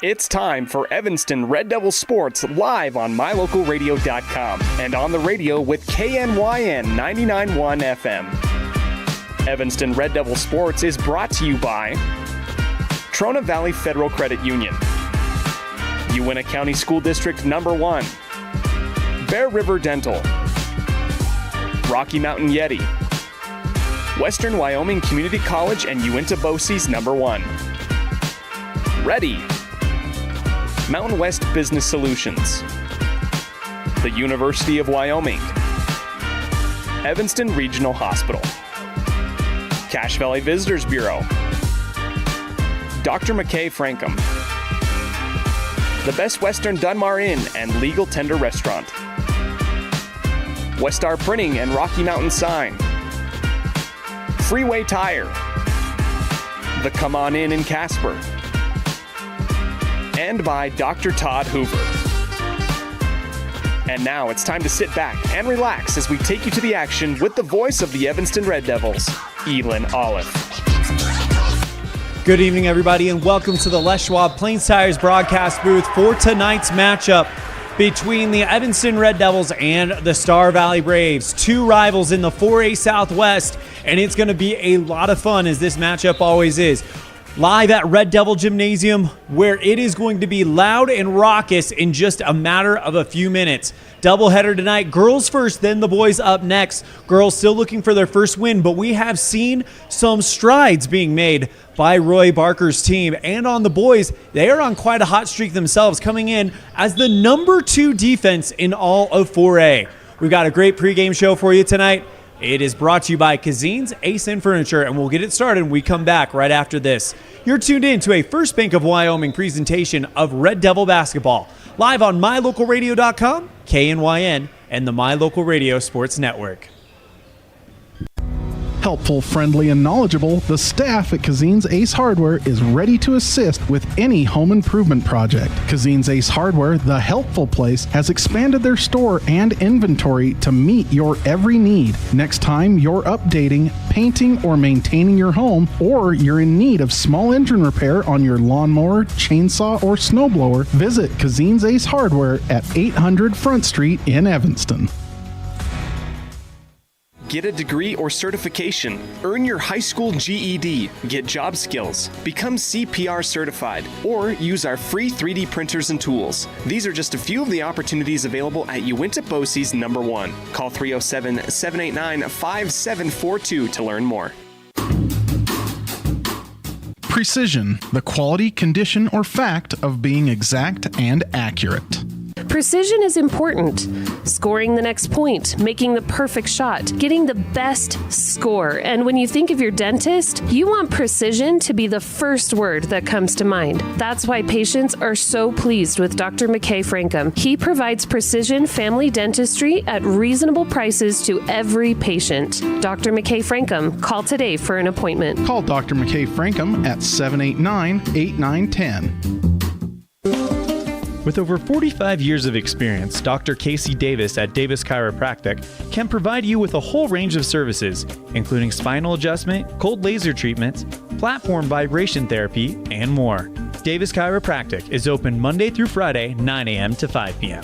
It's time for Evanston Red Devil Sports live on mylocalradio.com and on the radio with KNYN 99.1 FM. Evanston Red Devil Sports is brought to you by Trona Valley Federal Credit Union, Uintah County School District Number 1, Bear River Dental, Rocky Mountain Yeti, Western Wyoming Community College and Uintah BOCES Number 1. Ready. Mountain West Business Solutions, the University of Wyoming, Evanston Regional Hospital, Cache Valley Visitors Bureau, Dr. McKay Frankum, the Best Western Dunmar Inn and Legal Tender Restaurant, Westar Printing and Rocky Mountain Sign, Freeway Tire, the Come On In Casper, and by Dr. Todd Hoover. And now it's time to sit back and relax as we take you to the action with the voice of the Evanston Red Devils, Elan Olliff. Good evening, everybody, and welcome to the Les Schwab Plains Tires broadcast booth for tonight's matchup between the Evanston Red Devils and the Star Valley Braves. Two rivals in the 4A Southwest, and it's going to be a lot of fun, as this matchup always is. Live at Red Devil Gymnasium, where it is going to be loud and raucous in just a matter of a few minutes. Doubleheader tonight, girls first, then the boys up next. Girls still looking for their first win, but we have seen some strides being made by Roy Barker's team. And on the boys, they are on quite a hot streak themselves, coming in as the number 2 defense in all of 4A. We've got a great pregame show for you tonight. It is brought to you by Cazin's Ace in Furniture, and we'll get it started when we come back right after this. You're tuned in to a First Bank of Wyoming presentation of Red Devil basketball, live on mylocalradio.com, KNYN, and the My Local Radio Sports Network. Helpful, friendly, and knowledgeable, the staff at Cazin's Ace Hardware is ready to assist with any home improvement project. Cazin's Ace Hardware, the helpful place, has expanded their store and inventory to meet your every need. Next time you're updating, painting, or maintaining your home, or you're in need of small engine repair on your lawnmower, chainsaw, or snowblower, visit Cazin's Ace Hardware at 800 Front Street in Evanston. Get a degree or certification, earn your high school GED, get job skills, become CPR certified, or use our free 3D printers and tools. These are just a few of the opportunities available at Uintah BOCES Number 1. Call 307-789-5742 to learn more. Precision, the quality, condition, or fact of being exact and accurate. Precision is important. Scoring the next point, making the perfect shot, getting the best score. And when you think of your dentist, you want precision to be the first word that comes to mind. That's why patients are so pleased with Dr. McKay Frankum. He provides precision family dentistry at reasonable prices to every patient. Dr. McKay Frankum, call today for an appointment. Call Dr. McKay Frankum at 789-8910. With over 45 years of experience, Dr. Casey Davis at Davis Chiropractic can provide you with a whole range of services, including spinal adjustment, cold laser treatments, platform vibration therapy, and more. Davis Chiropractic is open Monday through Friday, 9 a.m. to 5 p.m.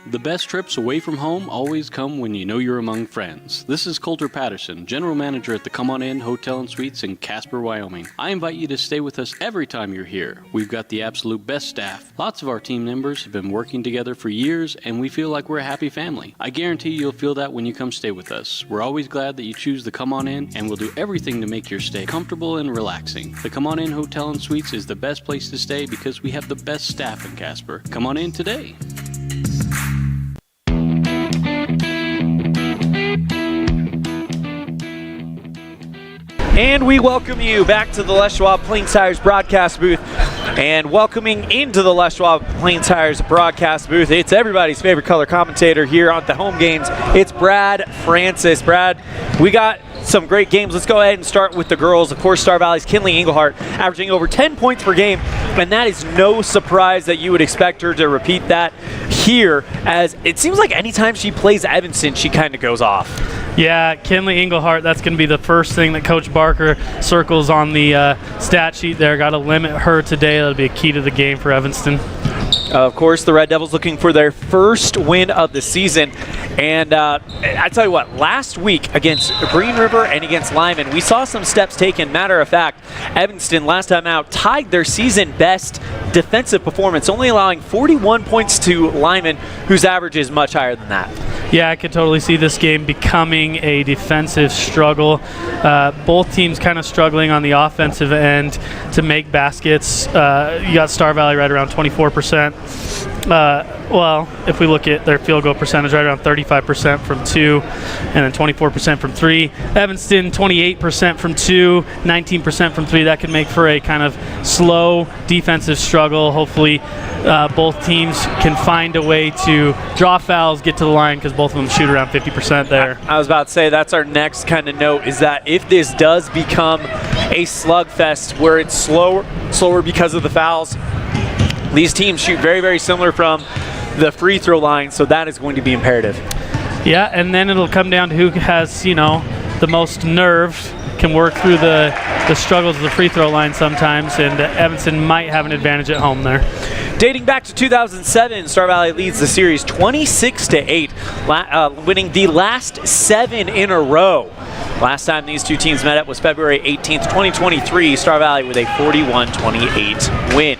The best trips away from home always come when you know you're among friends. This is Coulter Patterson, General Manager at the Come On In Hotel and Suites in Casper, Wyoming. I invite you to stay with us every time you're here. We've got the absolute best staff. Lots of our team members have been working together for years, and we feel like we're a happy family. I guarantee you'll feel that when you come stay with us. We're always glad that you choose the Come On In, and we'll do everything to make your stay comfortable and relaxing. The Come On In Hotel and Suites is the best place to stay because we have the best staff in Casper. Come on in today. And we welcome you back to the Les Schwab Plains Tires broadcast booth. And welcoming into the Les Schwab Plains Tires broadcast booth, it's everybody's favorite color commentator here on the home games. It's Brad Francis. Brad, we got some great games. Let's go ahead and start with the girls. Of course, Star Valley's Kinley Englehart averaging over 10 points per game, and that is no surprise that you would expect her to repeat that here, as it seems like anytime she plays Evanston, she kind of goes off. Yeah, Kinley Englehart, that's going to be the first thing that Coach Barker circles on the stat sheet there. Got to limit her today. That'll be a key to the game for Evanston. Of course, the Red Devils looking for their first win of the season. And I tell you what, last week against Green River and against Lyman, we saw some steps taken. Matter of fact, Evanston last time out tied their season best defensive performance, only allowing 41 points to Lyman, whose average is much higher than that. Yeah, I could totally see this game becoming a defensive struggle. Both teams kind of struggling on the offensive end to make baskets. You got Star Valley right around 24%. Well, if we look at their field goal percentage, right around 35% from 2, and then 24% from 3. Evanston, 28% from 2, 19% from 3. That could make for a kind of slow defensive struggle. Hopefully, both teams can find a way to draw fouls, get to the line, because both of them shoot around 50% there. I was about to say, that's our next kind of note, is that if this does become a slugfest where it's slower because of the fouls, these teams shoot very, very similar from the free throw line, so that is going to be imperative. Yeah, and then it'll come down to who has, the most nerve, can work through the struggles of the free throw line sometimes, and Evanston might have an advantage at home there. Dating back to 2007, Star Valley leads the series 26-8, winning the last 7 in a row. Last time these two teams met up was February 18th, 2023. Star Valley with a 41-28 win.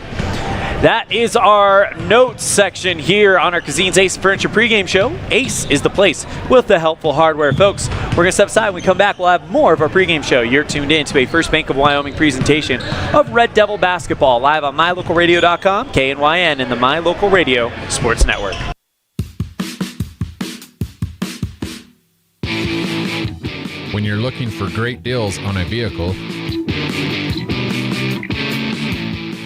That is our notes section here on our Cazin's Ace Furniture pregame show. Ace is the place with the helpful hardware, folks. We're going to step aside. When we come back, we'll have more of our pregame show. You're tuned in to a First Bank of Wyoming presentation of Red Devil basketball, live on MyLocalRadio.com, KNYN, and the My Local Radio Sports Network. When you're looking for great deals on a vehicle,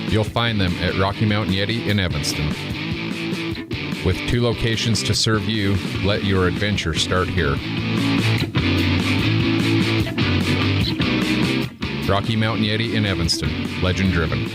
you'll find them at Rocky Mountain Yeti in Evanston. With 2 locations to serve you, let your adventure start here. Rocky Mountain Yeti in Evanston, legend driven.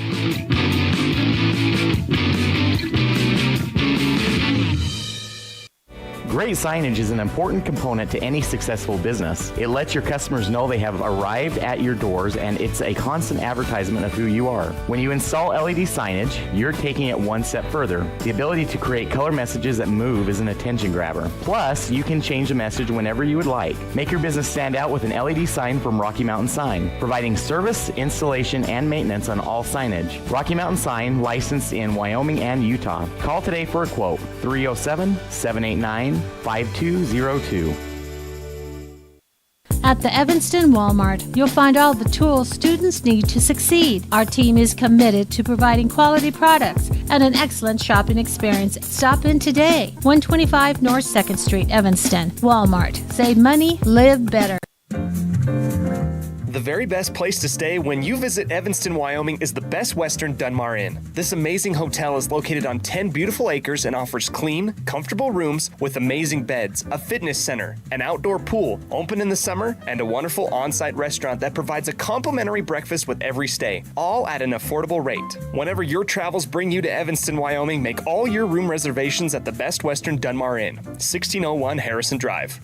Great signage is an important component to any successful business. It lets your customers know they have arrived at your doors, and it's a constant advertisement of who you are. When you install LED signage, you're taking it one step further. The ability to create color messages that move is an attention grabber. Plus, you can change the message whenever you would like. Make your business stand out with an LED sign from Rocky Mountain Sign, providing service, installation, and maintenance on all signage. Rocky Mountain Sign, licensed in Wyoming and Utah. Call today for a quote, 307-789-5202. At the Evanston Walmart, you'll find all the tools students need to succeed. Our team is committed to providing quality products and an excellent shopping experience. Stop in today, 125 North 2nd Street, Evanston. Walmart. Save money, live better. The very best place to stay when you visit Evanston, Wyoming is the Best Western Dunmar Inn. This amazing hotel is located on 10 beautiful acres and offers clean, comfortable rooms with amazing beds, a fitness center, an outdoor pool, open in the summer, and a wonderful on-site restaurant that provides a complimentary breakfast with every stay, all at an affordable rate. Whenever your travels bring you to Evanston, Wyoming, make all your room reservations at the Best Western Dunmar Inn, 1601 Harrison Drive.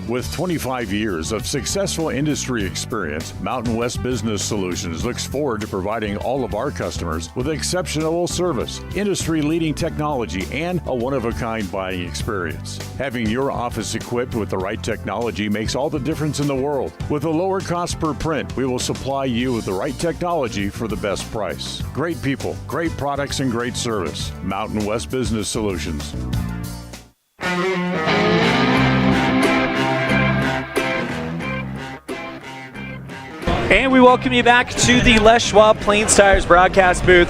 With 25 years of successful industry experience, Mountain West Business Solutions looks forward to providing all of our customers with exceptional service, industry-leading technology, and a one-of-a-kind buying experience. Having your office equipped with the right technology makes all the difference in the world. With a lower cost per print, we will supply you with the right technology for the best price. Great people, great products, and great service. Mountain West Business Solutions. And we welcome you back to the Les Schwab Plains Tires broadcast booth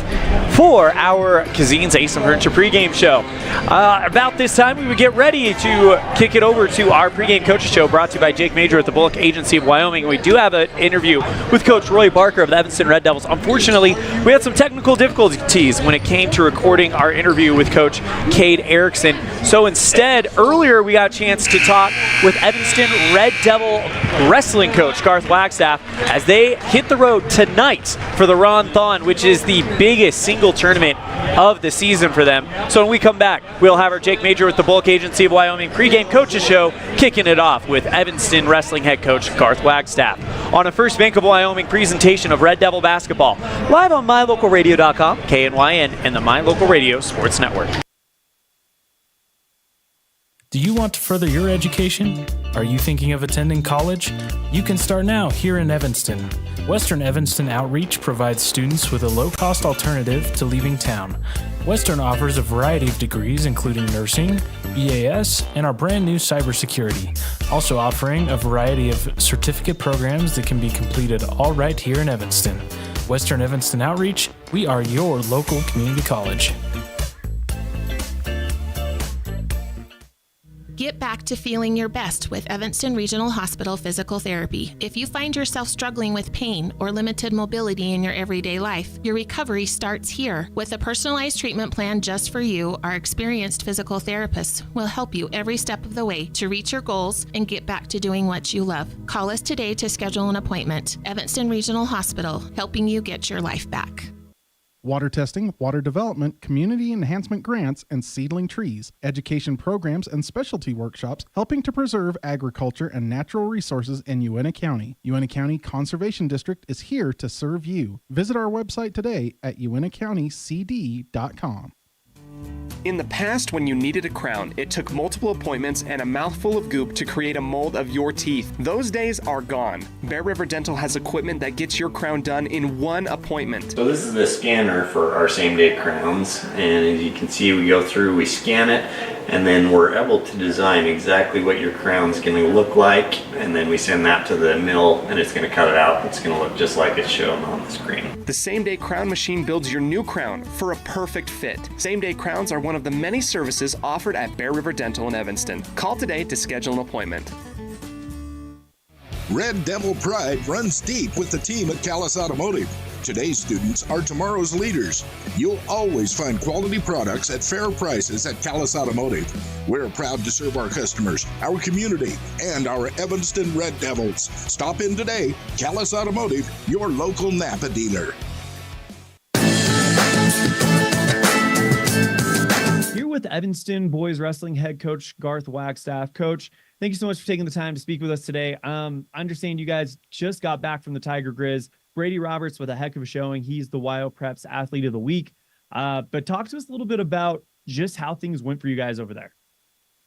for our Cazin's Ace and Furniture pregame show. About this time, we would get ready to kick it over to our pregame coaches show brought to you by Jake Major at the Bullock Agency of Wyoming. We do have an interview with Coach Roy Barker of the Evanston Red Devils. Unfortunately, we had some technical difficulties when it came to recording our interview with Coach Cade Erickson. So instead, earlier we got a chance to talk with Evanston Red Devil wrestling coach Garth Wagstaff as they hit the road tonight for the Ron Thon, which is the biggest single tournament of the season for them. So when we come back, we'll have our Jake Major with the Bullock Agency of Wyoming pregame coaches show, kicking it off with Evanston wrestling head coach Garth Wagstaff on a First Bank of Wyoming presentation of Red Devil basketball, live on mylocalradio.com, KNYN, and the My Local Radio Sports Network. Do you want to further your education? Are you thinking of attending college? You can start now here in Evanston. Western Evanston Outreach provides students with a low-cost alternative to leaving town. Western offers a variety of degrees including nursing, EAS, and our brand new cybersecurity, also offering a variety of certificate programs that can be completed all right here in Evanston. Western Evanston Outreach, we are your local community college. Get back to feeling your best with Evanston Regional Hospital Physical Therapy. If you find yourself struggling with pain or limited mobility in your everyday life, your recovery starts here. With a personalized treatment plan just for you, our experienced physical therapists will help you every step of the way to reach your goals and get back to doing what you love. Call us today to schedule an appointment. Evanston Regional Hospital, helping you get your life back. Water testing, water development, community enhancement grants, and seedling trees, education programs, and specialty workshops helping to preserve agriculture and natural resources in Uintah County. Uintah County Conservation District is here to serve you. Visit our website today at uintahcountycd.com. In the past, when you needed a crown, it took multiple appointments and a mouthful of goop to create a mold of your teeth. Those days are gone. Bear River Dental has equipment that gets your crown done in one appointment. So this is the scanner for our same-day crowns, and as you can see, we go through, we scan it, and then we're able to design exactly what your crown's going to look like, and then we send that to the mill, and it's going to cut it out. It's going to look just like it's shown on the screen. The same-day crown machine builds your new crown for a perfect fit. Same-day crowns are one of the many services offered at Bear River Dental in Evanston. Call today to schedule an appointment. Red Devil pride runs deep with the team at Callis Automotive. Today's students are tomorrow's leaders. You'll always find quality products at fair prices at Callis Automotive. We're proud to serve our customers, our community, and our Evanston Red Devils. Stop in today. Callis Automotive, your local Napa dealer. Here with Evanston boys wrestling head coach Garth Wagstaff. Coach, thank you so much for taking the time to speak with us today. I understand you guys just got back from the Tiger Grizz. Brady Roberts with a heck of a showing. He's the WYO Preps Athlete of the Week. But talk to us a little bit about just how things went for you guys over there.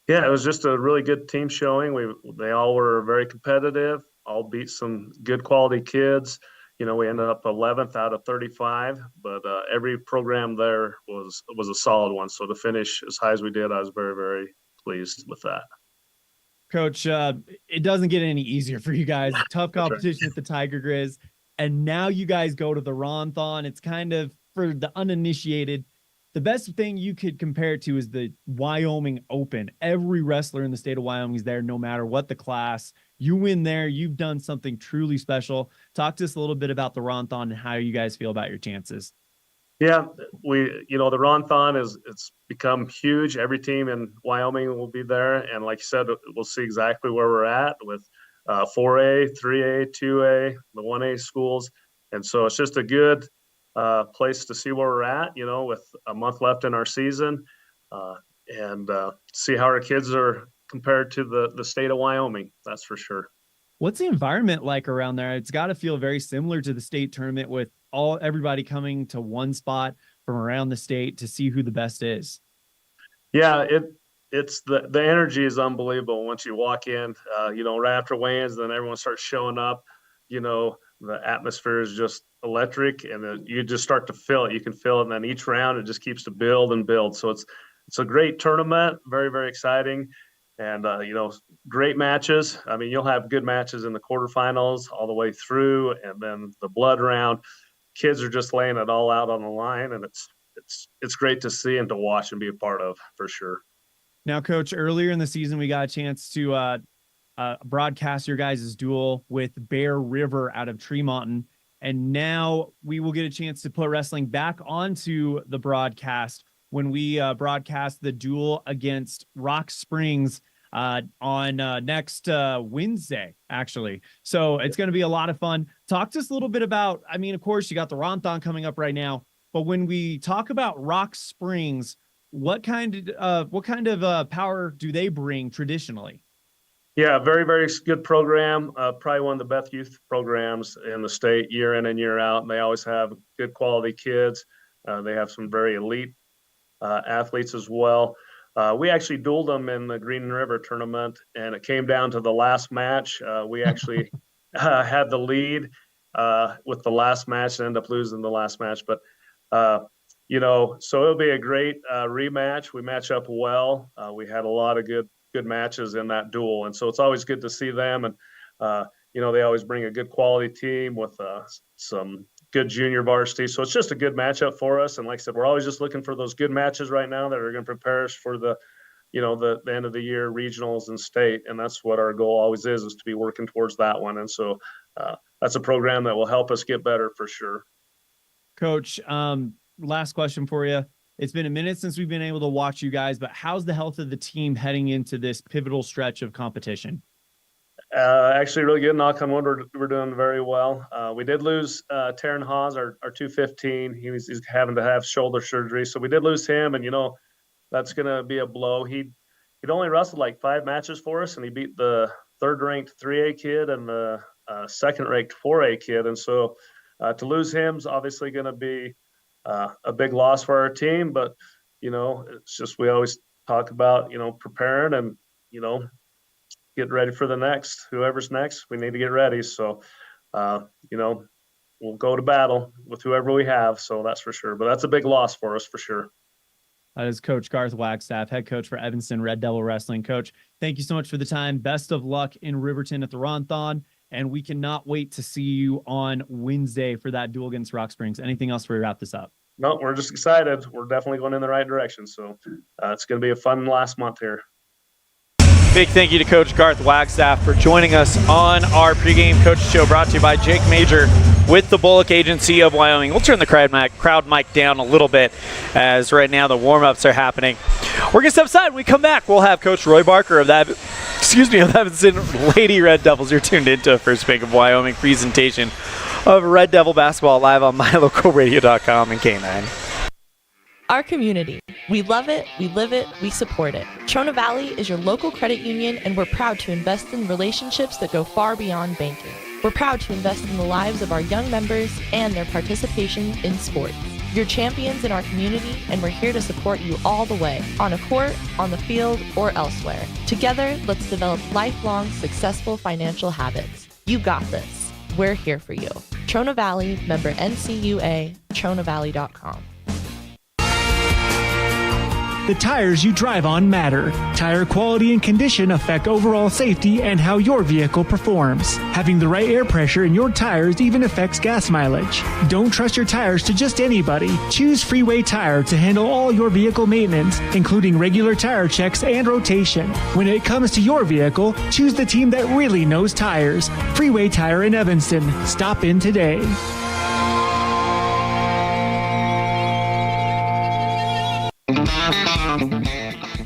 Yeah, it was just a really good team showing. They all were very competitive, all beat some good quality kids. You know, we ended up 11th out of 35, but every program there was a solid one. So to finish as high as we did, I was very, very pleased with that. Coach, it doesn't get any easier for you guys. Tough competition with the Tiger Grizz. And now you guys go to the Ron Thon. It's kind of, for the uninitiated, the best thing you could compare it to is the Wyoming Open. Every wrestler in the state of Wyoming is there, no matter what the class. You win there, you've done something truly special. Talk to us a little bit about the Ron Thon and how you guys feel about your chances. Yeah, the Ron Thon it's become huge. Every team in Wyoming will be there. And like you said, we'll see exactly where we're at with 4A, 3A, 2A, the 1A schools. And so it's just a good place to see where we're at, with a month left in our season, and see how our kids are compared to the state of Wyoming. That's for sure. What's the environment like around there? It's got to feel very similar to the state tournament with everybody coming to one spot from around the state to see who the best is. Yeah, it's the energy is unbelievable once you walk in, right after weigh-ins, then everyone starts showing up, the atmosphere is just electric, and then you just start to feel it. You can feel it, and then each round it just keeps to build and build. So it's a great tournament, very, very exciting. And, great matches. I mean, you'll have good matches in the quarterfinals all the way through, and then the blood round. Kids are just laying it all out on the line, and it's great to see and to watch and be a part of, for sure. Now, Coach, earlier in the season, we got a chance to broadcast your guys' duel with Bear River out of Tremonton. And now we will get a chance to put wrestling back onto the broadcast when we broadcast the duel against Rock Springs on next Wednesday, actually. So it's going to be a lot of fun. Talk to us a little bit about, I mean, of course, you got the Ronthon coming up right now, but when we talk about Rock Springs, what kind of power do they bring traditionally? Yeah, very, very good program. Probably one of the best youth programs in the state, year in and year out. And they always have good quality kids. They have some very elite athletes as well. We actually dueled them in the Green River tournament, and it came down to the last match. We actually had the lead with the last match and ended up losing the last match. But, so it'll be a great rematch. We match up well. We had a lot of good matches in that duel. And so it's always good to see them. And, they always bring a good quality team with some good junior varsity. So it's just a good matchup for us. And like I said, we're always just looking for those good matches right now that are going to prepare us for the end of the year regionals and state. And that's what our goal always is to be working towards that one. And so that's a program that will help us get better for sure. Coach, last question for you. It's been a minute since we've been able to watch you guys, but how's the health of the team heading into this pivotal stretch of competition? Actually really good. Knock on wood, we're doing very well. We did lose Taryn Hawes, our 215. He's having to have shoulder surgery. So we did lose him, and that's going to be a blow. He'd only wrestled like 5 matches for us, and he beat the third-ranked 3A kid and the second-ranked 4A kid. And so to lose him's obviously going to be a big loss for our team. But, it's just we always talk about, preparing and, get ready for the next. Whoever's next, we need to get ready. So, we'll go to battle with whoever we have. So that's for sure. But that's a big loss for us for sure. That is Coach Garth Wagstaff, head coach for Evanston Red Devil Wrestling. Coach, thank you so much for the time. Best of luck in Riverton at the Ronthon, and we cannot wait to see you on Wednesday for that duel against Rock Springs. Anything else before we wrap this up? No, we're just excited. We're definitely going in the right direction. So it's going to be a fun last month here. Big thank you to Coach Garth Wagstaff for joining us on our pregame coach show, brought to you by Jake Major with the Bullock Agency of Wyoming. We'll turn the crowd mic down a little bit, as right now the warm-ups are happening. We're going to step aside. When we come back, we'll have Coach Roy Barker of Evanston Lady Red Devils. You're tuned into a First Bank of Wyoming presentation of Red Devil basketball live on mylocalradio.com and K9. Our community. We love it, we live it, we support it. Trona Valley is your local credit union, and we're proud to invest in relationships that go far beyond banking. We're proud to invest in the lives of our young members and their participation in sports. You're champions in our community, and we're here to support you all the way, on a court, on the field, or elsewhere. Together, let's develop lifelong, successful financial habits. You got this. We're here for you. Trona Valley, member NCUA, TronaValley.com. The tires you drive on matter. Tire quality and condition affect overall safety and how your vehicle performs. Having the right air pressure in your tires even affects gas mileage. Don't trust your tires to just anybody. Choose Freeway Tire to handle all your vehicle maintenance, including regular tire checks and rotation. When it comes to your vehicle, choose the team that really knows tires. Freeway Tire in Evanston. Stop in today.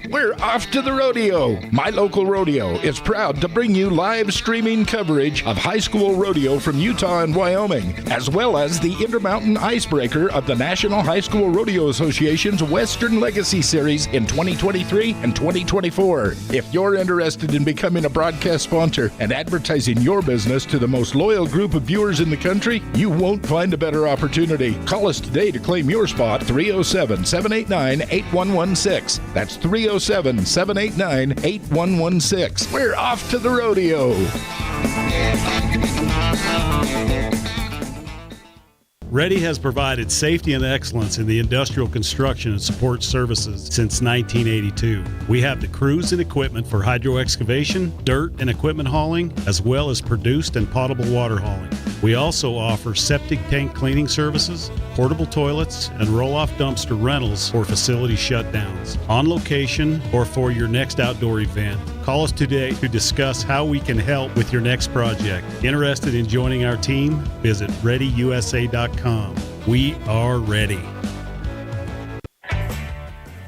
We're off to the rodeo. My Local Rodeo is proud to bring you live streaming coverage of high school rodeo from Utah and Wyoming, as well as the Intermountain Icebreaker of the National High School Rodeo Association's Western Legacy Series in 2023 and 2024. If you're interested in becoming a broadcast sponsor and advertising your business to the most loyal group of viewers in the country, you won't find a better opportunity. Call us today to claim your spot, 307-789-8116. That's 307-789-8116. We're off to the rodeo. Ready has provided safety and excellence in the industrial construction and support services since 1982. We have the crews and equipment for hydro excavation, dirt and equipment hauling, as well as produced and potable water hauling. We also offer septic tank cleaning services, portable toilets, and roll-off dumpster rentals for facility shutdowns, on location or for your next outdoor event. Call us today to discuss how we can help with your next project. Interested in joining our team? Visit ReadyUSA.com. We are ready.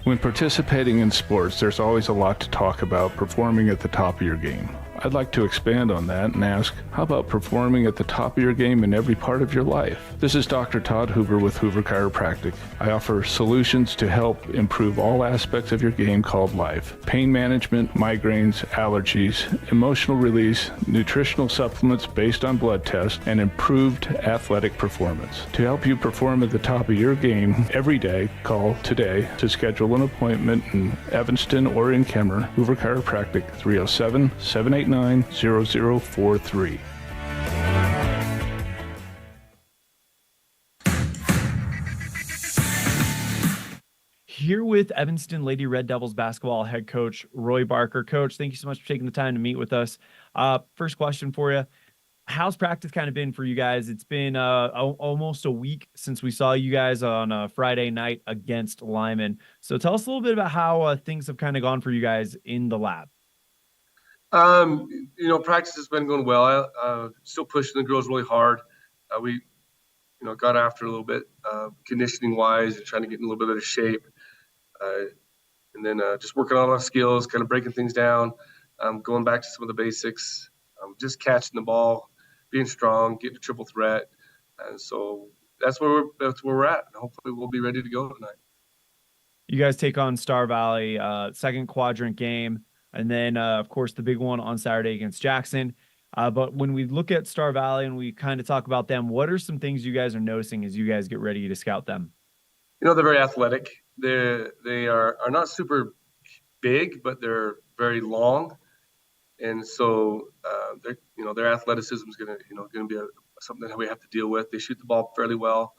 When participating in sports, there's always a lot to talk about performing at the top of your game. I'd like to expand on that and ask, how about performing at the top of your game in every part of your life? This is Dr. Todd Hoover with Hoover Chiropractic. I offer solutions to help improve all aspects of your game called life. Pain management, migraines, allergies, emotional release, nutritional supplements based on blood tests, and improved athletic performance. To help you perform at the top of your game every day, call today to schedule an appointment in Evanston or in Kemmer. Hoover Chiropractic, 307-789-0043. Here with Evanston Lady Red Devils basketball head coach Roy Barker. Coach, thank you so much for taking the time to meet with us. First question for you. How's practice kind of been for you guys? It's been almost a week since we saw you guys on a Friday night against Lyman. So tell us a little bit about how things have kind of gone for you guys in the lab. Practice has been going well. Still pushing the girls really hard. We, got after a little bit, conditioning wise and trying to get in a little bit of shape. And then just working on our skills, kind of breaking things down, going back to some of the basics, just catching the ball, being strong, getting a triple threat. And so that's where we're at. Hopefully we'll be ready to go tonight. You guys take on Star Valley, second quadrant game. And then, of course, the big one on Saturday against Jackson. But when we look at Star Valley and we kind of talk about them, what are some things you guys are noticing as you guys get ready to scout them? They're very athletic. They are not super big, but they're very long. And so, their athleticism is going to be something that we have to deal with. They shoot the ball fairly well.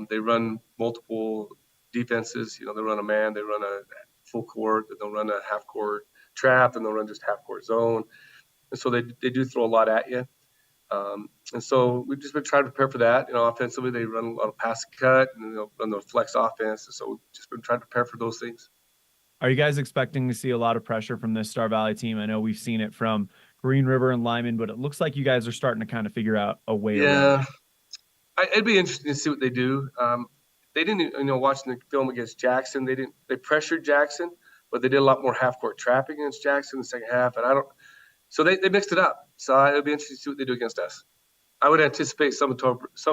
They run multiple defenses. They run a man, they run a full court, they'll run a half court trap, and they'll run just half court zone. And so they do throw a lot at you. And so we've just been trying to prepare for that. Offensively, they run a lot of pass cut, and they'll run the flex offense. And so we've just been trying to prepare for those things. Are you guys expecting to see a lot of pressure from this Star Valley team? I know we've seen it from Green River and Lyman, but it looks like you guys are starting to kind of figure out a way around. It'd be interesting to see what they do. They didn't, watching the film against Jackson, they pressured Jackson, but they did a lot more half-court trapping against Jackson in the second half, so they mixed it up. So it'll be interesting to see what they do against us. I would anticipate some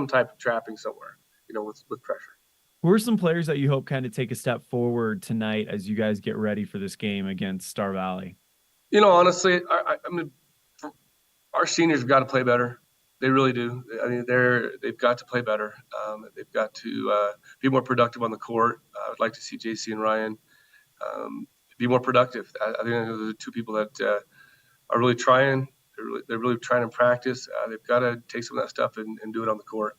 type of trapping somewhere, with pressure. Who are some players that you hope kind of take a step forward tonight as you guys get ready for this game against Star Valley? Honestly, our seniors have got to play better. They really do. I mean, they've got to play better. They've got to be more productive on the court. I would like to see JC and Ryan be more productive. I think those are the two people that are really trying. They're really trying to practice. They've got to take some of that stuff and do it on the court.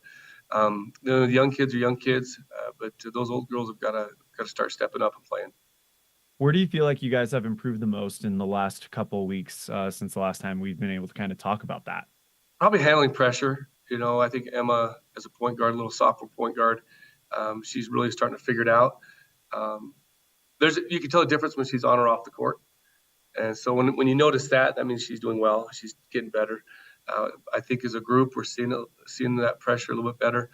The young kids are young kids, but those old girls have got to start stepping up and playing. Where do you feel like you guys have improved the most in the last couple of weeks since the last time we've been able to kind of talk about that? Probably handling pressure. I think Emma, as a point guard, a little sophomore point guard, she's really starting to figure it out. You can tell a difference when she's on or off the court. And so when you notice that means she's doing well. She's getting better. I think as a group, we're seeing that pressure a little bit better.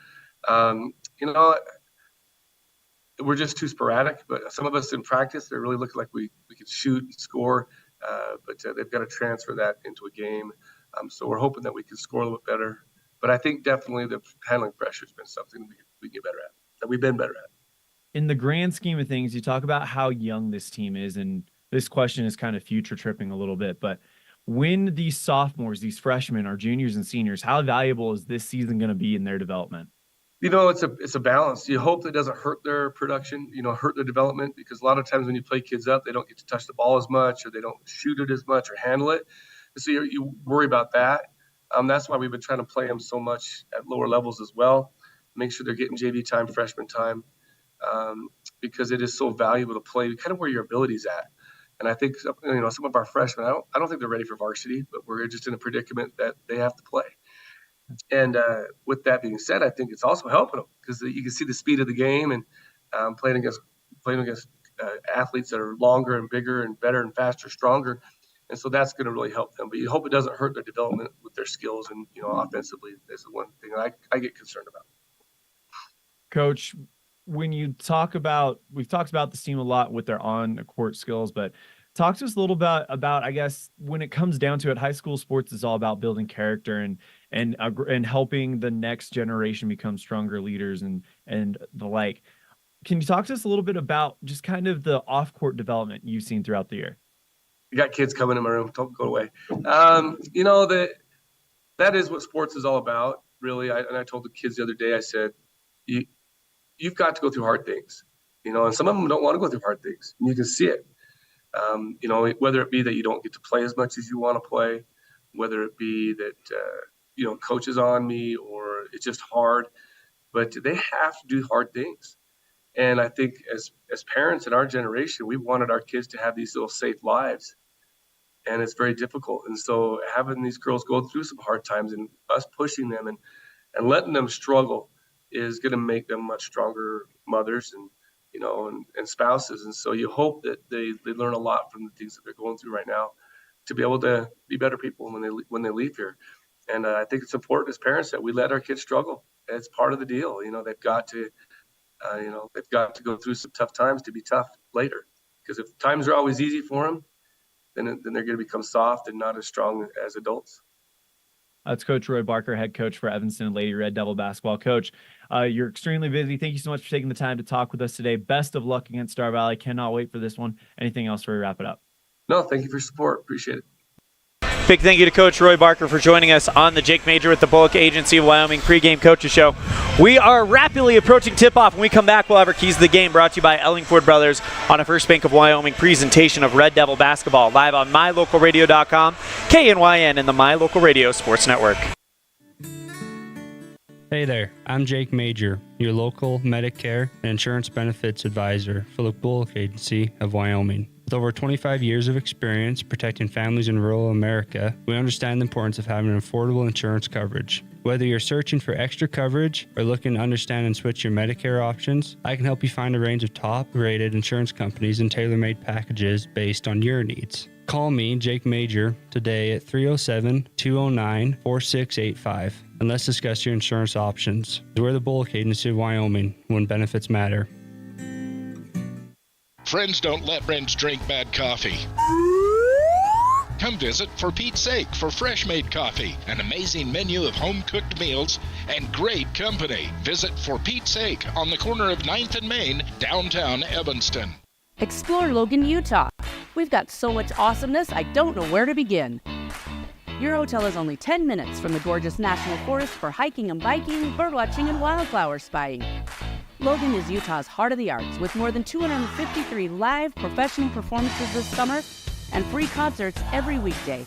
We're just too sporadic, but some of us in practice, they're really looking like we could shoot and score, but they've got to transfer that into a game. So we're hoping that we can score a little bit better. But I think definitely the handling pressure has been something we get better at, that we've been better at. In the grand scheme of things, you talk about how young this team is, and this question is kind of future tripping a little bit, but when these sophomores, these freshmen are juniors and seniors, how valuable is this season going to be in their development? It's a balance. You hope that doesn't hurt their production, hurt their development, because a lot of times when you play kids up, they don't get to touch the ball as much, or they don't shoot it as much or handle it. So you worry about that. That's why we've been trying to play them so much at lower levels as well. make sure they're getting JV time, freshman time, because it is so valuable to play kind of where your ability's at. And I think, some of our freshmen, I don't think they're ready for varsity, but we're just in a predicament that they have to play. And with that being said, I think it's also helping them because you can see the speed of the game and playing against athletes that are longer and bigger and better and faster, stronger. And so that's going to really help them. But you hope it doesn't hurt their development with their skills. And, offensively is the one thing I get concerned about. Coach, when you talk about, we've talked about this team a lot with their on-court skills, but talk to us a little bit about, I guess, when it comes down to it, high school sports is all about building character and helping the next generation become stronger leaders and the like. Can you talk to us a little bit about just kind of the off-court development you've seen throughout the year? You got kids coming in my room. Don't go away. That is what sports is all about, really. I told the kids the other day, I said, you've got to go through hard things, and some of them don't want to go through hard things. And you can see it, whether it be that you don't get to play as much as you want to play, whether it be that, coach is on me or it's just hard, but they have to do hard things. And I think as parents in our generation, we wanted our kids to have these little safe lives, and it's very difficult. And so having these girls go through some hard times and us pushing them and letting them struggle is going to make them much stronger mothers and spouses. And so you hope that they learn a lot from the things that they're going through right now to be able to be better people when they leave here. And I think it's important as parents that we let our kids struggle. It's part of the deal. They've got to go through some tough times to be tough later. Because if times are always easy for them, then they're going to become soft and not as strong as adults. That's Coach Roy Barker, head coach for Evanston Lady Red Devil basketball. Coach, you're extremely busy. Thank you so much for taking the time to talk with us today. Best of luck against Star Valley. Cannot wait for this one. Anything else before we wrap it up? No, thank you for your support. Appreciate it. Big thank you to Coach Roy Barker for joining us on the Jake Major with the Bullock Agency of Wyoming pregame coaches show. We are rapidly approaching tip-off. When we come back, we'll have our keys to the game brought to you by Ellingford Brothers on a First Bank of Wyoming presentation of Red Devil basketball live on mylocalradio.com, KNYN, and the My Local Radio Sports Network. Hey there, I'm Jake Major, your local Medicare and insurance benefits advisor for the Bullock Agency of Wyoming. With over 25 years of experience protecting families in rural America, we understand the importance of having affordable insurance coverage. Whether you're searching for extra coverage or looking to understand and switch your Medicare options, I can help you find a range of top-rated insurance companies and tailor-made packages based on your needs. Call me, Jake Major, today at 307-209-4685 and let's discuss your insurance options. We're the Bullock Agency of Wyoming when benefits matter. Friends don't let friends drink bad coffee. Come visit For Pete's Sake for fresh-made coffee, an amazing menu of home-cooked meals, and great company. Visit For Pete's Sake on the corner of 9th and Main, downtown Evanston. Explore Logan, Utah. We've got so much awesomeness, I don't know where to begin. Your hotel is only 10 minutes from the gorgeous National Forest for hiking and biking, birdwatching, and wildflower spying. Logan is Utah's heart of the arts with more than 253 live professional performances this summer and free concerts every weekday.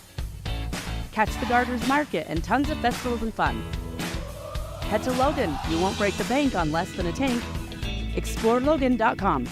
Catch the Garters Market and tons of festivals and fun. Head to Logan. You won't break the bank on less than a tank. ExploreLogan.com.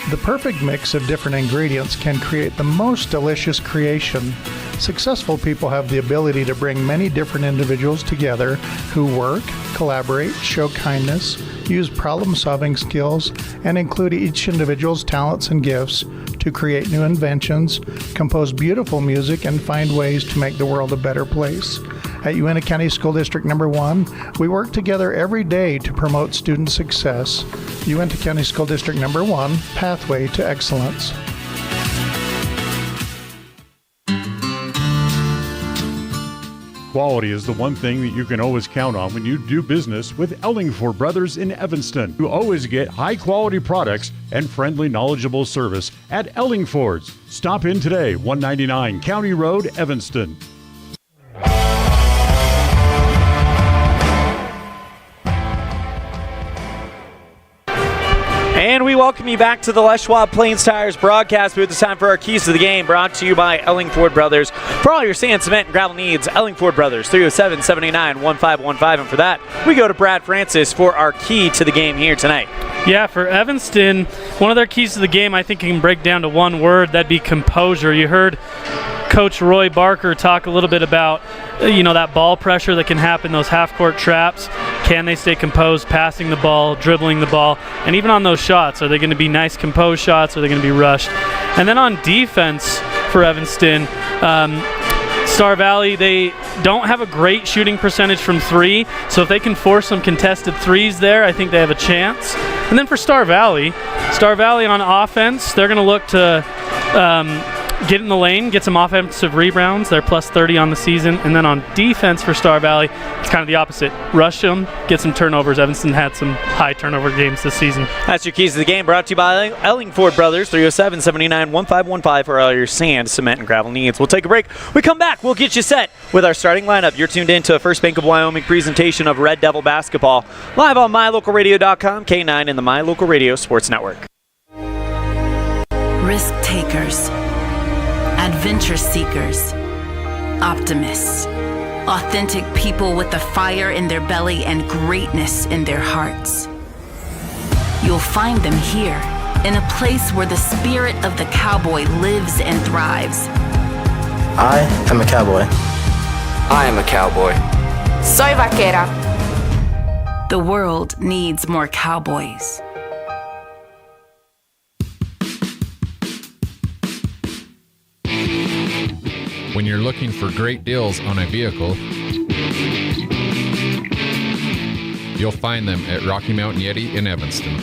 The perfect mix of different ingredients can create the most delicious creation. Successful people have the ability to bring many different individuals together who work, collaborate, show kindness, use problem-solving skills, and include each individual's talents and gifts to create new inventions, compose beautiful music, and find ways to make the world a better place. At Uintah County School District Number 1, we work together every day to promote student success. Uintah County School District Number 1, Pathway to Excellence. Quality is the one thing that you can always count on when you do business with Ellingford Brothers in Evanston. You always get high-quality products and friendly, knowledgeable service at Ellingford's. Stop in today, 199 County Road, Evanston. And we welcome you back to the Les Schwab Plains Tires broadcast booth. It's time for our keys to the game, brought to you by Ellingford Brothers. For all your sand, cement, and gravel needs, Ellingford Brothers, 307-789-1515. And for that, we go to Brad Francis for our key to the game here tonight. Yeah, for Evanston, one of their keys to the game, I think, can break down to one word. That'd be composure. You heard Coach Roy Barker talk a little bit about, that ball pressure that can happen, those half-court traps. Can they stay composed, passing the ball, dribbling the ball? And even on those shots, are they going to be nice, composed shots, or are they going to be rushed? And then on defense for Evanston, Star Valley, they don't have a great shooting percentage from three, so if they can force some contested threes there, I think they have a chance. And then for Star Valley on offense, they're going to look to get in the lane, get some offensive rebounds. They're plus 30 on the season. And then on defense for Star Valley, it's kind of the opposite. Rush them, get some turnovers. Evanston had some high turnover games this season. That's your keys to the game, brought to you by Ellingford Brothers, 307-789-1515 for all your sand, cement, and gravel needs. We'll take a break. We come back, we'll get you set with our starting lineup. You're tuned in to a First Bank of Wyoming presentation of Red Devil basketball, live on MyLocalRadio.com, K9, and the My Local Radio Sports Network. Risk takers, adventure seekers, optimists, authentic people with the fire in their belly and greatness in their hearts. You'll find them here, in a place where the spirit of the cowboy lives and thrives. I am a cowboy. I am a cowboy. Soy vaquera. The world needs more cowboys. When you're looking for great deals on a vehicle, you'll find them at Rocky Mountain Yeti in Evanston.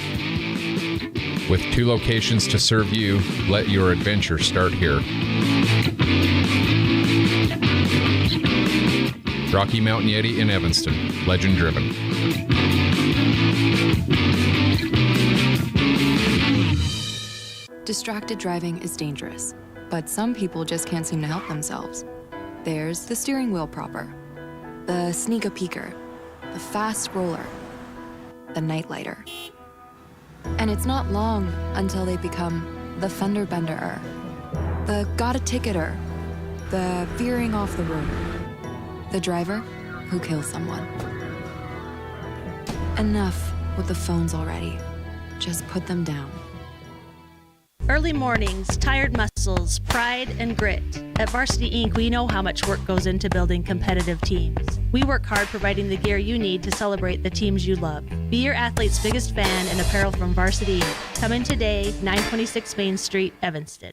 With 2 locations to serve you, let your adventure start here. Rocky Mountain Yeti in Evanston, legend driven. Distracted driving is dangerous, but some people just can't seem to help themselves. There's the steering wheel propper, the sneak-a-peeker, the fast roller, the nightlighter. And it's not long until they become the fender benderer, the got-a-ticketer, the veering off the road, the driver who kills someone. Enough with the phones already. Just put them down. Early mornings, tired muscles, pride, and grit. At Varsity Inc., we know how much work goes into building competitive teams. We work hard providing the gear you need to celebrate the teams you love. Be your athlete's biggest fan in apparel from Varsity Inc. Come in today, 926 Main Street, Evanston.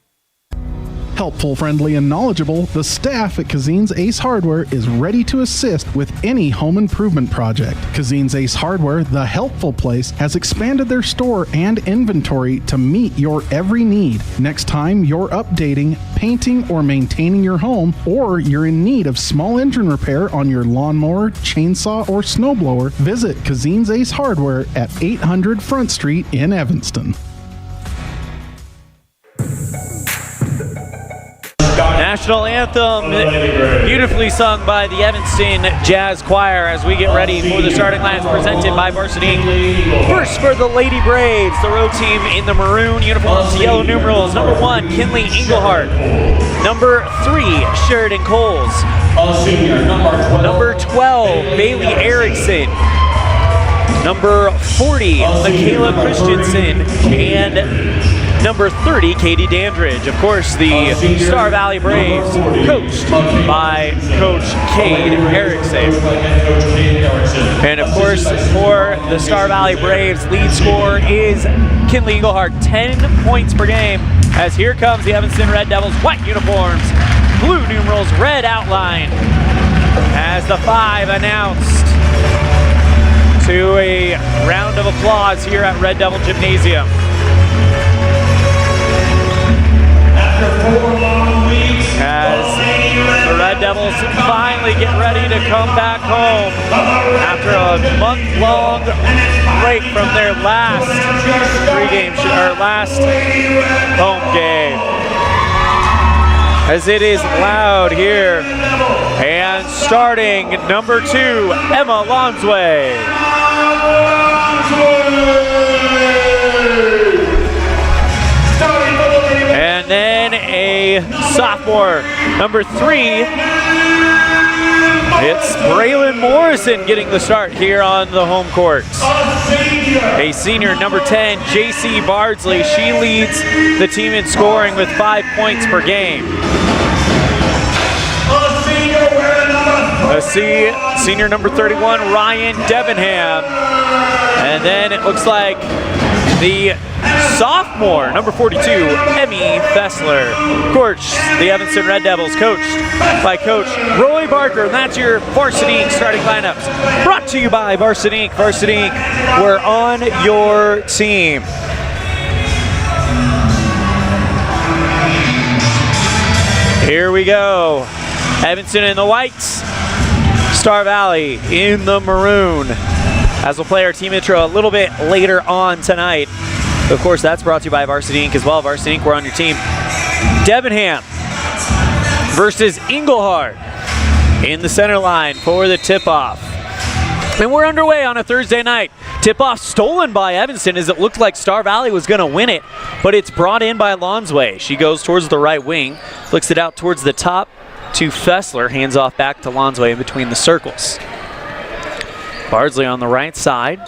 Helpful, friendly, and knowledgeable, the staff at Cazin's Ace Hardware is ready to assist with any home improvement project. Cazin's Ace Hardware, the helpful place, has expanded their store and inventory to meet your every need. Next time you're updating, painting, or maintaining your home, or you're in need of small engine repair on your lawnmower, chainsaw, or snowblower, visit Cazin's Ace Hardware at 800 Front Street in Evanston. National anthem, beautifully sung by the Evanston Jazz Choir as we get ready for the starting lines presented by Varsity. First for the Lady Braves, the road team in the maroon uniforms, yellow numerals. Number 1, Kinley Englehart. Number 3, Sheridan Coles. Number 12, Bailey Erickson. Number 40, Michaela Christensen. And number 30, Katie Dandridge. Of course, the Star Valley Braves, coached by Coach Cade Erickson. And of course, for the Star Valley Braves, lead scorer is Kinley Englehart, 10 points per game. As here comes the Evanston Red Devils, white uniforms, blue numerals, red outline. As the 5 announced to a round of applause here at Red Devil Gymnasium. As the Red Devils finally get ready to come back home after a month-long break from their last home game. As it is loud here, and starting number 2, Emma Lonsway. a sophomore. Number 3, it's Braylon Morrison getting the start here on the home court. A senior, number 10, JC Bardsley. She leads the team in scoring with 5 points per game. Senior number 31, Ryan Debenham. And then it looks like the sophomore, number 42, Emmy Fessler. Of course, the Evanston Red Devils coached by Coach Roy Barker. And that's your Varsity Inc. starting lineups. Brought to you by Varsity Inc. Varsity Inc., we're on your team. Here we go. Evanston in the whites, Star Valley in the maroon. As we'll play our team intro a little bit later on tonight. Of course, that's brought to you by Varsity Inc. as well. Varsity Inc., we're on your team. Debenham versus Engelhard in the center line for the tip-off. And we're underway on a Thursday night. Tip-off stolen by Evanston as it looked like Star Valley was going to win it, but it's brought in by Lonsway. She goes towards the right wing, flicks it out towards the top to Fessler, hands off back to Lonsway in between the circles. Bardsley on the right side,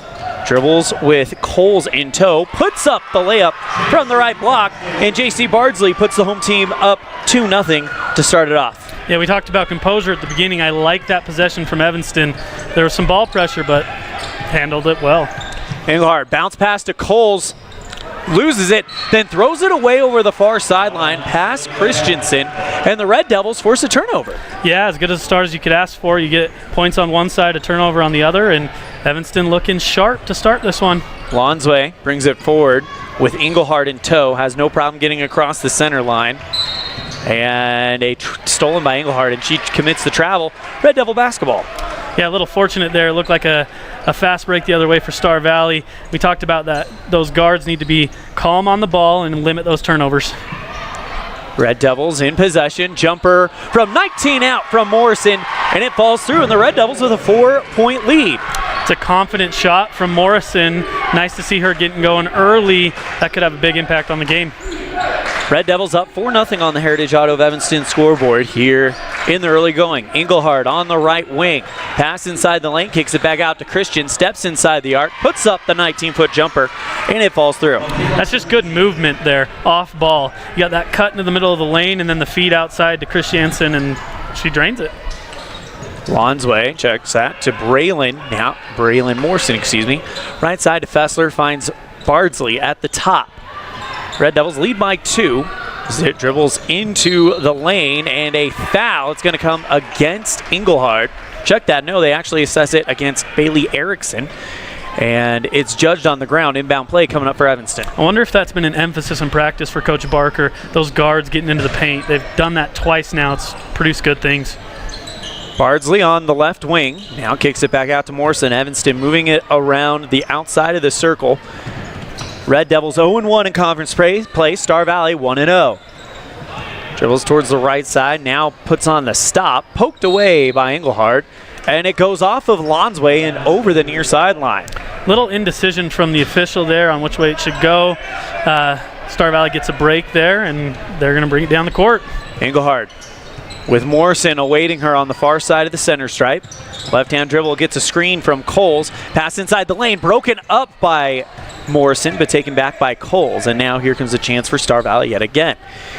dribbles with Coles in tow, puts up the layup from the right block, and JC Bardsley puts the home team up 2-0 to start it off. Yeah, we talked about composure at the beginning. I like that possession from Evanston. There was some ball pressure, but handled it well. Engelhard bounce pass to Coles, loses it, then throws it away over the far sideline past Christensen, and the Red Devils force a turnover. Yeah, as good a start as you could ask for. You get points on one side, a turnover on the other, and Evanston looking sharp to start this one. Lonsway brings it forward with Engelhard in tow, has no problem getting across the center line. And stolen by Engelhard, and she commits the travel. Red Devil basketball. Yeah, a little fortunate there. It looked like a fast break the other way for Star Valley. We talked about that. Those guards need to be calm on the ball and limit those turnovers. Red Devils in possession. Jumper from 19 out from Morrison, and it falls through, and the Red Devils with a 4-point lead. It's a confident shot from Morrison. Nice to see her getting going early. That could have a big impact on the game. Red Devils up 4-0 on the Heritage Auto of Evanston scoreboard here in the early going. Engelhard on the right wing. Pass inside the lane, kicks it back out to Christian, steps inside the arc, puts up the 19-foot jumper, and it falls through. That's just good movement there, off ball. You got that cut into the middle of the lane and then the feed outside to Christiansen, and she drains it. Lonsway checks that to Braylon Morrison, Right side to Fessler, finds Bardsley at the top. Red Devils lead by 2. It dribbles into the lane, and a foul. It's going to come against Engelhard. Check that. No, they actually assess it against Bailey Erickson, and it's judged on the ground. Inbound play coming up for Evanston. I wonder if that's been an emphasis in practice for Coach Barker. Those guards getting into the paint. They've done that twice now. It's produced good things. Bardsley on the left wing. Now kicks it back out to Morrison. Evanston moving it around the outside of the circle. Red Devils 0-1 in conference play. Star Valley 1-0. Dribbles towards the right side. Now puts on the stop. Poked away by Engelhard. And it goes off of Lonsway and over the near sideline. Little indecision from the official there on which way it should go. Star Valley gets a break there, and they're going to bring it down the court. Engelhard with Morrison awaiting her on the far side of the center stripe. Left-hand dribble gets a screen from Coles. Pass inside the lane, broken up by Morrison, but taken back by Coles. And now here comes a chance for Star Valley yet again.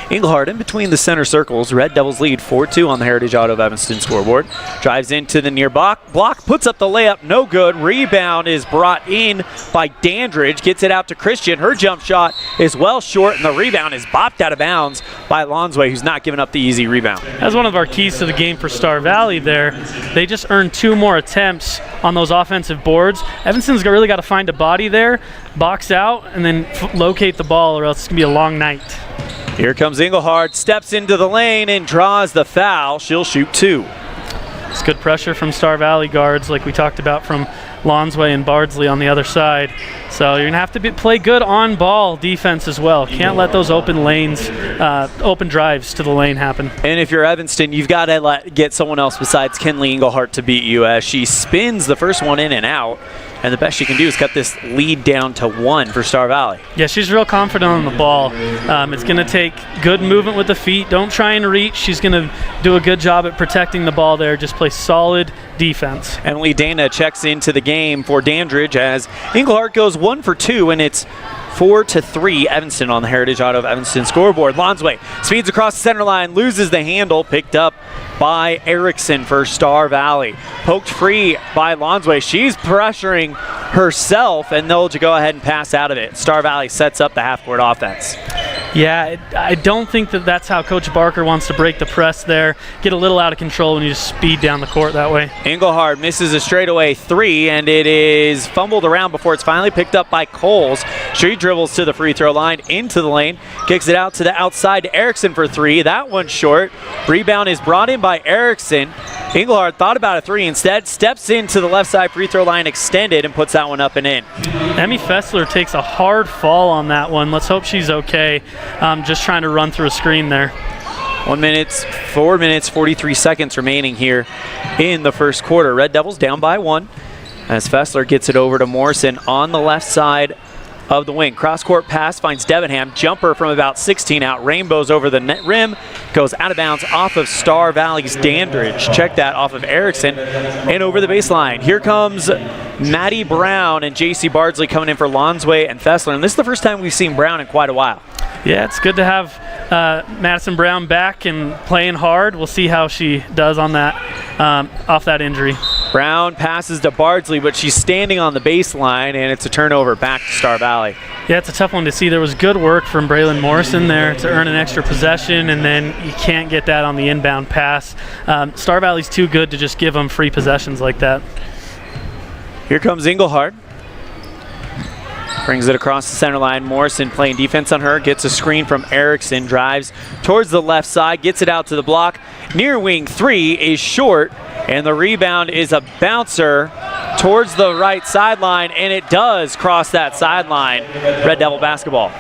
Engelhard in between the center circles. Red Devils lead 4-2 on the Heritage Auto of Evanston scoreboard. Drives into the near block, puts up the layup, no good. Rebound is brought in by Dandridge. Gets it out to Christian. Her jump shot is well short, and the rebound is bopped out of bounds by Lonsway, who's not giving up the easy rebound. That's one of our keys to the game for Star Valley there. They just earned 2 more attempts on those offensive boards. Evanston's really got to find a body there, box out, and then locate the ball, or else it's going to be a long night. Here comes Engelhard, steps into the lane and draws the foul. She'll shoot 2. It's good pressure from Star Valley guards, like we talked about from Lonsway and Bardsley on the other side. So you're going to have to play good on-ball defense as well. Can't let those open lanes, open drives to the lane happen. And if you're Evanston, you've got to get someone else besides Kenley Engelhard to beat you as she spins the first one in and out. and the best she can do is cut this lead down to 1 for Star Valley. Yeah, she's real confident on the ball. It's going to take good movement with the feet. Don't try and reach. She's going to do a good job at protecting the ball there. Just play solid defense. Emily Dana checks into the game for Dandridge as Englehart goes 1 for 2, and it's 4-3 Evanston on the Heritage Auto of Evanston scoreboard. Lonsway speeds across the center line, loses the handle, picked up by Erickson for Star Valley. Poked free by Lonsway. She's pressuring herself, and they'll go ahead and pass out of it. Star Valley sets up the half-court offense. Yeah, I don't think that's how Coach Barker wants to break the press there. Get a little out of control when you just speed down the court that way. Engelhard misses a straightaway 3, and it is fumbled around before it's finally picked up by Coles. She dribbles to the free throw line, into the lane, kicks it out to the outside to Erickson for 3. That one's short. Rebound is brought in by Erickson. Engelhard thought about a 3 instead, steps into the left side free throw line extended and puts that one up and in. Emmy Fessler takes a hard fall on that one. Let's hope she's okay. Just trying to run through a screen there. 4 minutes, 43 seconds remaining here in the first quarter. Red Devils down by 1 as Fessler gets it over to Morrison on the left side of the wing. Cross-court pass finds Debenham. Jumper from about 16 out. Rainbows over the net rim. Goes out of bounds off of Star Valley's Dandridge. Check that off of Erickson and over the baseline. Here comes Maddie Brown and J.C. Bardsley coming in for Lonsway and Fessler. And this is the first time we've seen Brown in quite a while. Yeah, it's good to have Madison Brown back and playing hard. We'll see how she does on that off that injury. Brown passes to Bardsley, but she's standing on the baseline, and it's a turnover back to Star Valley. Yeah, it's a tough one to see. There was good work from Braylon Morrison there to earn an extra possession, and then you can't get that on the inbound pass. Star Valley's too good to just give them free possessions like that. Here comes Engelhard. Brings it across the center line. Morrison playing defense on her. Gets a screen from Erickson. Drives towards the left side. Gets it out to the block. Near wing 3 is short. And the rebound is a bouncer towards the right sideline. And it does cross that sideline. Red Devil basketball.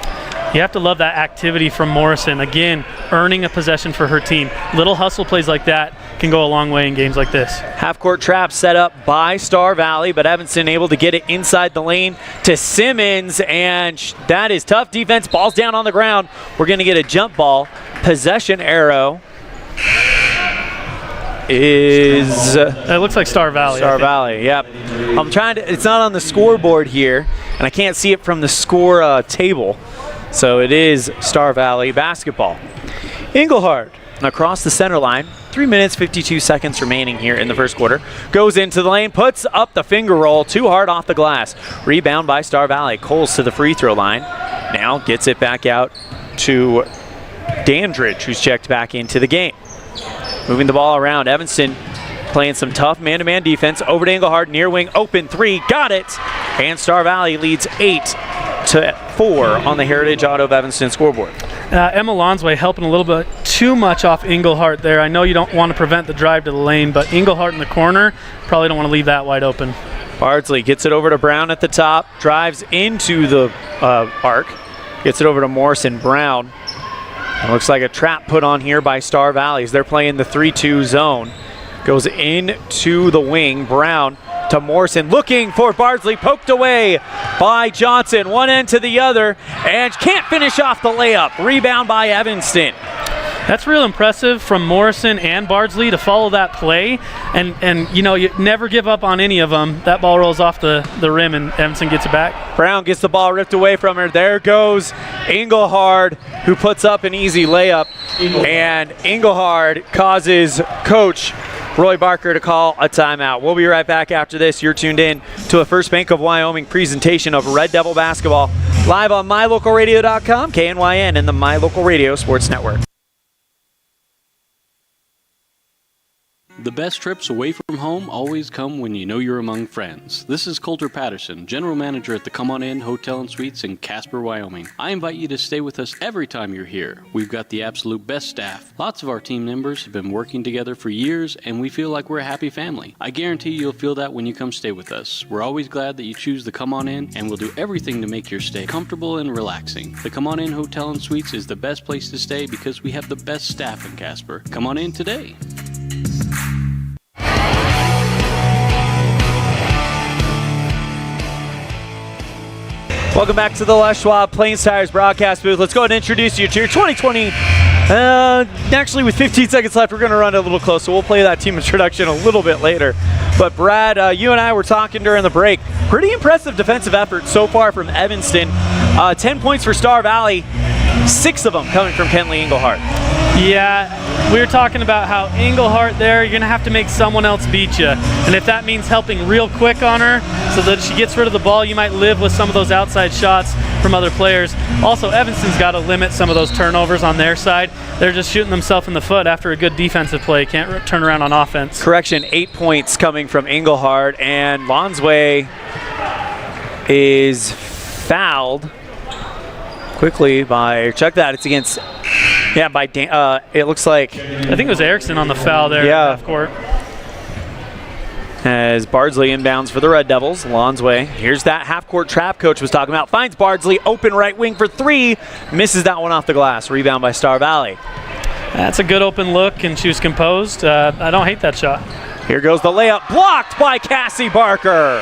You have to love that activity from Morrison. Again, earning a possession for her team. Little hustle plays like that can go a long way in games like this. Half-court trap set up by Star Valley, but Evanston able to get it inside the lane to Simmons, and that is tough defense. Ball's down on the ground. We're going to get a jump ball. Possession arrow is... It looks like Star Valley. Star Valley, yep. I'm trying to... It's not on the scoreboard here, and I can't see it from the score table. So it is Star Valley basketball. Engelhard across the center line. 3 minutes, 52 seconds remaining here in the first quarter. Goes into the lane, puts up the finger roll, too hard off the glass. Rebound by Star Valley. Coles to the free throw line. Now gets it back out to Dandridge, who's checked back into the game. Moving the ball around. Evanston playing some tough man-to-man defense. Over to Engelhard, near wing, open 3, got it. And Star Valley leads 8-4 on the Heritage Auto of Evanston scoreboard. Emma Lonsway helping a little bit too much off Engelhart there. I know you don't want to prevent the drive to the lane, but Engelhart in the corner, probably don't want to leave that wide open. Bardsley gets it over to Brown at the top, drives into the arc, gets it over to Morrison. Brown. It looks like a trap put on here by Star Valley as they're playing the 3-2 zone. Goes into the wing. Brown to Morrison, looking for Bardsley, poked away by Johnson, one end to the other, and can't finish off the layup. Rebound by Evanston. That's real impressive from Morrison and Bardsley to follow that play, and you know, you never give up on any of them. That ball rolls off the rim and Evanston gets it back. Brown gets the ball ripped away from her. There goes Engelhard, who puts up an easy layup, and Engelhard causes Coach Roy Barker to call a timeout. We'll be right back after this. You're tuned in to a First Bank of Wyoming presentation of Red Devil basketball, live on MyLocalRadio.com, KNYN, and the My Local Radio Sports Network. The best trips away from home always come when you know you're among friends. This is Coulter Patterson, General Manager at the Come On In Hotel and Suites in Casper, Wyoming. I invite you to stay with us every time you're here. We've got the absolute best staff. Lots of our team members have been working together for years, and we feel like we're a happy family. I guarantee you'll feel that when you come stay with us. We're always glad that you choose the Come On In, and we'll do everything to make your stay comfortable and relaxing. The Come On In Hotel and Suites is the best place to stay because we have the best staff in Casper. Come on in today. Welcome back to the Les Schwab Plains Tires broadcast booth. Let's go ahead and introduce you to your 2020. Actually, with 15 seconds left, we're going to run a little close, so we'll play that team introduction a little bit later. But Brad, you and I were talking during the break. Pretty impressive defensive effort so far from Evanston. 10 points for Star Valley, 6 of them coming from Kenley Engelhardt. Yeah, we were talking about how Engelhardt there, you're going to have to make someone else beat you. And if that means helping real quick on her so that she gets rid of the ball, you might live with some of those outside shots from other players. Also, Evanston's got to limit some of those turnovers on their side. They're just shooting themselves in the foot after a good defensive play. Can't turn around on offense. Correction, 8 points coming from Engelhardt, and Lonsway is fouled quickly by, check that, it's against, yeah, by, it looks like. I think it was Erickson on the foul there. Yeah. Half court. As Bardsley inbounds for the Red Devils. Lonsway, here's that half-court trap coach was talking about. Finds Bardsley, open right wing for 3. Misses that one off the glass. Rebound by Star Valley. That's a good open look, and she was composed. I don't hate that shot. Here goes the layup, blocked by Cassie Barker.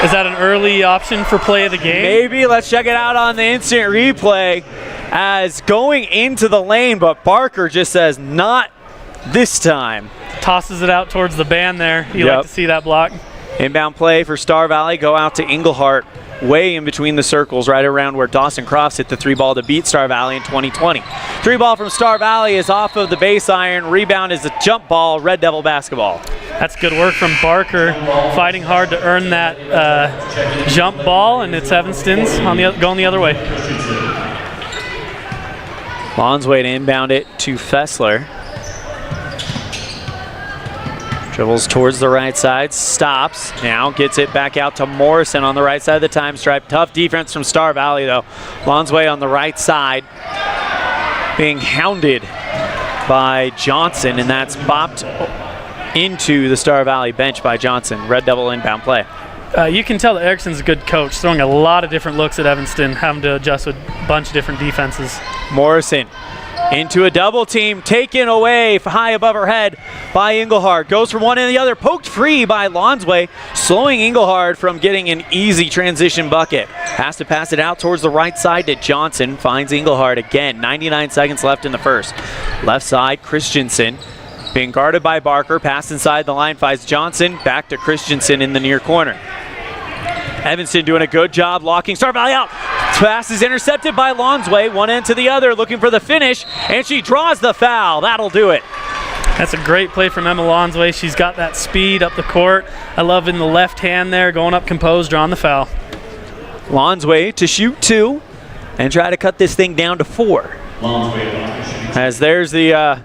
Is that an early option for play of the game? Maybe. Let's check it out on the instant replay. As going into the lane, but Barker just says, not this time. Tosses it out towards the band there. You like to see that block. Inbound play for Star Valley. Go out to Engelhardt, way in between the circles, right around where Dawson Crofts hit the 3-ball to beat Star Valley in 2020. 3-ball from Star Valley is off of the base iron. Rebound is a jump ball, Red Devil basketball. That's good work from Barker, fighting hard to earn that jump ball, and it's Evanston's going the other way. Lonsway to inbound it to Fessler. Dribbles towards the right side, stops, now gets it back out to Morrison on the right side of the time stripe. Tough defense from Star Valley though. Lonsway on the right side being hounded by Johnson, and that's bopped into the Star Valley bench by Johnson. Red Devil inbound play. You can tell that Erickson's a good coach, throwing a lot of different looks at Evanston, having to adjust with a bunch of different defenses. Morrison into a double team, taken away high above her head by Engelhardt. Goes from one and the other, poked free by Lonsway, slowing Engelhardt from getting an easy transition bucket. Has to pass it out towards the right side to Johnson. Finds Engelhardt again. 99 seconds left in the first. Left side, Christensen. Being guarded by Barker. Pass inside the line, finds Johnson. Back to Christensen in the near corner. Evanston doing a good job locking Star Valley out. Pass is intercepted by Lonsway, one end to the other, looking for the finish, and she draws the foul. That'll do it. That's a great play from Emma Lonsway. She's got that speed up the court. I love in the left hand there, going up composed, drawing the foul. Lonsway to shoot 2 and try to cut this thing down to 4. As there's the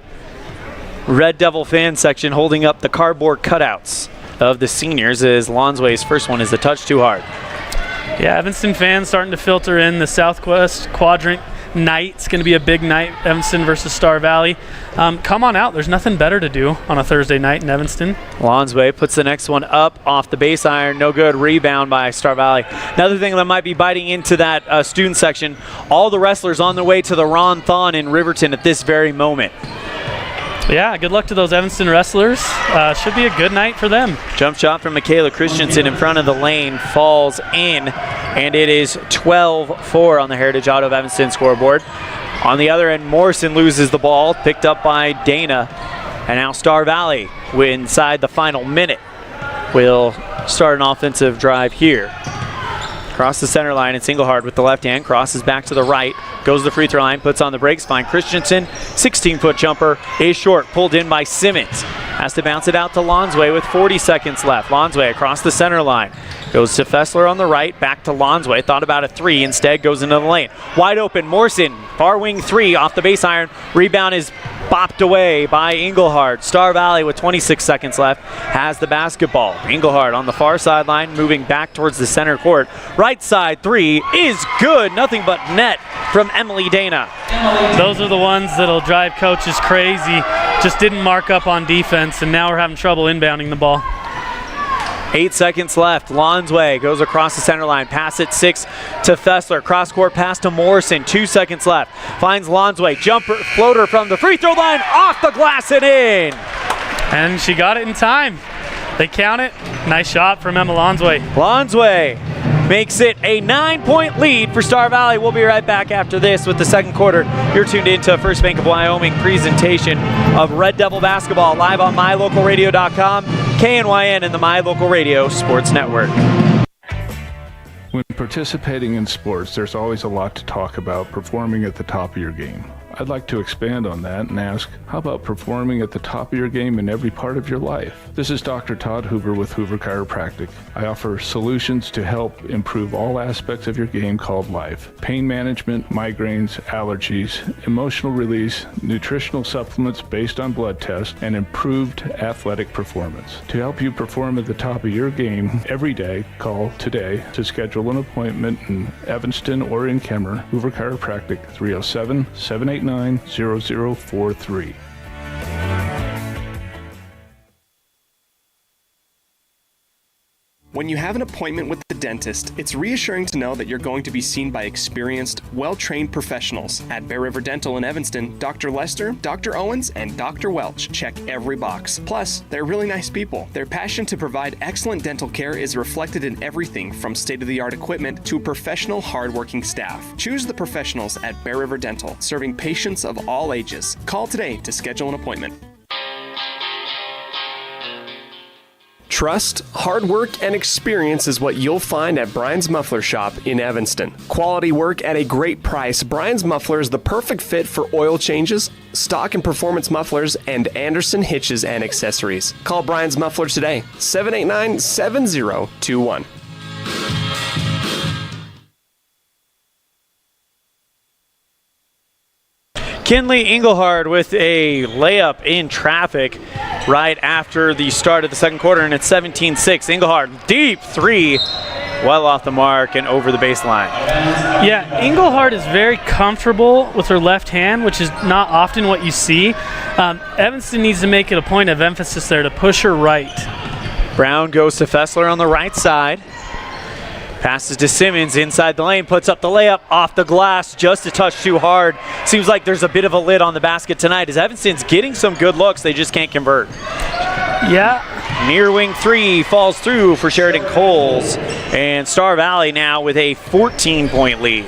Red Devil fan section holding up the cardboard cutouts of the seniors, as Lonsway's first one is a touch too hard. Yeah, Evanston fans starting to filter in. The Southwest Quadrant night. It's going to be a big night, Evanston versus Star Valley. Come on out. There's nothing better to do on a Thursday night in Evanston. Lonsway puts the next one up off the base iron. No good. Rebound by Star Valley. Another thing that might be biting into that student section, all the wrestlers on their way to the Ron Thon in Riverton at this very moment. Yeah, good luck to those Evanston wrestlers. Should be a good night for them. Jump shot from Michaela Christensen in front of the lane, falls in, and it is 12-4 on the Heritage Auto of Evanston scoreboard. On the other end, Morrison loses the ball, picked up by Dana, and now Star Valley, inside the final minute, will start an offensive drive here. Across the center line, it's Engelhardt with the left hand, crosses back to the right, goes to the free throw line, puts on the brakes, find Christensen, 16-foot jumper, is short, pulled in by Simmons. Has to bounce it out to Lonsway with 40 seconds left. Lonsway across the center line, goes to Fessler on the right, back to Lonsway, thought about a 3, instead goes into the lane. Wide open, Morrison, far wing 3 off the base iron, rebound is bopped away by Engelhardt. Star Valley with 26 seconds left has the basketball. Engelhardt on the far sideline, moving back towards the center court. Right side 3 is good. Nothing but net from Emily Dana. Those are the ones that'll drive coaches crazy. Just didn't mark up on defense, and now we're having trouble inbounding the ball. 8 seconds left. Lonsway goes across the center line. Pass it 6 to Fessler. Cross-court pass to Morrison. 2 seconds left. Finds Lonsway. Jumper, floater from the free throw line. Off the glass and in. And she got it in time. They count it. Nice shot from Emma Lonsway. Lonsway makes it a 9-point lead for Star Valley. We'll be right back after this with the second quarter. You're tuned into First Bank of Wyoming presentation of Red Devil basketball live on mylocalradio.com, KNYN, and the My Local Radio Sports Network. When participating in sports, there's always a lot to talk about performing at the top of your game. I'd like to expand on that and ask, how about performing at the top of your game in every part of your life? This is Dr. Todd Hoover with Hoover Chiropractic. I offer solutions to help improve all aspects of your game called life. Pain management, migraines, allergies, emotional release, nutritional supplements based on blood tests, and improved athletic performance. To help you perform at the top of your game every day, call today to schedule an appointment in Evanston or in Kemmer. Hoover Chiropractic, 307-789-0043. When you have an appointment with the dentist, it's reassuring to know that you're going to be seen by experienced, well-trained professionals. At Bear River Dental in Evanston, Dr. Lester, Dr. Owens, and Dr. Welch check every box. Plus, they're really nice people. Their passion to provide excellent dental care is reflected in everything from state-of-the-art equipment to professional, hardworking staff. Choose the professionals at Bear River Dental, serving patients of all ages. Call today to schedule an appointment. Trust, hard work, and experience is what you'll find at Brian's Muffler Shop in Evanston. Quality work at a great price. Brian's Muffler is the perfect fit for oil changes, stock and performance mufflers, and Anderson hitches and accessories. Call Brian's Muffler today, 789-7021. Kinley Engelhard with a layup in traffic right after the start of the second quarter, and it's 17-6. Engelhard, deep three, well off the mark and over the baseline. Yeah, Engelhard is very comfortable with her left hand, which is not often what you see. Evanston needs to make it a point of emphasis there to push her right. Brown goes to Fessler on the right side. Passes to Simmons inside the lane, puts up the layup off the glass, just a touch too hard. Seems like there's a bit of a lid on the basket tonight as Evanston's getting some good looks, they just can't convert. Yeah. Near wing three falls through for Sheridan Coles, and Star Valley now with a 14-point lead.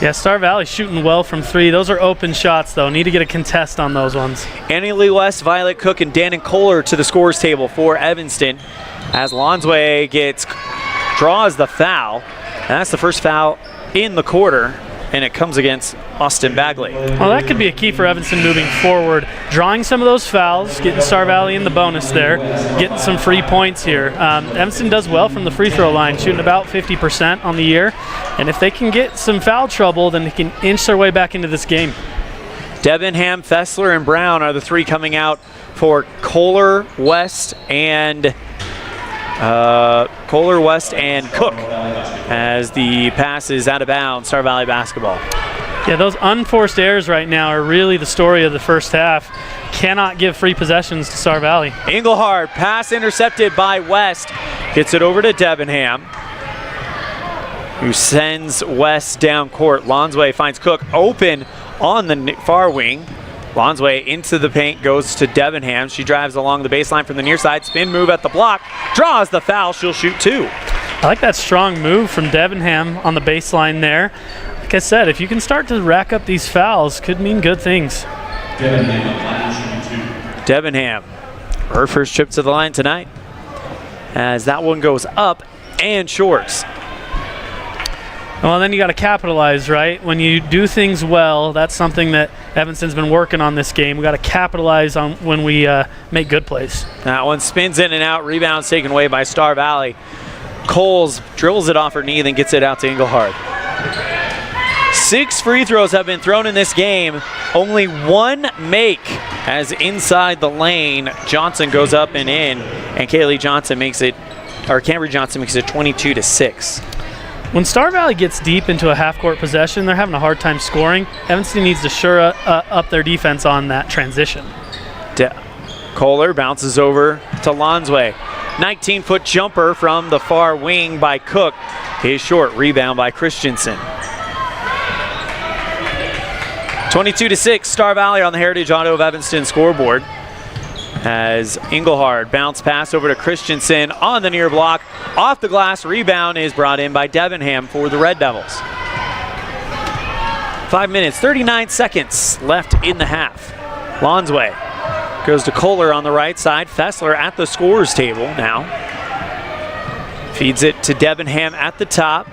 Yeah, Star Valley shooting well from three. Those are open shots, though. Need to get a contest on those ones. Annie Lee West, Violet Cook, and Dannon Kohler to the scores table for Evanston as Lonsway draws the foul. And that's the first foul in the quarter, and it comes against Austin Bagley. Well, that could be a key for Evanston moving forward. Drawing some of those fouls, getting Star Valley in the bonus there, getting some free points here. Evanston does well from the free throw line, shooting about 50% on the year. And if they can get some foul trouble, then they can inch their way back into this game. Debenham, Fessler, and Brown are the three coming out for Kohler, West, and Cook as the pass is out of bounds. Star Valley basketball. Yeah, those unforced errors right now are really the story of the first half. Cannot give free possessions to Star Valley. Engelhard, pass intercepted by West. Gets it over to Debenham, who sends West down court. Lonsway finds Cook open on the far wing. Lonsway into the paint, goes to Debenham. She drives along the baseline from the near side. Spin move at the block. Draws the foul. She'll shoot two. I like that strong move from Debenham on the baseline there. Like I said, if you can start to rack up these fouls, could mean good things. Debenham, her first trip to the line tonight, as that one goes up and shorts. Well, then you got to capitalize, right? When you do things well, that's something that Evanston's been working on this game. We got to capitalize on when we make good plays. That one spins in and out. Rebounds taken away by Star Valley. Coles dribbles it off her knee, then gets it out to Engelhard. 6 free throws have been thrown in this game. Only one make, as inside the lane, Johnson goes up and in, and Cambry Johnson makes it 22-6. When Star Valley gets deep into a half-court possession, they're having a hard time scoring. Evanston needs to shore up their defense on that transition. Kohler bounces over to Lonsway. 19-foot jumper from the far wing by Cook. His short rebound by Christensen. 22-6, Star Valley on the Heritage Auto of Evanston scoreboard. as Engelhard bounce pass over to Christensen on the near block. Off the glass, rebound is brought in by Debenham for the Red Devils. 5 minutes, 39 seconds left in the half. Lonsway goes to Kohler on the right side. Fessler at the scorer's table now. Feeds it to Debenham at the top.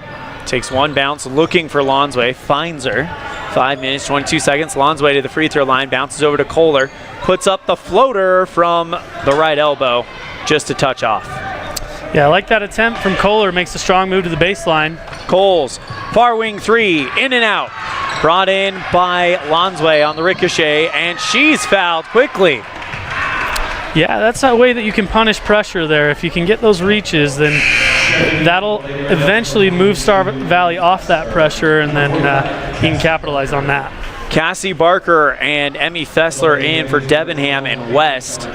Takes one bounce looking for Lonsway. Finds her. 5 minutes, 22 seconds. Lonsway to the free throw line. Bounces over to Kohler. Puts up the floater from the right elbow. Just a touch off. Yeah, I like that attempt from Kohler. Makes a strong move to the baseline. Coles, far wing three, in and out. Brought in by Lonsway on the ricochet, and she's fouled quickly. Yeah, that's a way that you can punish pressure there. If you can get those reaches, then that'll eventually move Star Valley off that pressure, and then you can capitalize on that. Cassie Barker and Emmy Fessler in for Debenham and West.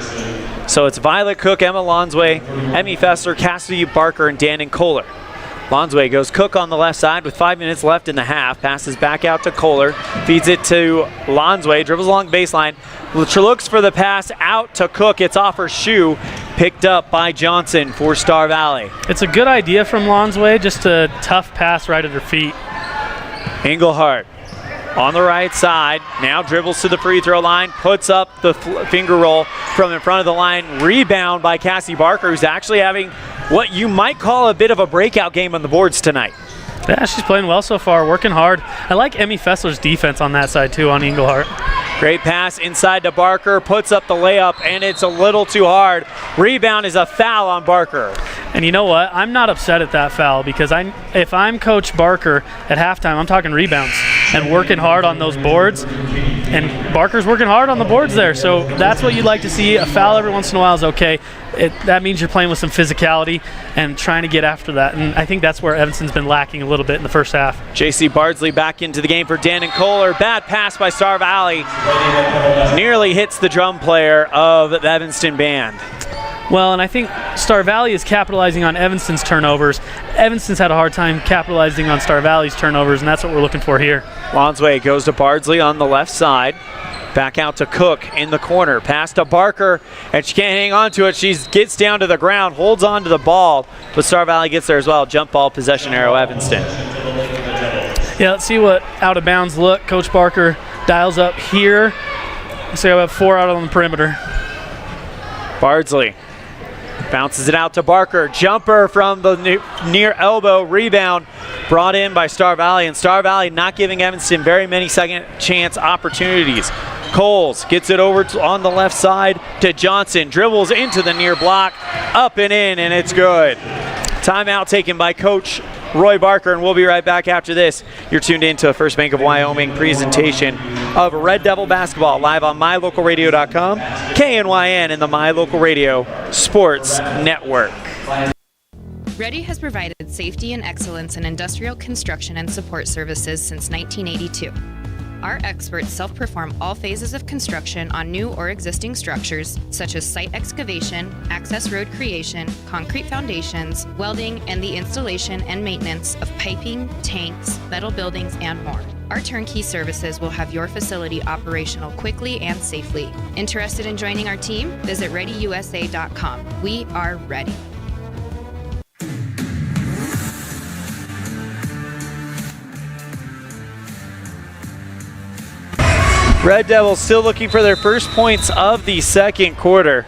So it's Violet Cook, Emma Lonsway, Emmy Fessler, Cassie Barker, and Dan and Kohler. Lonsway goes Cook on the left side with 5 minutes left in the half. Passes back out to Kohler. Feeds it to Lonsway. Dribbles along baseline. Looks for the pass out to Cook. It's off her shoe. Picked up by Johnson for Star Valley. It's a good idea from Lonsway. Just a tough pass right at her feet. Engelhard on the right side. Now dribbles to the free throw line. Puts up the finger roll from in front of the line. Rebound by Cassie Barker, who's actually having what you might call a bit of a breakout game on the boards tonight. Yeah, she's playing well so far, working hard. I like Emmy Fessler's defense on that side too, on Engelhard. Great pass inside to Barker, puts up the layup, and it's a little too hard. Rebound is a foul on Barker. And you know what? I'm not upset at that foul because if I'm Coach Barker at halftime, I'm talking rebounds and working hard on those boards. And Barker's working hard on the boards there, so that's what you'd like to see. A foul every once in a while is okay. That means you're playing with some physicality and trying to get after that. And I think that's where Evanston's been lacking a little bit in the first half. J.C. Bardsley back into the game for Dan and Kohler. Bad pass by Star Valley. Nearly hits the drum player of the Evanston band. Well, and I think Star Valley is capitalizing on Evanston's turnovers. Evanston's had a hard time capitalizing on Star Valley's turnovers, and that's what we're looking for here. Lonsway goes to Bardsley on the left side. Back out to Cook in the corner. Pass to Barker, and she can't hang on to it. She gets down to the ground, holds on to the ball, but Star Valley gets there as well. Jump ball, possession arrow, Evanston. Yeah, let's see what out of bounds look. Coach Barker dials up here. So we have 4 out on the perimeter. Bardsley bounces it out to Barker. Jumper from the near elbow. Rebound brought in by Star Valley, and Star Valley not giving Evanston very many second chance opportunities. Coles gets it over on the left side to Johnson. Dribbles into the near block. Up and in, and it's good. Timeout taken by Coach Roy Barker, and we'll be right back after this. You're tuned in to a First Bank of Wyoming presentation of Red Devil basketball live on mylocalradio.com, KNYN, and the My Local Radio Sports Network. Ready has provided safety and excellence in industrial construction and support services since 1982. Our experts self-perform all phases of construction on new or existing structures, such as site excavation, access road creation, concrete foundations, welding, and the installation and maintenance of piping, tanks, metal buildings, and more. Our turnkey services will have your facility operational quickly and safely. Interested in joining our team? Visit ReadyUSA.com. We are ready. Red Devils still looking for their first points of the second quarter.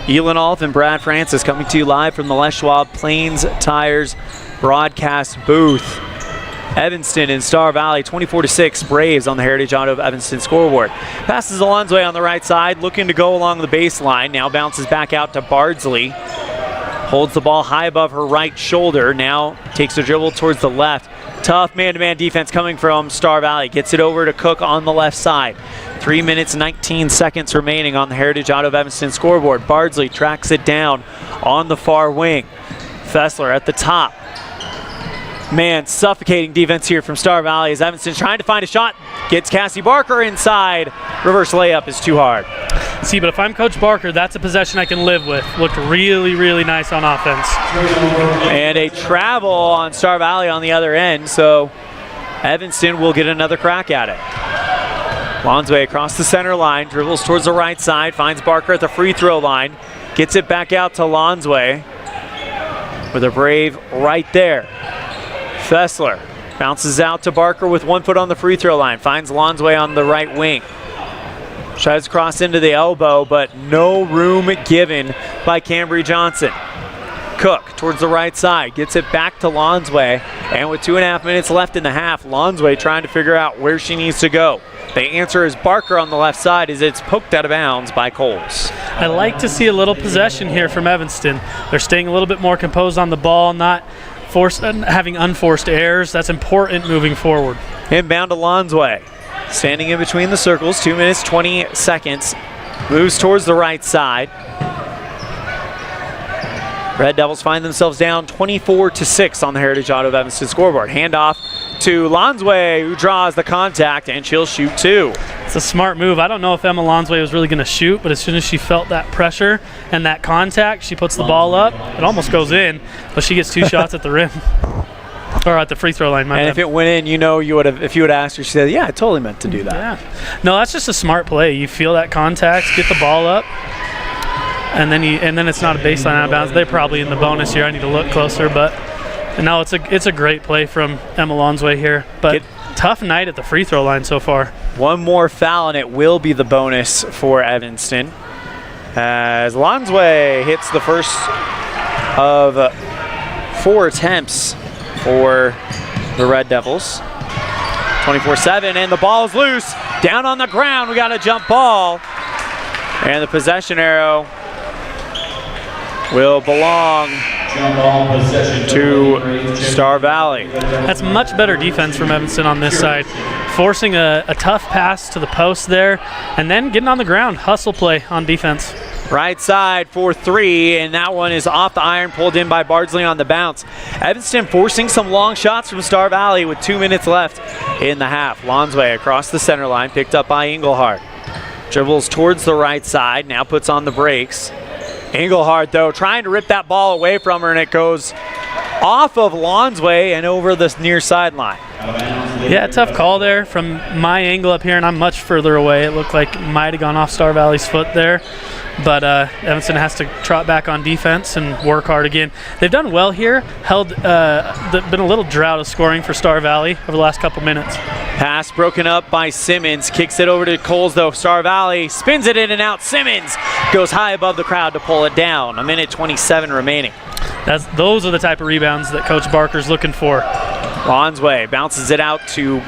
Elan Olliff and Brad Francis coming to you live from the Les Schwab Plains Tires broadcast booth. Evanston and Star Valley 24-6 Braves on the Heritage Auto of Evanston scoreboard. Passes Alonzo on the right side, looking to go along the baseline. Now bounces back out to Bardsley. Holds the ball high above her right shoulder. Now takes a dribble towards the left. Tough man-to-man defense coming from Star Valley. Gets it over to Cook on the left side. 3 minutes, 19 seconds remaining on the Heritage Auto of Evanston scoreboard. Bardsley tracks it down on the far wing. Fessler at the top. Man, suffocating defense here from Star Valley as Evanston trying to find a shot. Gets Cassie Barker inside. Reverse layup is too hard. See, but if I'm Coach Barker, that's a possession I can live with. Looked really, really nice on offense. And a travel on Star Valley on the other end, so Evanston will get another crack at it. Lonsway across the center line, dribbles towards the right side, finds Barker at the free throw line, gets it back out to Lonsway with a brave right there. Fessler bounces out to Barker with 1 foot on the free throw line, finds Lonsway on the right wing. Tries to cross into the elbow, but no room given by Cambry Johnson. Cook towards the right side, gets it back to Lonsway, and with 2.5 minutes left in the half, Lonsway trying to figure out where she needs to go. The answer is Barker on the left side as it's poked out of bounds by Coles. I like to see a little possession here from Evanston. They're staying a little bit more composed on the ball, not having unforced errors. That's important moving forward. Inbound to Lonsway. Standing in between the circles, 2 minutes, 20 seconds. Moves towards the right side. Red Devils find themselves down 24-6 on the Heritage Auto of Evanston scoreboard. Handoff to Lonsway, who draws the contact, and she'll shoot 2. It's a smart move. I don't know if Emma Lonsway was really going to shoot, but as soon as she felt that pressure and that contact, she puts the ball up. It almost goes in, but she gets 2 shots at the rim. Or at the free throw line. And if it went in, you know, you would have. If you would have asked her, she said, "Yeah, I totally meant to do that." Yeah. No, that's just a smart play. You feel that contact, get the ball up, and then it's not a baseline out of bounds. They're probably in the bonus here. I need to look closer, but no, it's a great play from Emma Lonsway here. But tough night at the free throw line so far. One more foul, and it will be the bonus for Evanston, as Lonsway hits the first of 4 attempts for the Red Devils. 24-7, and the ball is loose. Down on the ground, we got a jump ball. And the possession arrow will belong to Star Valley. That's much better defense from Evanston on this side. Forcing a tough pass to the post there, and then getting on the ground. Hustle play on defense. Right side for 3, and that one is off the iron, pulled in by Bardsley on the bounce. Evanston forcing some long shots from Star Valley with 2 minutes left in the half. Lonsway across the center line, picked up by Engelhardt. Dribbles towards the right side, now puts on the brakes. Engelhardt, though, trying to rip that ball away from her, and it goes off of Lonsway and over the near sideline. Yeah, tough call there from my angle up here, and I'm much further away. It looked like it might have gone off Star Valley's foot there. But Evanston has to trot back on defense and work hard again. They've done well here, been a little drought of scoring for Star Valley over the last couple minutes. Pass broken up by Simmons, kicks it over to Coles though. Star Valley spins it in and out. Simmons goes high above the crowd to pull it down. 1:27 remaining. Those are the type of rebounds that Coach Barker's looking for. Lonsway bounces it out to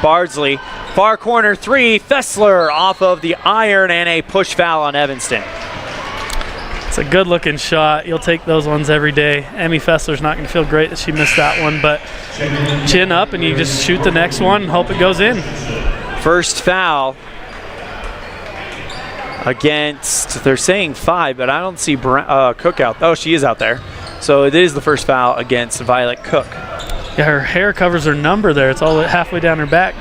Bardsley. Far corner 3, Fessler off of the iron, and a push foul on Evanston. It's a good looking shot. You'll take those ones every day. Emmy Fessler's not going to feel great that she missed that one, but chin up and you just shoot the next one and hope it goes in. First foul against, they're saying 5, but I don't see Cook out. Oh, she is out there. So it is the first foul against Violet Cook. Yeah, her hair covers her number there. It's all halfway down her back.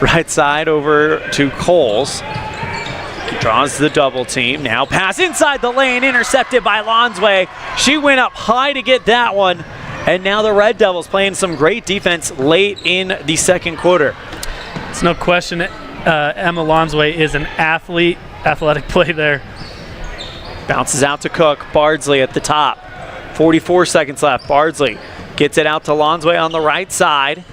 Right side over to Coles. He draws the double team. Now pass inside the lane, intercepted by Lonsway. She went up high to get that one. And now the Red Devils playing some great defense late in the second quarter. It's no question Emma Lonsway is an athlete. Athletic play there. Bounces out to Cook. Bardsley at the top. 44 seconds left. Bardsley gets it out to Lonsway on the right side.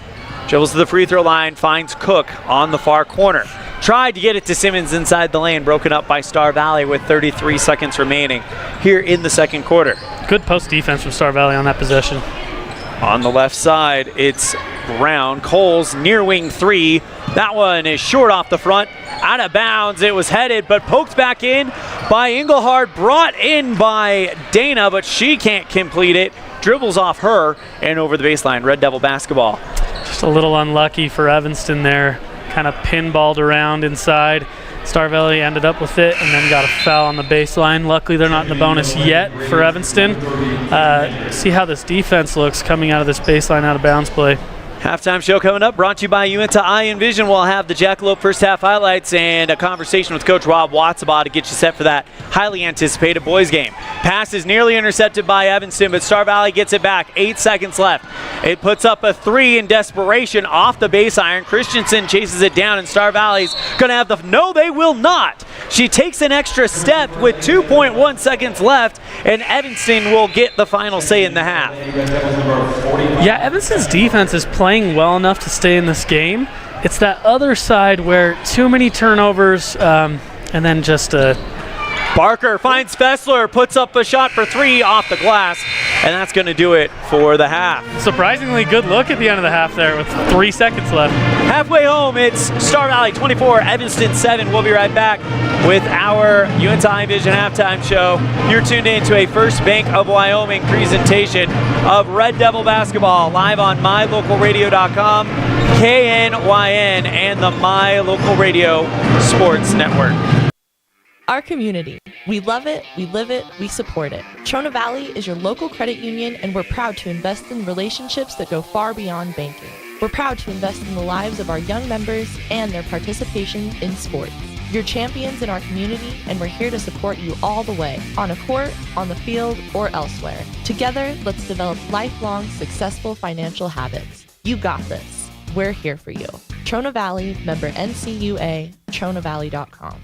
Dribbles to the free throw line, finds Cook on the far corner. Tried to get it to Simmons inside the lane, broken up by Star Valley with 33 seconds remaining here in the second quarter. Good post defense from Star Valley on that possession. On the left side, it's Brown. Coles, near wing 3. That one is short off the front, out of bounds. It was headed, but poked back in by Engelhardt, brought in by Dana, but she can't complete it. Dribbles off her and over the baseline. Red Devil basketball. Just a little unlucky for Evanston there. Kind of pinballed around inside. Star Valley ended up with it and then got a foul on the baseline. Luckily, they're not in the bonus yet for Evanston. See how this defense looks coming out of this baseline out of bounds play. Halftime show coming up, brought to you by Uinta Eye and Vision. We'll have the Jackalope first half highlights and a conversation with Coach Rob Watsabaugh to get you set for that highly anticipated boys game. Pass is nearly intercepted by Evanston, but Star Valley gets it back. 8 seconds left. It puts up a 3 in desperation off the base iron. Christensen chases it down, and Star Valley's going to have the... No, they will not. She takes an extra step with 2.1 seconds left, and Evanston will get the final say in the half. Yeah, Evanston's defense is playing well enough to stay in this game. It's that other side where too many turnovers and then just Barker finds Fessler, puts up a shot for 3 off the glass, and that's going to do it for the half. Surprisingly good look at the end of the half there with 3 seconds left. Halfway home, it's Star Valley 24, Evanston 7. We'll be right back with our Uinta Eye Vision halftime show. You're tuned in to a First Bank of Wyoming presentation of Red Devil basketball live on mylocalradio.com, KNYN, and the My Local Radio Sports Network. Our community. We love it, we live it, we support it. Trona Valley is your local credit union, and we're proud to invest in relationships that go far beyond banking. We're proud to invest in the lives of our young members and their participation in sports. You're champions in our community, and we're here to support you all the way, on a court, on the field, or elsewhere. Together, let's develop lifelong, successful financial habits. You got this. We're here for you. Trona Valley, member NCUA, TronaValley.com.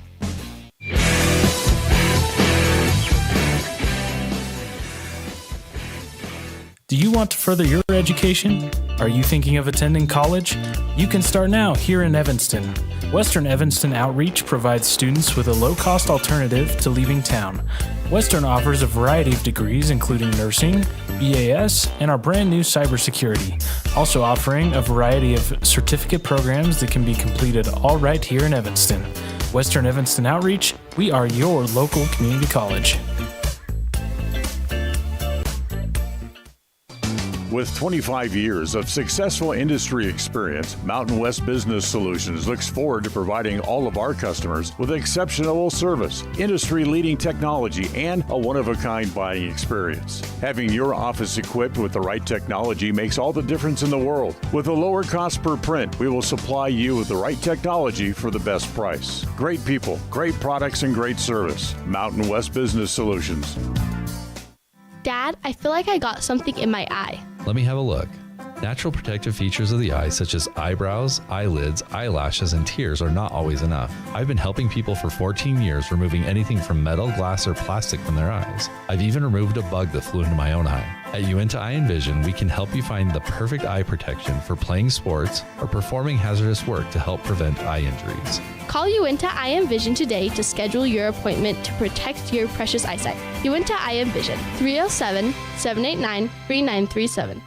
Do you want to further your education? Are you thinking of attending college? You can start now here in Evanston. Western Evanston Outreach provides students with a low-cost alternative to leaving town. Western offers a variety of degrees including nursing, BAS, and our brand new cybersecurity, also offering a variety of certificate programs that can be completed all right here in Evanston. Western Evanston Outreach, we are your local community college. With 25 years of successful industry experience, Mountain West Business Solutions looks forward to providing all of our customers with exceptional service, industry-leading technology, and a one-of-a-kind buying experience. Having your office equipped with the right technology makes all the difference in the world. With a lower cost per print, we will supply you with the right technology for the best price. Great people, great products, and great service. Mountain West Business Solutions. Dad, I feel like I got something in my eye. Let me have a look. Natural protective features of the eye, such as eyebrows, eyelids, eyelashes, and tears, are not always enough. I've been helping people for 14 years removing anything from metal, glass, or plastic from their eyes. I've even removed a bug that flew into my own eye. At Uinta Eye and Vision, we can help you find the perfect eye protection for playing sports or performing hazardous work to help prevent eye injuries. Call Uinta Eye and Vision today to schedule your appointment to protect your precious eyesight. Uinta Eye and Vision, 307-789-3937.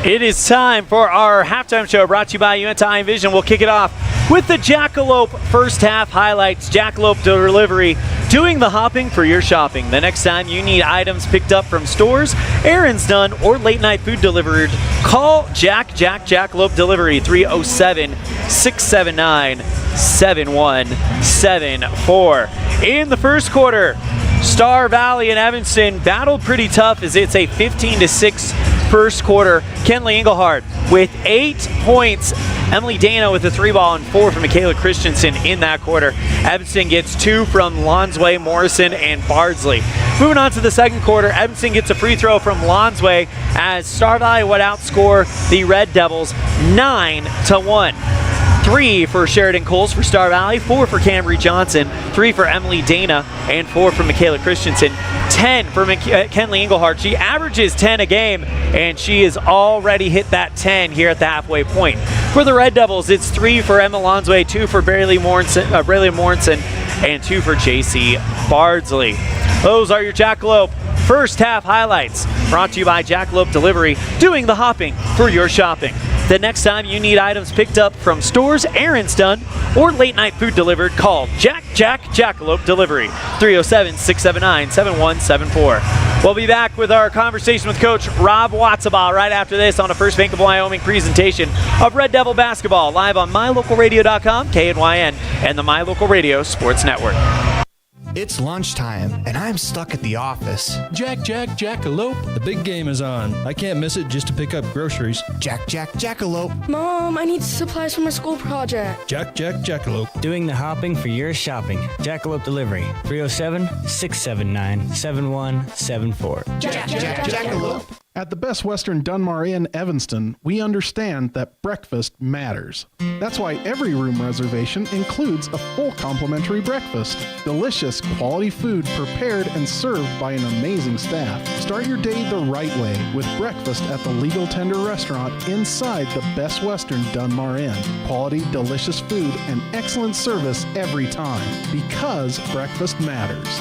It is time for our halftime show brought to you by Uinta Eye and Vision. We'll kick it off with the Jackalope first half highlights. Jackalope Delivery, doing the hopping for your shopping. The next time you need items picked up from stores, errands done, or late night food delivered, call Jackalope Delivery, 307-679-7174. In the first quarter, Star Valley and Evanston battled pretty tough as it's a 15-6 first quarter. Kenley Engelhardt with 8 points. Emily Dana with a 3-ball and 4 from Michaela Christensen in that quarter. Evanston gets 2 from Lonsway, Morrison, and Bardsley. Moving on to the second quarter, Evanston gets a free throw from Lonsway as Star Valley would outscore the Red Devils 9-1. 3 for Sheridan Coles for Star Valley, 4 for Cambry Johnson, 3 for Emily Dana, and 4 for Michaela Christensen. 10 for Kenley Engelhardt. She averages 10 a game, and she has already hit that 10 here at the halfway point. For the Red Devils, it's 3 for Emma Lonsway, 2 for Brayley Morrison, and 2 for JC Bardsley. Those are your Jackalope first half highlights, brought to you by Jackalope Delivery, doing the hopping for your shopping. The next time you need items picked up from stores, errands done, or late night food delivered, call Jackalope Delivery, 307-679-7174. We'll be back with our conversation with Coach Rob Watsabaugh right after this on a First Bank of Wyoming presentation of Red Devil basketball live on mylocalradio.com, KNYN, and the My Local Radio Sports Network. It's lunchtime, and I'm stuck at the office. Jackalope. The big game is on. I can't miss it just to pick up groceries. Jackalope. Mom, I need supplies for my school project. Jackalope. Doing the hopping for your shopping. Jackalope Delivery, 307-679-7174. Jackalope. At the Best Western Dunmar Inn, Evanston, we understand that breakfast matters. That's why every room reservation includes a full complimentary breakfast. Delicious, quality food prepared and served by an amazing staff. Start your day the right way with breakfast at the Legal Tender Restaurant inside the Best Western Dunmar Inn. Quality, delicious food and excellent service every time, because breakfast matters.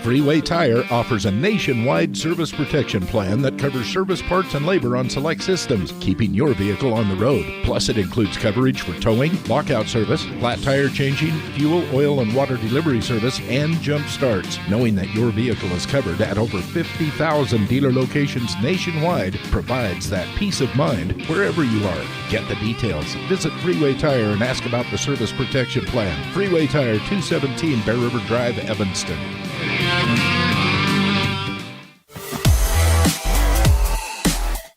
Freeway Tire offers a nationwide service protection plan that covers service parts and labor on select systems, keeping your vehicle on the road. Plus, it includes coverage for towing, lockout service, flat tire changing, fuel, oil, and water delivery service, and jump starts. Knowing that your vehicle is covered at over 50,000 dealer locations nationwide provides that peace of mind wherever you are. Get the details. Visit Freeway Tire and ask about the service protection plan. Freeway Tire, 217 Bear River Drive, Evanston.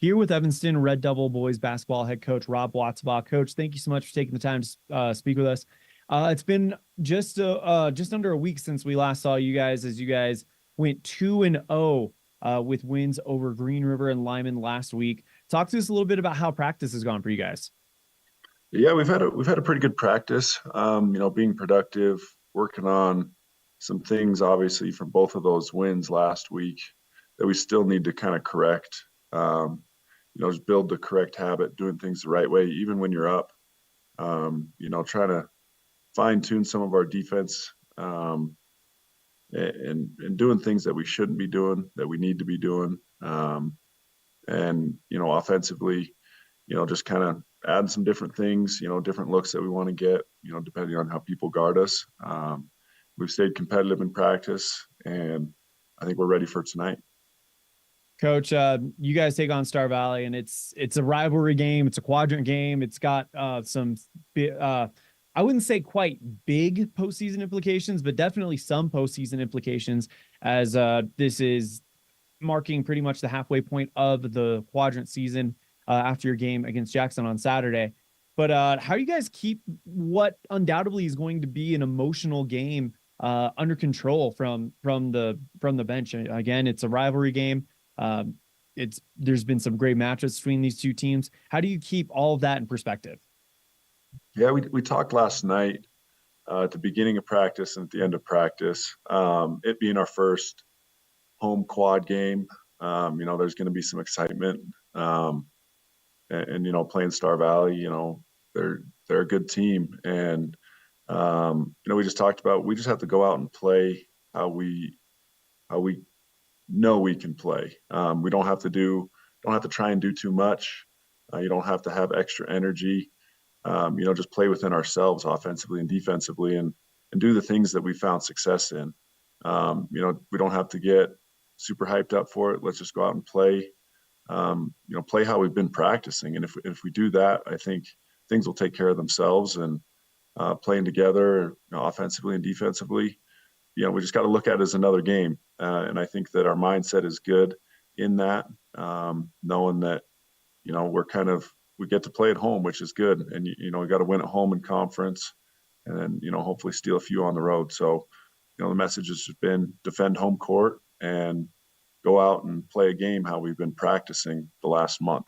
Here with Evanston Red Devil boys basketball head coach Rob Watzbaugh. Coach, thank you so much for taking the time to speak with us. It's been just under a week since we last saw you guys, as you guys went 2-0 with wins over Green River and Lyman last week. Talk to us a little bit about how practice has gone for you guys. Yeah, we've had a pretty good practice. Being productive, working on some things obviously from both of those wins last week that we still need to kind of correct. Just build the correct habit, doing things the right way, even when you're up. Trying to fine tune some of our defense and doing things that we shouldn't be doing, that we need to be doing. Offensively, just kind of add some different things, different looks that we want to get, depending on how people guard us. We've stayed competitive in practice, and I think we're ready for tonight. Coach, you guys take on Star Valley, and it's a rivalry game. It's a quadrant game. It's got some, I wouldn't say quite big postseason implications, but definitely some postseason implications, as this is marking pretty much the halfway point of the quadrant season after your game against Jackson on Saturday. But how do you guys keep what undoubtedly is going to be an emotional game under control from the bench? Again, it's a rivalry game. There's been some great matches between these two teams. How do you keep all of that in perspective? Yeah, we talked last night at the beginning of practice and at the end of practice. It being our first home quad game, there's going to be some excitement. And playing Star Valley, they're a good team, and we just talked about we just have to go out and play how we know we can play. We don't have to try and do too much. You don't have to have extra energy. Just play within ourselves offensively and defensively, and do the things that we found success in. We don't have to get super hyped up for it. Let's just go out and play. Play how we've been practicing, and if we do that, I think things will take care of themselves. And playing together, offensively and defensively, we just got to look at it as another game. And I think that our mindset is good in that, knowing that, we get to play at home, which is good. And, we got to win at home in conference, and then, hopefully steal a few on the road. So, the message has just been defend home court and go out and play a game how we've been practicing the last month.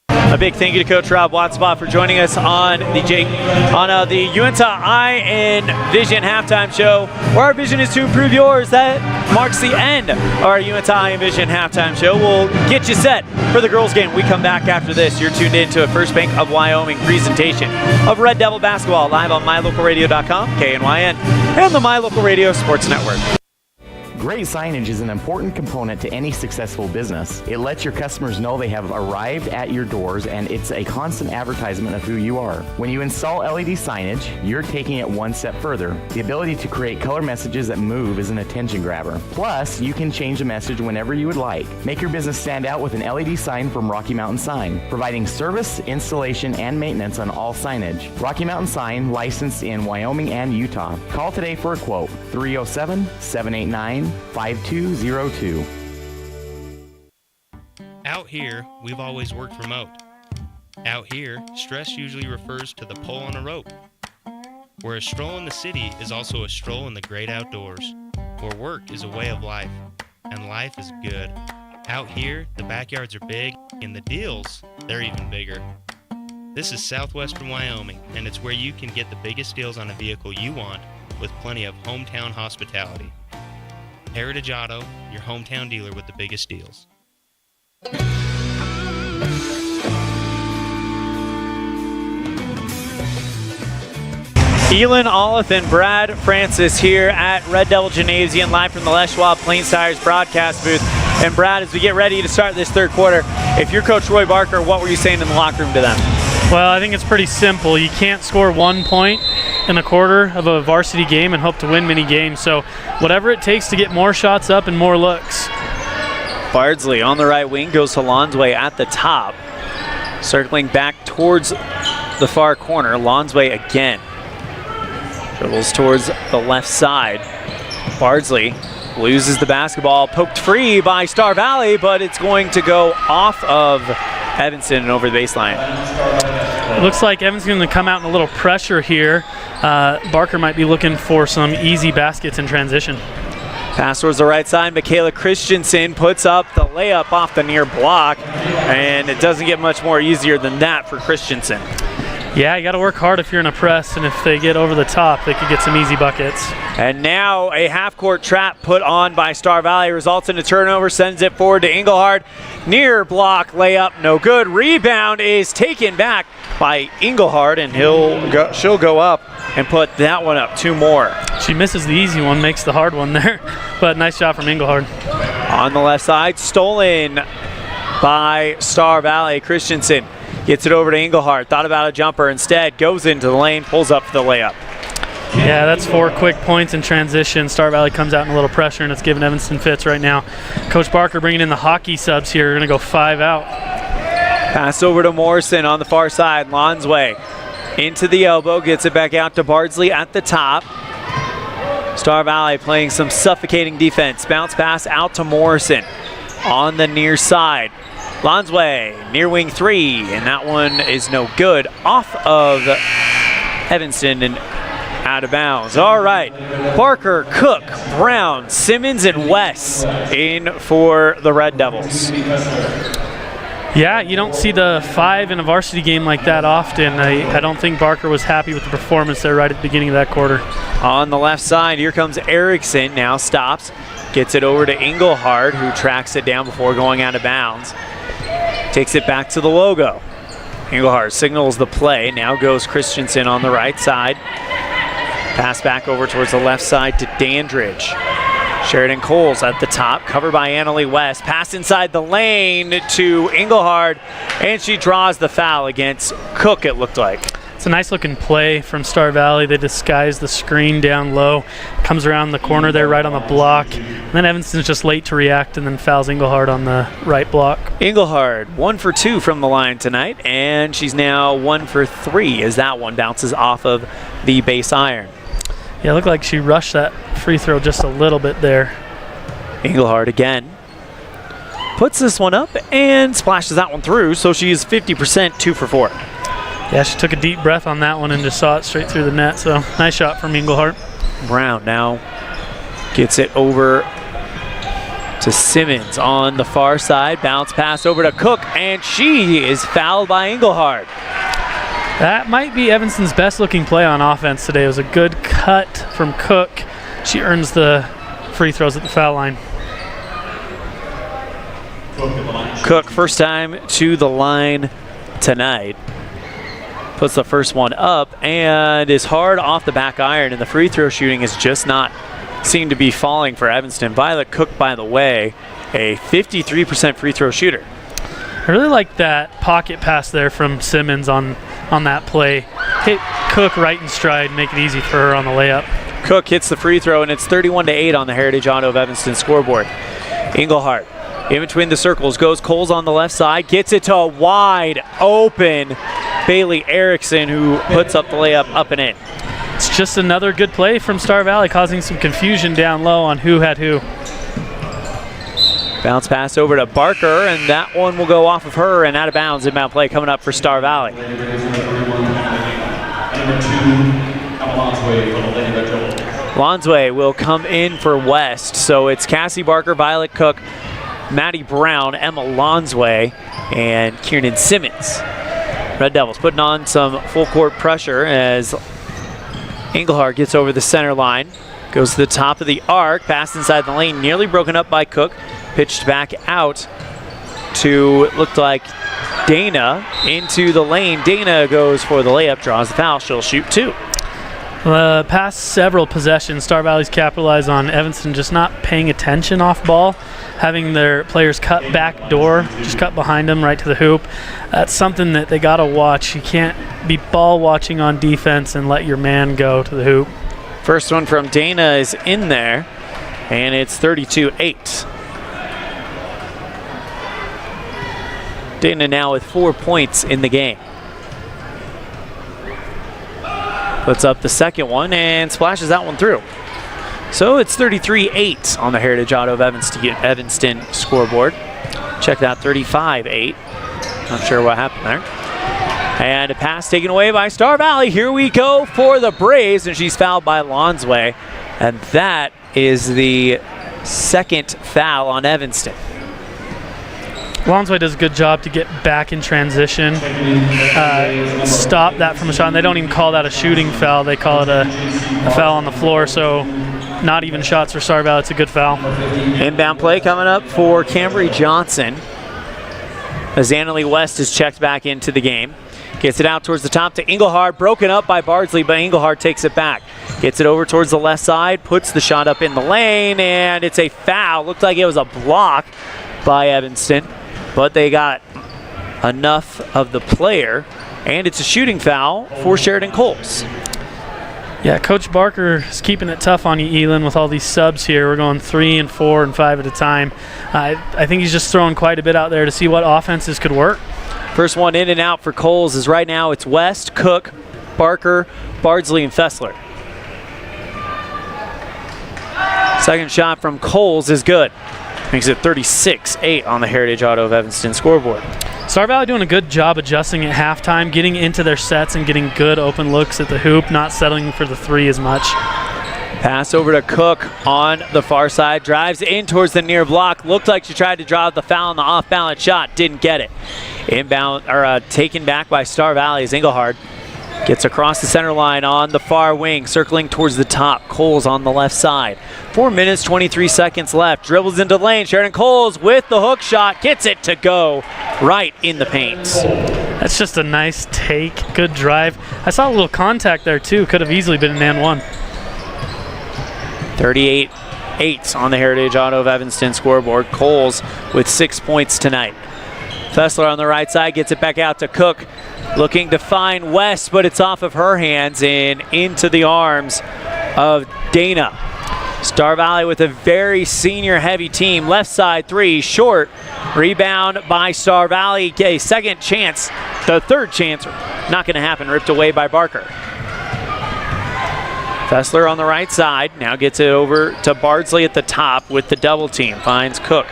A big thank you to Coach Rob Watzbaugh for joining us on the Uinta Eye and Vision halftime show, where our vision is to improve yours. That marks the end of our Uinta Eye and Vision halftime show. We'll get you set for the girls' game. We come back after this. You're tuned in to a First Bank of Wyoming presentation of Red Devil basketball live on mylocalradio.com, KNYN, and the My Local Radio Sports Network. Great signage is an important component to any successful business. It lets your customers know they have arrived at your doors, and it's a constant advertisement of who you are. When you install LED signage, you're taking it one step further. The ability to create color messages that move is an attention grabber. Plus, you can change the message whenever you would like. Make your business stand out with an LED sign from Rocky Mountain Sign, providing service, installation, and maintenance on all signage. Rocky Mountain Sign, licensed in Wyoming and Utah. Call today for a quote, 307-789-5202. Out here, we've always worked remote. Out here, stress usually refers to the pull on a rope. Where a stroll in the city is also a stroll in the great outdoors. Where work is a way of life, and life is good. Out here, the backyards are big, and the deals, they're even bigger. This is southwestern Wyoming, and it's where you can get the biggest deals on a vehicle you want with plenty of hometown hospitality. Heritage Auto, your hometown dealer with the biggest deals. Elan, Olliff, and Brad Francis here at Red Devil Gymnasium, live from the Les Schwab Plains Tires broadcast booth. And Brad, as we get ready to start this third quarter, if you're Coach Roy Barker, what were you saying in the locker room to them? Well, I think it's pretty simple. You can't score 1 point in a quarter of a varsity game and hope to win many games. So whatever it takes to get more shots up and more looks. Bardsley on the right wing goes to Lonsway at the top. Circling back towards the far corner. Lonsway again. Dribbles towards the left side. Bardsley loses the basketball. Poked free by Star Valley, but it's going to go off of Evanston and over the baseline. It looks like Evanston's going to come out in a little pressure here. Barker might be looking for some easy baskets in transition. Pass towards the right side. Michaela Christensen puts up the layup off the near block, and it doesn't get much more easier than that for Christensen. Yeah, you got to work hard if you're in a press, and if they get over the top, they could get some easy buckets. And now a half-court trap put on by Star Valley results in a turnover, sends it forward to Engelhard. Near block layup, no good. Rebound is taken back by Engelhard, and she'll go up and put that one up. 2 more. She misses the easy one, makes the hard one there, but nice shot from Engelhard. On the left side, stolen by Star Valley. Christensen gets it over to Engelhard. Thought about a jumper. Instead, goes into the lane, pulls up for the layup. Yeah, that's 4 quick points in transition. Star Valley comes out in a little pressure, and it's giving Evanston fits right now. Coach Barker bringing in the hockey subs here. We're going to go 5 out. Pass over to Morrison on the far side. Lonsway into the elbow. Gets it back out to Bardsley at the top. Star Valley playing some suffocating defense. Bounce pass out to Morrison on the near side. Lonsway, near wing 3, and that one is no good. Off of Evanston and out of bounds. All right, Barker, Cook, Brown, Simmons, and West in for the Red Devils. Yeah, you don't see the 5 in a varsity game like that often. I don't think Barker was happy with the performance there right at the beginning of that quarter. On the left side, here comes Erickson, now stops. Gets it over to Engelhard, who tracks it down before going out of bounds. Takes it back to the logo. Engelhard signals the play. Now goes Christensen on the right side. Pass back over towards the left side to Dandridge. Sheridan Coles at the top, covered by Annalie West. Pass inside the lane to Engelhard, and she draws the foul against Cook, it looked like. It's a nice looking play from Star Valley. They disguise the screen down low. Comes around the corner there right on the block. And then Evanston's just late to react and then fouls Engelhard on the right block. Engelhard, 1 for 2 from the line tonight, and she's now 1 for 3 as that one bounces off of the base iron. Yeah, it looked like she rushed that free throw just a little bit there. Engelhard again. Puts this one up and splashes that one through, so she's 50%, 2 for 4. Yeah, she took a deep breath on that one and just saw it straight through the net, so nice shot from Engelhard. Brown now gets it over to Simmons on the far side. Bounce pass over to Cook, and she is fouled by Engelhard. That might be Evanston's best looking play on offense today. It was a good cut from Cook. She earns the free throws at the foul line. Cook, first time to the line tonight. Puts the first one up and is hard off the back iron, and the free throw shooting is just not seem to be falling for Evanston. Violet Cook, by the way, a 53% free throw shooter. I really like that pocket pass there from Simmons on that play. Hit Cook right in stride, make it easy for her on the layup. Cook hits the free throw, and it's 31-8 on the Heritage Auto of Evanston scoreboard. Engelhardt in between the circles, goes Coles on the left side, gets it to a wide open Bailey Erickson, who puts up the layup up and in. It's just another good play from Star Valley, causing some confusion down low on who had who. Bounce pass over to Barker, and that one will go off of her and out of bounds. Inbound play coming up for Star Valley. Lonsway will come in for West, so it's Cassie Barker, Violet Cook, Maddie Brown, Emma Lonsway, and Kieran Simmons. Red Devils putting on some full court pressure as Engelhardt gets over the center line, goes to the top of the arc, pass inside the lane, nearly broken up by Cook, pitched back out to, looked like Dana into the lane. Dana goes for the layup, draws the foul, she'll shoot two. Past several possessions, Star Valley's capitalized on Evanston just not paying attention off ball, having their players cut back door, just cut behind them right to the hoop. That's something that they got to watch. You can't be ball watching on defense and let your man go to the hoop. First one from Dana is in there, and it's 32-8. Dana now with 4 points in the game. Puts up the second one and splashes that one through. So it's 33-8 on the Heritage Auto of Evanston scoreboard. Check that, 35-8. Not sure what happened there. And a pass taken away by Star Valley. Here we go for the Braves, and she's fouled by Lonsway. And that is the second foul on Evanston. Lonsway does a good job to get back in transition, stop that from a shot. And they don't even call that a shooting foul. They call it a foul on the floor. So not even shots for Star Valley. It's a good foul. Inbound play coming up for Cambry Johnson. As Annalie West is checked back into the game. Gets it out towards the top to Engelhardt. Broken up by Bardsley, but Engelhardt takes it back. Gets it over towards the left side. Puts the shot up in the lane, and it's a foul. Looked like it was a block by Evanston, but they got enough of the player, and it's a shooting foul for Sheridan Coles. Yeah, Coach Barker is keeping it tough on you, Elan, with all these subs here. We're going 3 and 4 and 5 at a time. I think he's just throwing quite a bit out there to see what offenses could work. First one in and out for Coles is right now it's West, Cook, Barker, Bardsley, and Fessler. Second shot from Coles is good. Makes it 36-8 on the Heritage Auto of Evanston scoreboard. Star Valley doing a good job adjusting at halftime, getting into their sets and getting good open looks at the hoop, not settling for the three as much. Pass over to Cook on the far side, drives in towards the near block. Looked like she tried to draw the foul on the off-balance shot, didn't get it. Inbound, or taken back by Star Valley as Engelhardt gets across the center line on the far wing, circling towards the top. Coles on the left side. 4 minutes, 23 seconds left. Dribbles into the lane. Sheridan Coles with the hook shot. Gets it to go right in the paint. That's just a nice take. Good drive. I saw a little contact there, too. Could have easily been an and one. 38-8 on the Heritage Auto of Evanston scoreboard. Coles with 6 points tonight. Fessler on the right side gets it back out to Cook. Looking to find West, but it's off of her hands and into the arms of Dana. Star Valley with a very senior-heavy team. Left side three, short. Rebound by Star Valley. A second chance, the third chance, not going to happen. Ripped away by Barker. Fessler on the right side. Now gets it over to Bardsley at the top with the double team. Finds Cook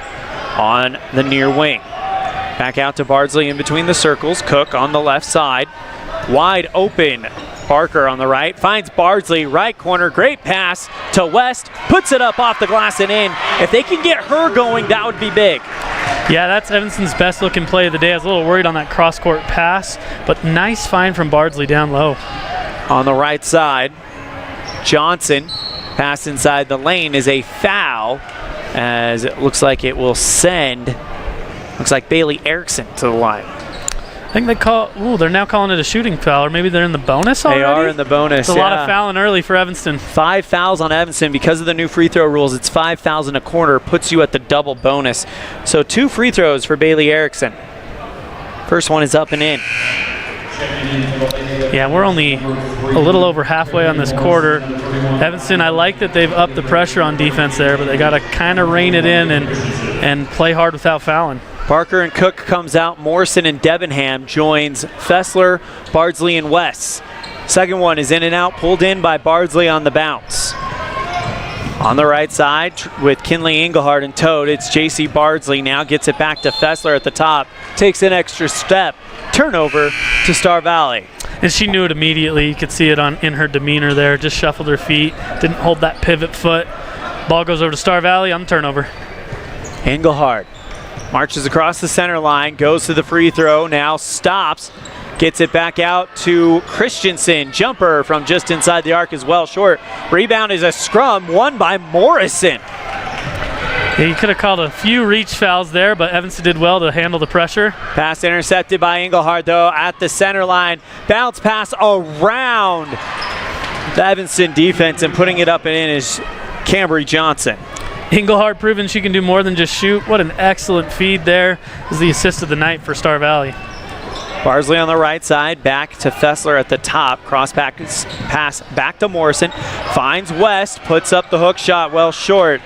on the near wing. Back out to Bardsley in between the circles. Cook on the left side. Wide open. Barker on the right. Finds Bardsley, right corner. Great pass to West. Puts it up off the glass and in. If they can get her going, that would be big. Yeah, that's Evanston's best looking play of the day. I was a little worried on that cross-court pass, but nice find from Bardsley down low. On the right side, Johnson. Pass inside the lane is a foul, as it looks like it will send, looks like Bailey Erickson to the line. think they're now calling it a shooting foul, or maybe they're in the bonus already? They are in the bonus, It's a lot of fouling early for Evanston. 5 fouls on Evanston. Because of the new free throw rules, it's 5 fouls in a quarter, puts you at the double bonus. So 2 free throws for Bailey Erickson. First one is up and in. Yeah, we're only a little over halfway on this quarter. Evanston, I like that they've upped the pressure on defense there, but they got to kind of rein it in and play hard without fouling. Barker and Cook comes out. Morrison and Debenham joins Fessler, Bardsley, and West. Second one is in and out, pulled in by Bardsley on the bounce. On the right side with Kinley Engelhardt and Toad, it's J.C. Bardsley. Now gets it back to Fessler at the top. Takes an extra step. Turnover to Star Valley. And she knew it immediately. You could see it in her demeanor there. Just shuffled her feet. Didn't hold that pivot foot. Ball goes over to Star Valley on the turnover. Engelhardt marches across the center line. Goes to the free throw. Now stops. Gets it back out to Christensen. Jumper from just inside the arc is well short. Rebound is a scrum won by Morrison. Yeah, you could have called a few reach fouls there, but Evanston did well to handle the pressure. Pass intercepted by Engelhardt, though, at the center line. Bounce pass around the Evanston defense, and putting it up and in is Cambry Johnson. Engelhardt proving she can do more than just shoot. What an excellent feed there. Is the assist of the night for Star Valley. Bardsley on the right side, back to Fessler at the top. Cross pass back to Morrison. Finds West, puts up the hook shot well short,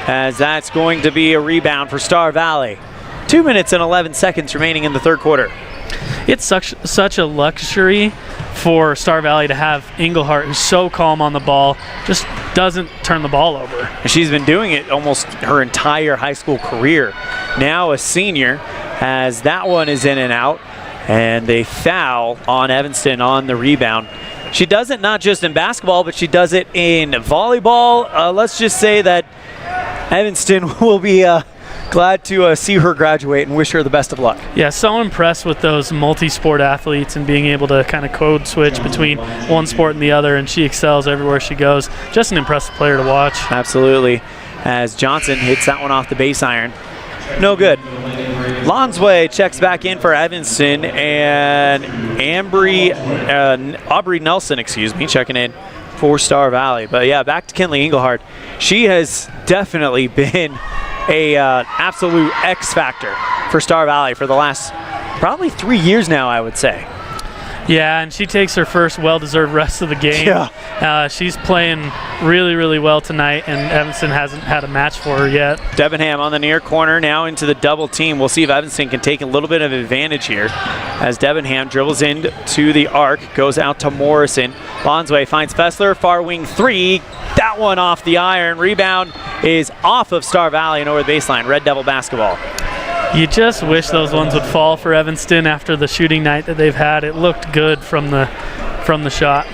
as that's going to be a rebound for Star Valley. 2 minutes and 11 seconds remaining in the third quarter. It's such a luxury for Star Valley to have Engelhardt, who's so calm on the ball, just doesn't turn the ball over. And she's been doing it almost her entire high school career. Now a senior, as that one is in and out, and they foul on Evanston on the rebound. She does it not just in basketball, but she does it in volleyball. Let's just say that Evanston will be glad to see her graduate and wish her the best of luck. Yeah, so impressed with those multi-sport athletes and being able to kind of code switch between one sport and the other, and she excels everywhere she goes. Just an impressive player to watch. Absolutely. As Johnson hits that one off the base iron. No good. Lonsway checks back in for Evanston, and Aubrey Nelson, checking in for Star Valley. But yeah, back to Kinley Engelhardt. She has definitely been a absolute X factor for Star Valley for the last probably 3 years now, I would say. Yeah, and she takes her first well-deserved rest of the game. Yeah. She's playing really, really well tonight, and Evanston hasn't had a match for her yet. Debenham on the near corner, now into the double team. We'll see if Evanston can take a little bit of advantage here as Debenham dribbles into the arc, goes out to Morrison. Lonsway finds Fessler, far wing three. That one off the iron. Rebound is off of Star Valley and over the baseline. Red Devil basketball. You just wish those ones would fall for Evanston after the shooting night that they've had. It looked good from the shot.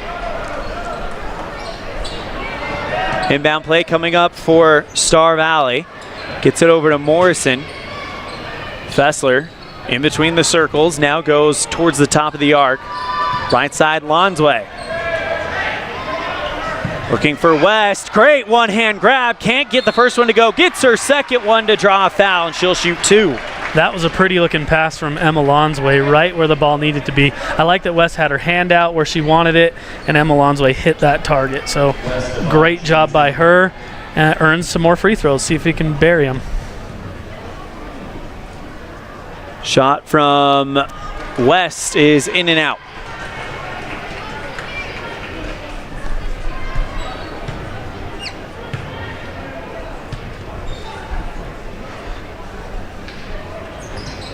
Inbound play coming up for Star Valley. Gets it over to Morrison. Fessler in between the circles, now goes towards the top of the arc. Right side, Lonsway. Looking for West. Great one-hand grab. Can't get the first one to go. Gets her second one to draw a foul, and she'll shoot two. That was a pretty-looking pass from Emma Lonsway, right where the ball needed to be. I like that West had her hand out where she wanted it, and Emma Lonsway hit that target. So great job by her. Earns some more free throws. See if we can bury them. Shot from West is in and out.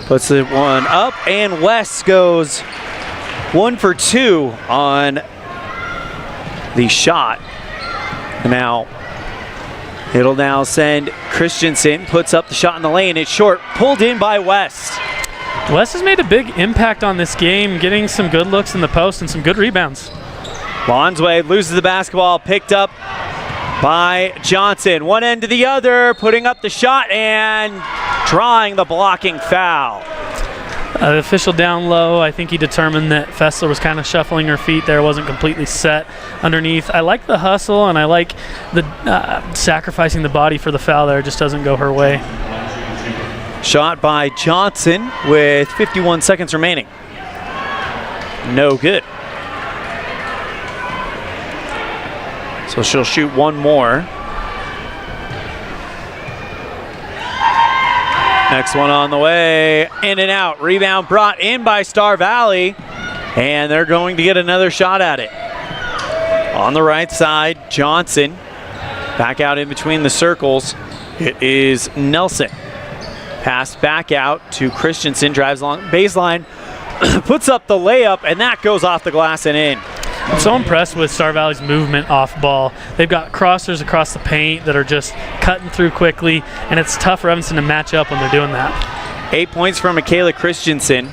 Puts it one up, and West goes 1 for 2 on the shot. Now, it'll now send Christensen, puts up the shot in the lane. It's short, pulled in by West. West has made a big impact on this game, getting some good looks in the post and some good rebounds. Lonsway loses the basketball, picked up by Johnson. One end to the other, putting up the shot and drawing the blocking foul. The official down low, I think he determined that Fessler was kind of shuffling her feet there, wasn't completely set underneath. I like the hustle, and I like the sacrificing the body for the foul there. It just doesn't go her way. Shot by Johnson with 51 seconds remaining. no good. So she'll shoot one more. Next one on the way, in and out. Rebound brought in by Star Valley, and they're going to get another shot at it. On the right side, Johnson back out in between the circles. It is Nelson. Pass back out to Christensen, drives along baseline, puts up the layup, and that goes off the glass and in. I'm so impressed with Star Valley's movement off ball. They've got crossers across the paint that are just cutting through quickly, and it's tough for Evanston to match up when they're doing that. 8 points from Michaela Christensen.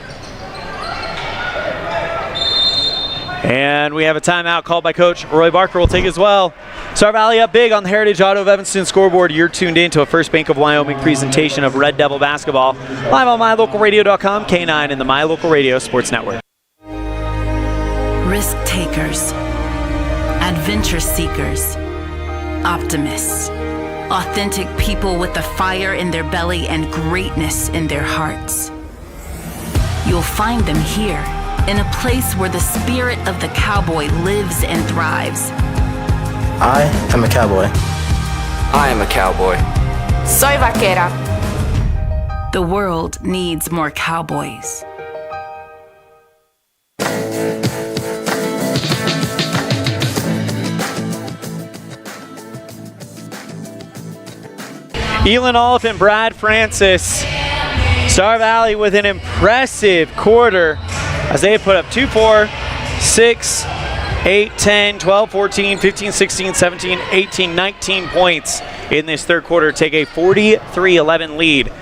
And we have a timeout called by Coach Roy Barker. We'll take as well. Star Valley up big on the Heritage Auto of Evanston scoreboard. You're tuned in to a First Bank of Wyoming presentation of Red Devil basketball. Live on MyLocalRadio.com, K9, and the My Local Radio Sports Network. Risk takers, adventure seekers, optimists, authentic people with the fire in their belly and greatness in their hearts. You'll find them here, in a place where the spirit of the cowboy lives and thrives. I am a cowboy. I am a cowboy. Soy vaquera. The world needs more cowboys. Elan, Olliff, and Brad Francis. Star Valley with an impressive quarter as they put up 2, 4, 6, 8, 10, 12, 14, 15, 16, 17, 18, 19 points in this third quarter. Take a 43-11 lead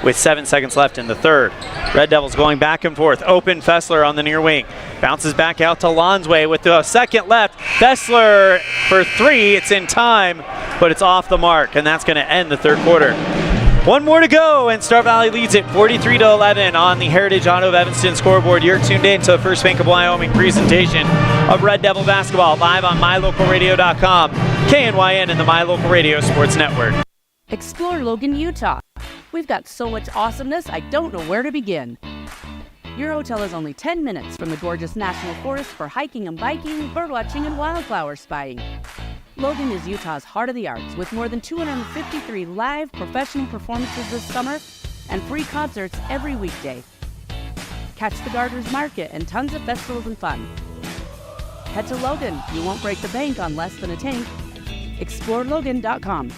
with 7 seconds left in the third. Red Devils going back and forth. Open Fessler on the near wing. Bounces back out to Lonsway with a second left. Fessler for 3. It's in time, but it's off the mark, and that's going to end the third quarter. One more to go, and Star Valley leads it 43-11 on the Heritage Auto of Evanston scoreboard. You're tuned in to the First Bank of Wyoming presentation of Red Devil basketball live on MyLocalRadio.com, KNYN, and the My Local Radio Sports Network. Explore Logan, Utah. We've got so much awesomeness, I don't know where to begin. Your hotel is only 10 minutes from the gorgeous National Forest for hiking and biking, birdwatching, and wildflower spying. Logan is Utah's heart of the arts with more than 253 live professional performances this summer and free concerts every weekday. Catch the Garters Market and tons of festivals and fun. Head to Logan. You won't break the bank on less than a tank. ExploreLogan.com.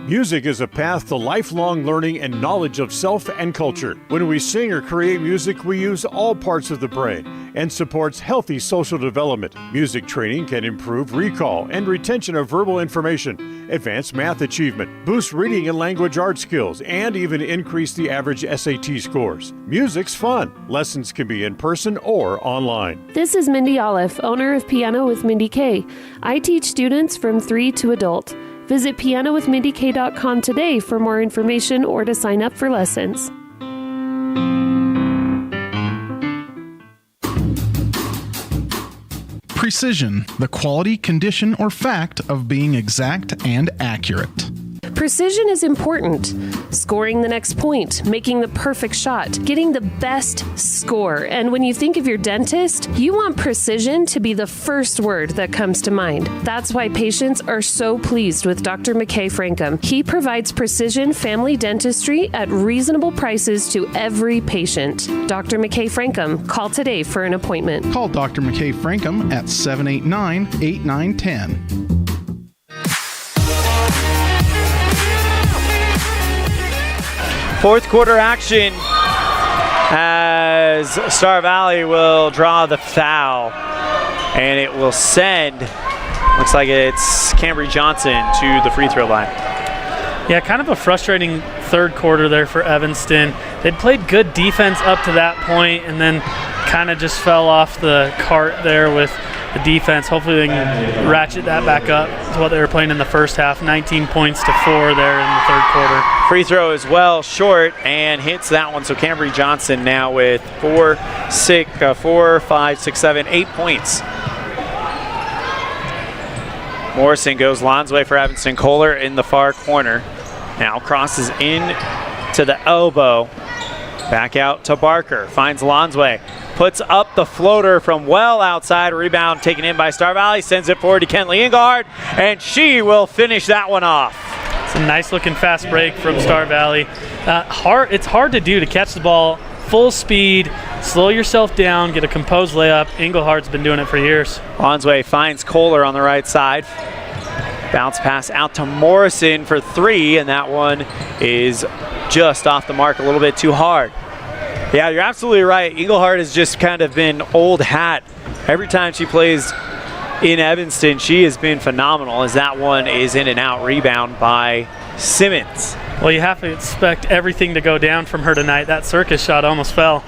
Music is a path to lifelong learning and knowledge of self and culture. When we sing or create music, we use all parts of the brain and supports healthy social development. Music training can improve recall and retention of verbal information, advance math achievement, boost reading and language art skills, and even increase the average SAT scores. Music's fun. Lessons can be in person or online. This is Mindy Olliff, owner of Piano with Mindy K. I teach students from 3 to adult. Visit pianowithmindyk.com today for more information or to sign up for lessons. Precision, the quality, condition, or fact of being exact and accurate. Precision is important. Scoring the next point, making the perfect shot, getting the best score. And when you think of your dentist, you want precision to be the first word that comes to mind. That's why patients are so pleased with Dr. McKay Frankum. He provides precision family dentistry at reasonable prices to every patient. Dr. McKay Frankum, call today for an appointment. Call Dr. McKay Frankum at 789-8910. Fourth quarter action as Star Valley will draw the foul, and it will send, looks like it's Cambry Johnson to the free throw line. Yeah, kind of a frustrating third quarter there for Evanston. They'd played good defense up to that point and then kind of just fell off the cart there with the defense. Hopefully they can ratchet that back up to what they were playing in the first half. 19 points to 4 there in the third quarter. Free throw as well, short, and hits that one. So Cambry Johnson now with 4, 5, 6, 7, 8 points. Morrison goes Lon's way for Evanston. Kohler in the far corner. Now crosses in to the elbow. Back out to Barker. Finds Lonsway. Puts up the floater from well outside. Rebound taken in by Star Valley. Sends it forward to Kenley Engelhardt. And she will finish that one off. It's a nice looking fast break from Star Valley. It's hard to do, to catch the ball full speed, slow yourself down, get a composed layup. Engelhardt's been doing it for years. Lonsway finds Kohler on the right side. Bounce pass out to Morrison for 3, and that one is just off the mark, a little bit too hard. Yeah, you're absolutely right. Engelhardt has just kind of been old hat. Every time she plays in Evanston, she has been phenomenal, as that one is in and out. Rebound by Simmons. Well, you have to expect everything to go down from her tonight. That circus shot almost fell.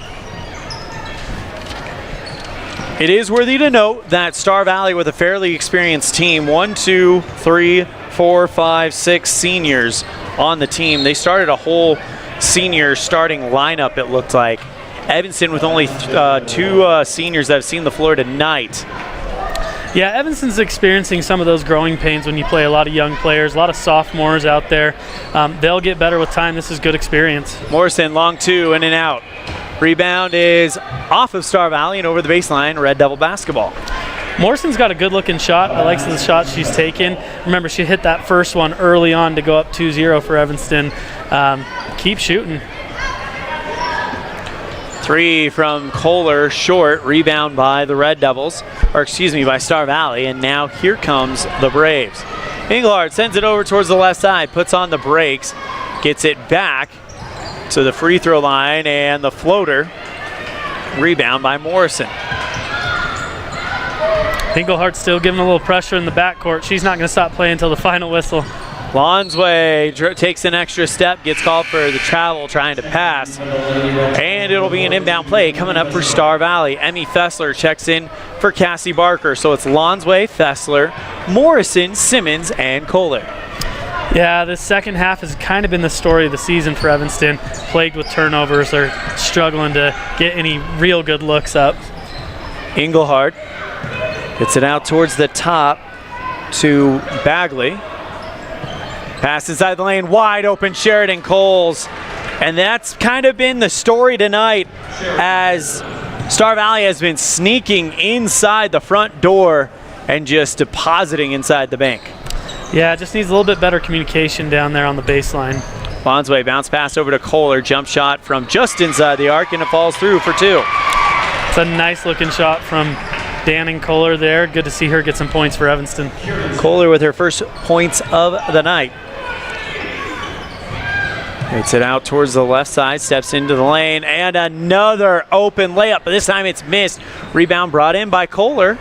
It is worthy to note that Star Valley, with a fairly experienced team, 1, 2, 3, 4, 5, 6 seniors on the team. They started a whole senior starting lineup, it looked like. Evanston with only 2 seniors that have seen the floor tonight. Yeah, Evanston's experiencing some of those growing pains when you play a lot of young players, a lot of sophomores out there. They'll get better with time. This is good experience. Morrison, long 2, in and out. Rebound is off of Star Valley and over the baseline. Red Devil basketball. Morrison's got a good looking shot. I like the shot she's taken. Remember, she hit that first one early on to go up 2-0 for Evanston. Keep shooting. 3 from Kohler, short. Rebound by the Red Devils, or excuse me, by Star Valley. And now here comes the Braves. Engelhardt sends it over towards the left side, puts on the brakes, gets it back to the free throw line, and the floater. Rebound by Morrison. Engelhardt's still giving a little pressure in the backcourt. She's not going to stop playing until the final whistle. Lonsway takes an extra step, gets called for the travel, trying to pass. And it'll be an inbound play coming up for Star Valley. Emmy Fessler checks in for Cassie Barker. So it's Lonsway, Fessler, Morrison, Simmons, and Kohler. Yeah, this second half has kind of been the story of the season for Evanston. Plagued with turnovers. They're struggling to get any real good looks up. Engelhardt gets it out towards the top to Bagley. Pass inside the lane, wide open Sheridan Coles. And that's kind of been the story tonight, as Star Valley has been sneaking inside the front door and just depositing inside the bank. Yeah, just needs a little bit better communication down there on the baseline. Lonsway bounce pass over to Kohler, jump shot from just inside the arc, and it falls through for 2. It's a nice looking shot from Danning Kohler there. Good to see her get some points for Evanston. Kohler with her first points of the night. Gets it out towards the left side, steps into the lane, and another open layup, but this time it's missed. Rebound brought in by Kohler.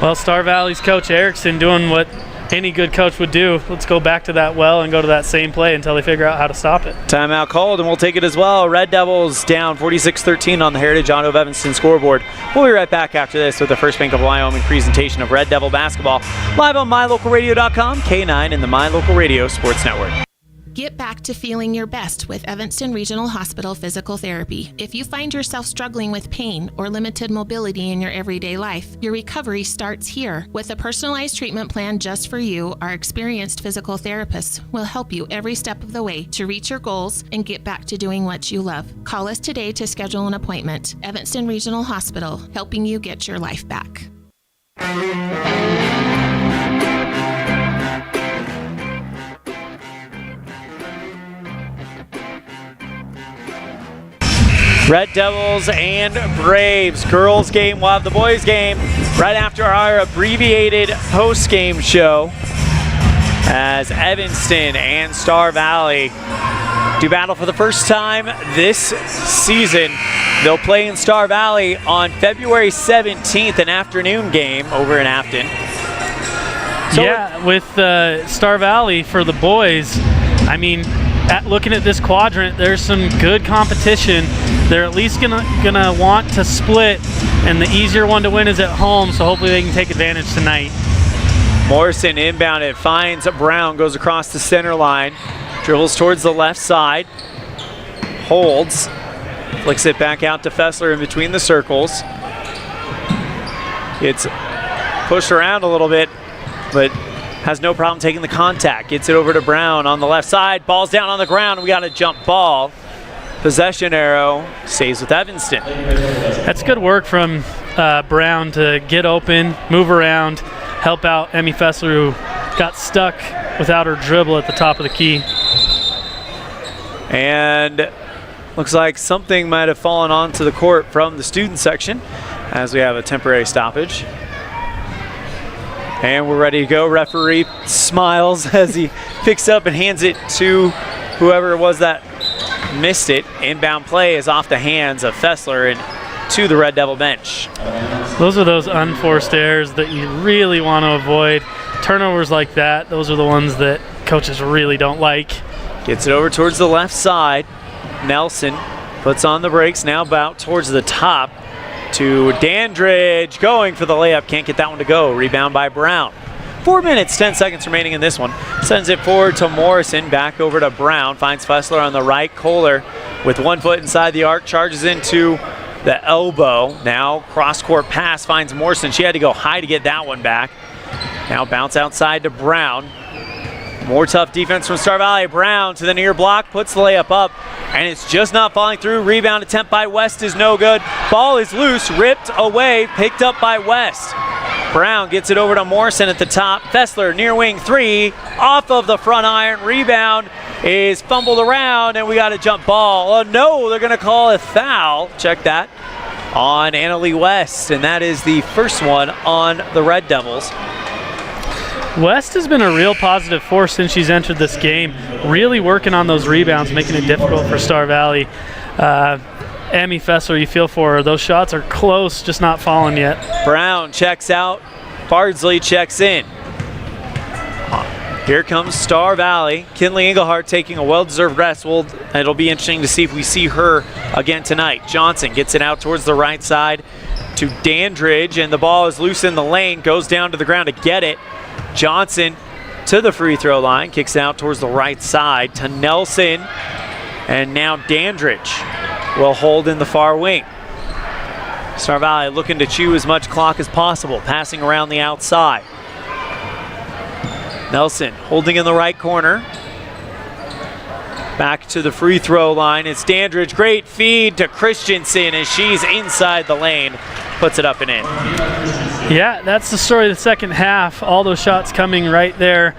Well, Star Valley's Coach Erickson doing what any good coach would do. Let's go back to that well and go to that same play until they figure out how to stop it. Timeout called, and we'll take it as well. Red Devils down 46-13 on the Heritage Auto of Evanston scoreboard. We'll be right back after this with the First Bank of Wyoming presentation of Red Devil basketball, live on MyLocalRadio.com, K9, and the My Local Radio Sports Network. Get back to feeling your best with Evanston Regional Hospital Physical Therapy. If you find yourself struggling with pain or limited mobility in your everyday life, your recovery starts here. With a personalized treatment plan just for you, our experienced physical therapists will help you every step of the way to reach your goals and get back to doing what you love. Call us today to schedule an appointment. Evanston Regional Hospital, helping you get your life back. Red Devils and Braves. Girls game, we'll have the boys game right after our abbreviated post-game show, as Evanston and Star Valley do battle for the first time this season. They'll play in Star Valley on February 17th, an afternoon game over in Afton. So yeah, with Star Valley for the boys, I mean, looking at this quadrant, there's some good competition. They're at least gonna want to split, and the easier one to win is at home, so hopefully they can take advantage tonight. Morrison inbounded, finds Brown, goes across the center line, dribbles towards the left side, holds, flicks it back out to Fessler in between the circles. It's pushed around a little bit, but has no problem taking the contact. Gets it over to Brown on the left side. Ball's down on the ground. We got a jump ball. Possession arrow stays with Evanston. That's good work from Brown to get open, move around, help out Emmy Fessler, who got stuck without her dribble at the top of the key. And looks like something might have fallen onto the court from the student section as we have a temporary stoppage. And we're ready to go. Referee smiles as he picks up and hands it to whoever it was that missed it. Inbound play is off the hands of Fessler and to the Red Devil bench. Those are those unforced errors that you really want to avoid. Turnovers like that, those are the ones that coaches really don't like. Gets it over towards the left side. Nelson puts on the brakes, now about towards the top to Dandridge, going for the layup, can't get that one to go. Rebound by Brown. 4 minutes, 10 seconds remaining in this one. Sends it forward to Morrison, back over to Brown, finds Fessler on the right. Kohler with 1 foot inside the arc, charges into the elbow. Now cross-court pass finds Morrison. She had to go high to get that one back. Now bounce outside to Brown. More tough defense from Star Valley. Brown to the near block, puts the layup up, and it's just not falling through. Rebound attempt by West is no good. Ball is loose, ripped away, picked up by West. Brown gets it over to Morrison at the top. Fessler near wing three, off of the front iron. Rebound is fumbled around, and we got a jump ball. Oh no, they're gonna call a foul. Check that on Annalie West, and that is the first one on the Red Devils. West has been a real positive force since she's entered this game, really working on those rebounds, making it difficult for Star Valley. Emmy Fessler, you feel for her. Those shots are close, just not falling yet. Brown checks out. Bardsley checks in. Here comes Star Valley. Kinley Engelhardt taking a well-deserved rest. It'll be interesting to see if we see her again tonight. Johnson gets it out towards the right side to Dandridge, and the ball is loose in the lane, goes down to the ground to get it. Johnson to the free throw line, kicks out towards the right side to Nelson, and now Dandridge will hold in the far wing. Star Valley looking to chew as much clock as possible, passing around the outside. Nelson holding in the right corner. Back to the free throw line. It's Dandridge. Great feed to Christensen as she's inside the lane. Puts it up and in. Yeah, that's the story of the second half. All those shots coming right there,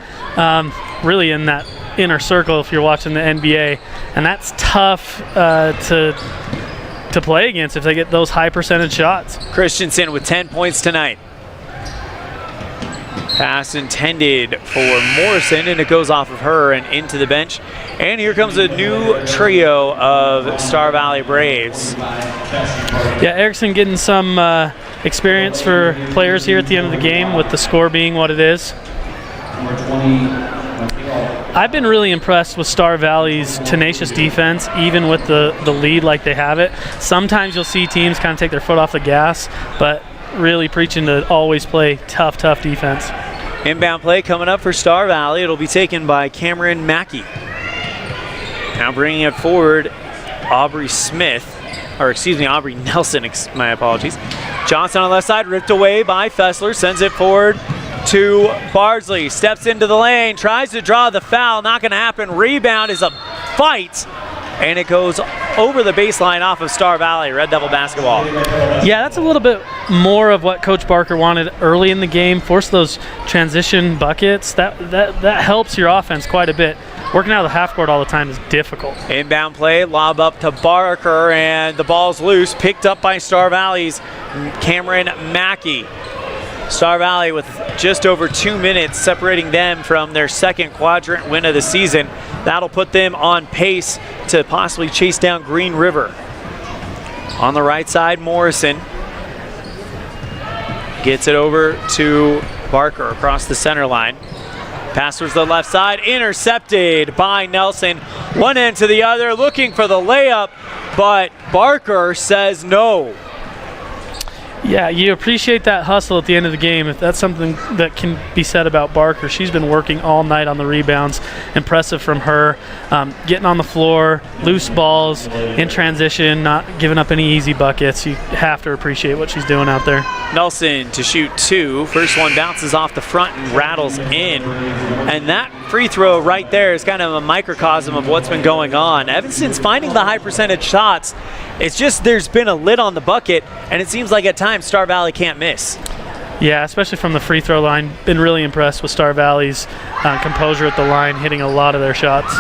really in that inner circle if you're watching the NBA. And that's tough to play against if they get those high percentage shots. Christensen with 10 points tonight. Pass intended for Morrison, and it goes off of her and into the bench. And here comes a new trio of Star Valley Braves. Yeah, Erickson getting some experience for players here at the end of the game with the score being what it is. I've been really impressed with Star Valley's tenacious defense, even with the lead like they have it. Sometimes you'll see teams kind of take their foot off the gas, but really preaching to always play tough defense. Inbound play coming up for Star Valley. It'll be taken by Cameron Mackey. Now bringing it forward, Aubrey Nelson, my apologies. Johnson on the left side, ripped away by Fessler, sends it forward to Bardsley, steps into the lane, tries to draw the foul, not gonna happen. Rebound is a fight, and it goes over the baseline off of Star Valley. Red Devil basketball. Yeah, that's a little bit more of what Coach Barker wanted early in the game. Force those transition buckets. That helps your offense quite a bit. Working out of the half court all the time is difficult. Inbound play, lob up to Barker, and the ball's loose. Picked up by Star Valley's Cameron Mackey. Star Valley with just over 2 minutes separating them from their second quadrant win of the season. That'll put them on pace to possibly chase down Green River. On the right side, Morrison gets it over to Barker across the center line. Pass towards the left side, intercepted by Nelson. One end to the other, looking for the layup, but Barker says no. Yeah, you appreciate that hustle at the end of the game. If that's something that can be said about Barker, she's been working all night on the rebounds. Impressive from her. Getting on the floor, loose balls, in transition, not giving up any easy buckets. You have to appreciate what she's doing out there. Nelson to shoot 2. First one bounces off the front and rattles in. And that free throw right there is kind of a microcosm of what's been going on. Evanston's finding the high percentage shots. It's just there's been a lid on the bucket, and it seems like at times Star Valley can't miss. Yeah, especially from the free throw line. Been really impressed with Star Valley's composure at the line, hitting a lot of their shots.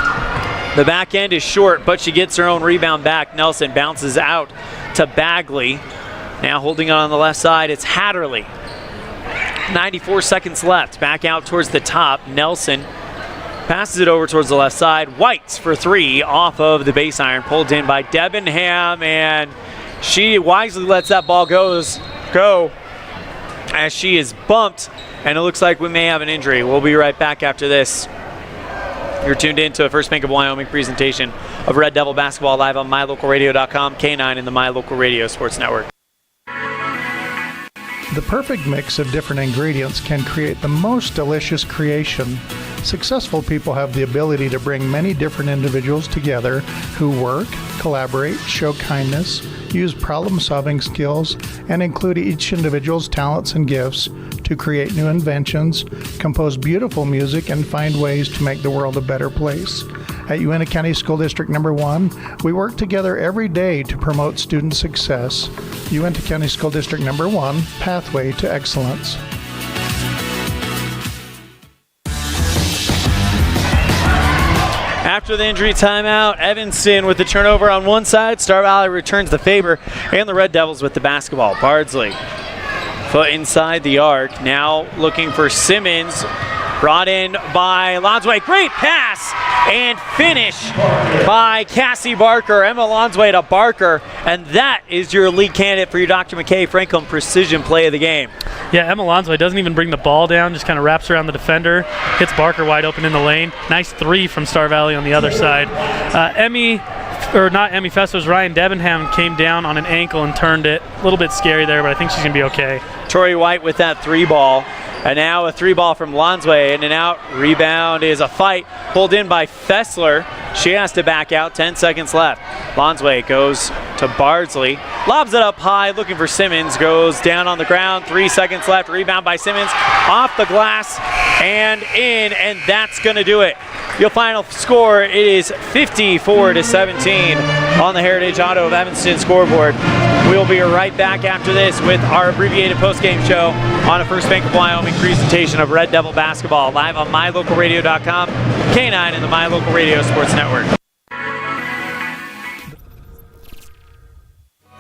The back end is short, but she gets her own rebound back. Nelson bounces out to Bagley. Now holding it on the left side, it's Hatterley. 94 seconds left. Back out towards the top. Nelson passes it over towards the left side. Whites for 3 off of the base iron. Pulled in by Debenham, and she wisely lets that ball go as she is bumped, and it looks like we may have an injury. We'll be right back after this. You're tuned in to a First Bank of Wyoming presentation of Red Devil basketball live on mylocalradio.com, K9 and the My Local Radio Sports Network. The perfect mix of different ingredients can create the most delicious creation. Successful people have the ability to bring many different individuals together who work, collaborate, show kindness, use problem-solving skills, and include each individual's talents and gifts to create new inventions, compose beautiful music, and find ways to make the world a better place. At Uintah County School District Number 1, we work together every day to promote student success. Uintah County School District Number 1, Pathway to Excellence. After the injury timeout, Evanston with the turnover on one side. Star Valley returns the favor, and the Red Devils with the basketball. Bardsley, foot inside the arc. Now looking for Simmons. Brought in by Lonsway. Great pass and finish by Cassie Barker. Emma Lonsway to Barker. And that is your lead candidate for your Dr. McKay Franklin Precision Play of the Game. Yeah, Emma Lonsway doesn't even bring the ball down, just kind of wraps around the defender, hits Barker wide open in the lane. Nice 3 from Star Valley on the other side. Emmy Festo's Ryan Debenham came down on an ankle and turned it. A little bit scary there, but I think she's going to be okay. Tori White with that 3 ball. And now a 3 ball from Lonsway, in and out. Rebound is a fight, pulled in by Fessler. She has to back out, 10 seconds left. Lonsway goes to Bardsley, lobs it up high, looking for Simmons, goes down on the ground, 3 seconds left. Rebound by Simmons, off the glass and in, and that's gonna do it. Your final score, it is 54-17 on the Heritage Auto of Evanston scoreboard. We'll be right back after this with our abbreviated postgame show on a First Bank of Wyoming presentation of Red Devil basketball live on mylocalradio.com, K9 and the My Local Radio Sports Network.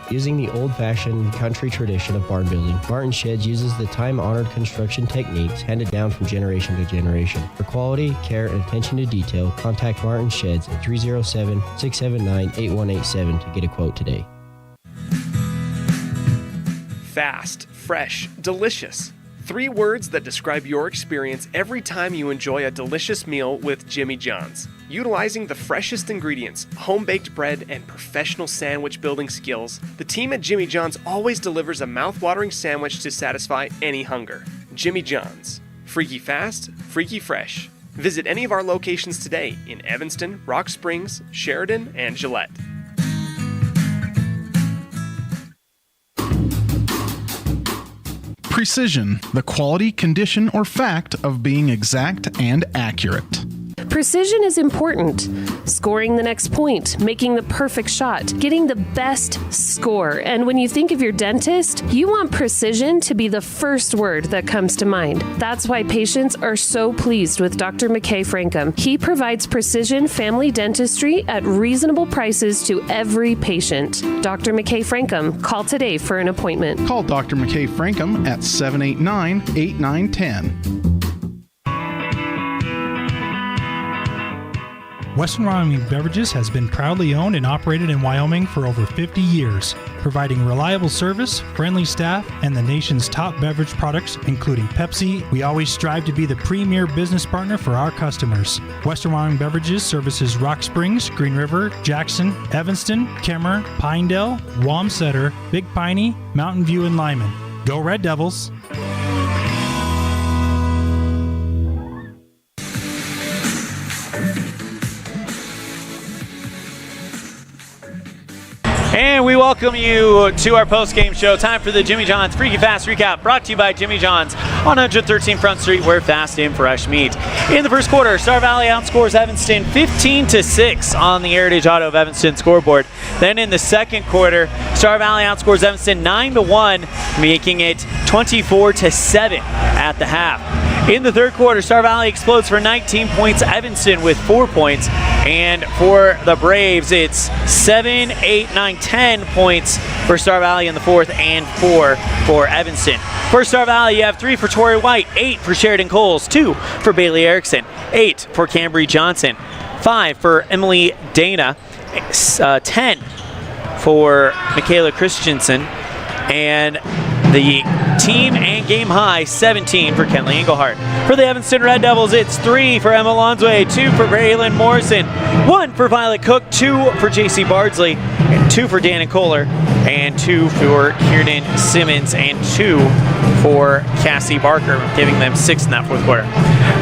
Using the old-fashioned country tradition of barn building, Martin Sheds uses the time-honored construction techniques handed down from generation to generation. For quality, care, and attention to detail, contact Martin Sheds at 307-679-8187 to get a quote today. Fast, fresh, delicious. 3 words that describe your experience every time you enjoy a delicious meal with Jimmy John's. Utilizing the freshest ingredients, home-baked bread, and professional sandwich building skills, the team at Jimmy John's always delivers a mouth-watering sandwich to satisfy any hunger. Jimmy John's. Freaky fast, freaky fresh. Visit any of our locations today in Evanston, Rock Springs, Sheridan, and Gillette. Precision, the quality, condition, or fact of being exact and accurate. Precision is important. Scoring the next point, making the perfect shot, getting the best score. And when you think of your dentist, you want precision to be the first word that comes to mind. That's why patients are so pleased with Dr. McKay Frankham. He provides precision family dentistry at reasonable prices to every patient. Dr. McKay Frankham, call today for an appointment. Call Dr. McKay Frankham at 789-8910. Western Wyoming Beverages has been proudly owned and operated in Wyoming for over 50 years, providing reliable service, friendly staff, and the nation's top beverage products, including Pepsi. We always strive to be the premier business partner for our customers. Western Wyoming Beverages services Rock Springs, Green River, Jackson, Evanston, Kemmer, Pinedale, Wamsutter, Big Piney, Mountain View, and Lyman. Go Red Devils! And we welcome you to our post-game show. Time for the Jimmy John's Freaky Fast Recap, brought to you by Jimmy John's on 113 Front Street, where fast and fresh meat. In the first quarter, Star Valley outscores Evanston 15-6 on the Heritage Auto of Evanston scoreboard. Then in the second quarter, Star Valley outscores Evanston 9-1, making it 24-7 at the half. In the third quarter, Star Valley explodes for 19 points, Evanston with 4 points. And for the Braves, it's 7, 8, 9, 10 points for Star Valley in the fourth and 4 for Evanston. For Star Valley, you have 3 for Tori White, 8 for Sheridan Coles, 2 for Bailey Erickson, 8 for Cambry Johnson, 5 for Emily Dana, 10 for Michaela Christensen, and the team and game high 17 for Kenley Engelhardt. For the Evanston Red Devils, it's 3 for Emma Lonsway, 2 for Braylon Morrison, 1 for Violet Cook, 2 for JC Bardsley, and 2 for Dannon Kohler, and 2 for Kiernan Simmons, and 2 for Cassie Barker, giving them 6 in that fourth quarter.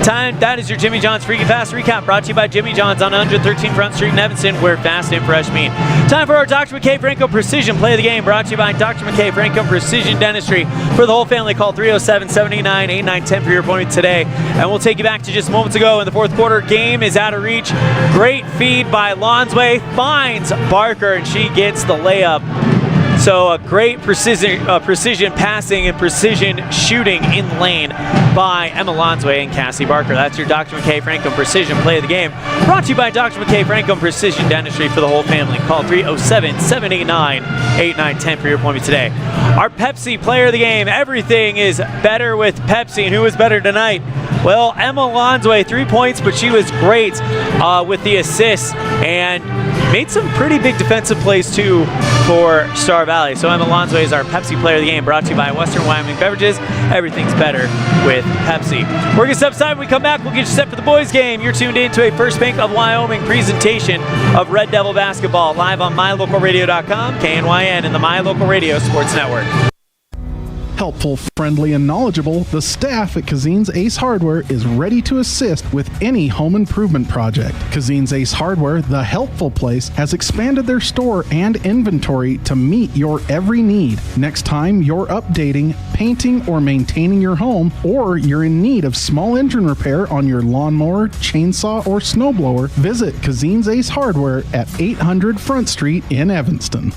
That is your Jimmy John's Freaky Fast Recap, brought to you by Jimmy John's on 113 Front Street in Evanston, where fast and fresh meat. Time for our Dr. McKay Franco Precision Play of the Game, brought to you by Dr. McKay Franco Precision Dentistry. For the whole family, call 307-789-8910 for your appointment today. And we'll take you back to just moments ago in the fourth quarter. Game is out of reach. Great feed by Lonsway, finds Barker, and she gets the layup. So a great precision passing and precision shooting in lane by Emma Lonsway and Cassie Barker. That's your Dr. McKay Franco Precision Play of the Game, brought to you by Dr. McKay Franco Precision Dentistry. For the whole family, call 307-789-8910 for your appointment today. Our Pepsi Player of the Game. Everything is better with Pepsi, and who is better tonight? Well, Emma Lonsway, 3 points, but she was great with the assists and made some pretty big defensive plays too for Star Valley. So Emma Lonsway is our Pepsi Player of the Game, brought to you by Western Wyoming Beverages. Everything's better with Pepsi. We're going to step aside. When we come back, we'll get you set for the boys' game. You're tuned in to a First Bank of Wyoming presentation of Red Devil basketball, live on MyLocalRadio.com, KNYN, and the My Local Radio Sports Network. Helpful, friendly, and knowledgeable, the staff at Cazin's Ace Hardware is ready to assist with any home improvement project. Cazin's Ace Hardware, the helpful place, has expanded their store and inventory to meet your every need. Next time you're updating, painting, or maintaining your home, or you're in need of small engine repair on your lawnmower, chainsaw, or snowblower, visit Cazin's Ace Hardware at 800 Front Street in Evanston.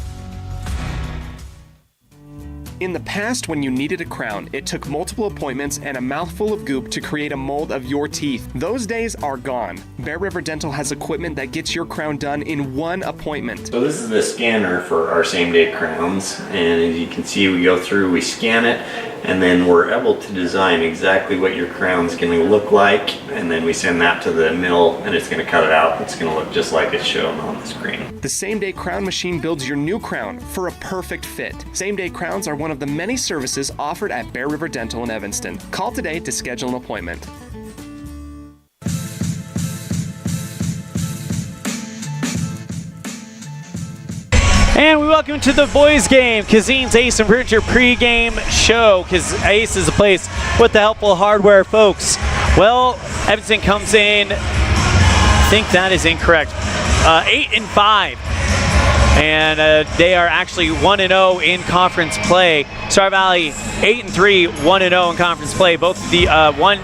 In the past, when you needed a crown, it took multiple appointments and a mouthful of goop to create a mold of your teeth. Those days are gone. Bear River Dental has equipment that gets your crown done in one appointment. So this is the scanner for our same-day crowns, and as you can see, we go through, we scan it, and then we're able to design exactly what your crown's going to look like, and then we send that to the mill, and it's going to cut it out. It's going to look just like it's shown on the screen. The same-day crown machine builds your new crown for a perfect fit. Same-day crowns are one of the many services offered at Bear River Dental in Evanston. Call today to schedule an appointment. And we welcome to the boys' game, Cazin's Ace and Furniture pregame show, because Ace is a place with the helpful hardware folks. Well, Evanston comes in, I think that is incorrect, 8-5. And they are actually 1-0 in conference play. Star Valley 8-3, 1-0 in conference play. Both the one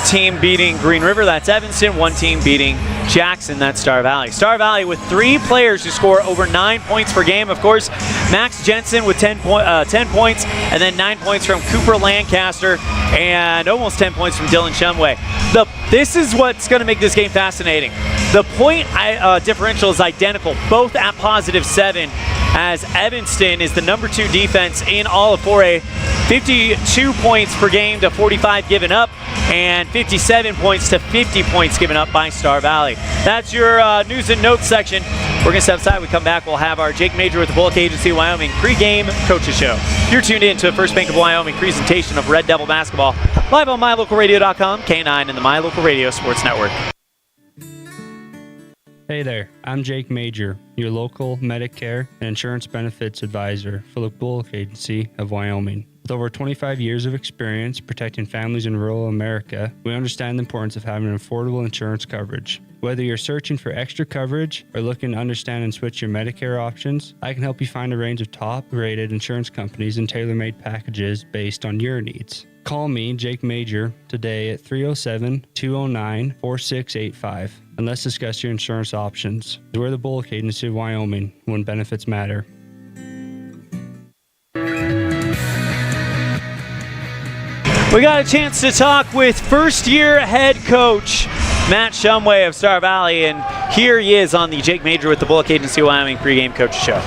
team beating Green River, that's Evanston, one team beating Jackson, that's Star Valley. Star Valley with 3 players who score over 9 points per game. Of course, Max Jensen with 10 points, and then 9 points from Cooper Lancaster, and almost 10 points from Dylan Shumway. This is what's going to make this game fascinating. The point differential is identical, both at +7. as Evanston is the number 2 defense in all of 4A. 52 points per game to 45 given up, and 57 points to 50 points given up by Star Valley. That's your news and notes section. We're going to step aside. We come back, we'll have our Jake Major with the Bullock Agency of Wyoming pregame coaches show. You're tuned in to the First Bank of Wyoming presentation of Red Devil basketball, live on MyLocalRadio.com, K9, and the My Local Radio Sports Network. Hey there, I'm Jake Major, your local Medicare and insurance benefits advisor for the Bullock Agency of Wyoming. With over 25 years of experience protecting families in rural America, we understand the importance of having affordable insurance coverage. Whether you're searching for extra coverage or looking to understand and switch your Medicare options, I can help you find a range of top-rated insurance companies and tailor-made packages based on your needs. Call me, Jake Major, today at 307-209-4685 and let's discuss your insurance options. We're the Bullock Agency of Wyoming, when benefits matter. We got a chance to talk with first-year head coach Matt Shumway of Star Valley, and here he is on the Jake Major with the Bullock Agency of Wyoming pregame coach show.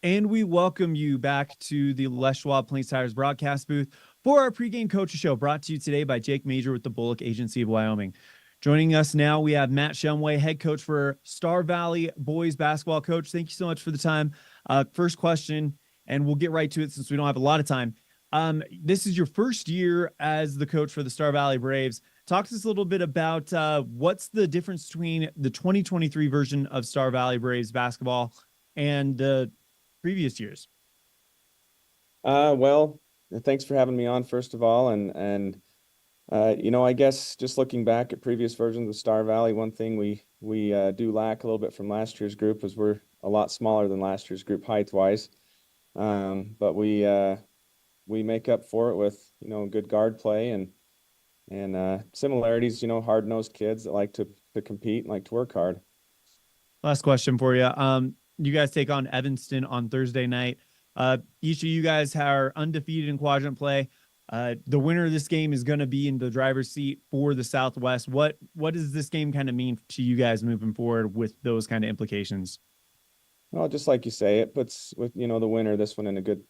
And we welcome you back to the Les Schwab Plains Tires broadcast booth for our pregame coaches show, brought to you today by Jake Major with the Bullock Agency of Wyoming. Joining us now, we have Matt Shumway, head coach for Star Valley boys basketball. Coach, thank you so much for the time. First question, and we'll get right to it since we don't have a lot of time. This is your first year as the coach for the Star Valley Braves. Talk to us a little bit about what's the difference between the 2023 version of Star Valley Braves basketball and the previous years. Well, thanks for having me on, first of all. And I guess just looking back at previous versions of Star Valley, one thing we do lack a little bit from last year's group is we're a lot smaller than last year's group height-wise. But we make up for it with, good guard play and similarities, hard-nosed kids that like to compete and like to work hard. Last question for you. You guys take on Evanston on Thursday night. Each of you guys are undefeated in quadrant play. The winner of this game is going to be in the driver's seat for the Southwest. What does this game kind of mean to you guys moving forward with those kind of implications? Well, just like you say, it puts the winner, this one, in a good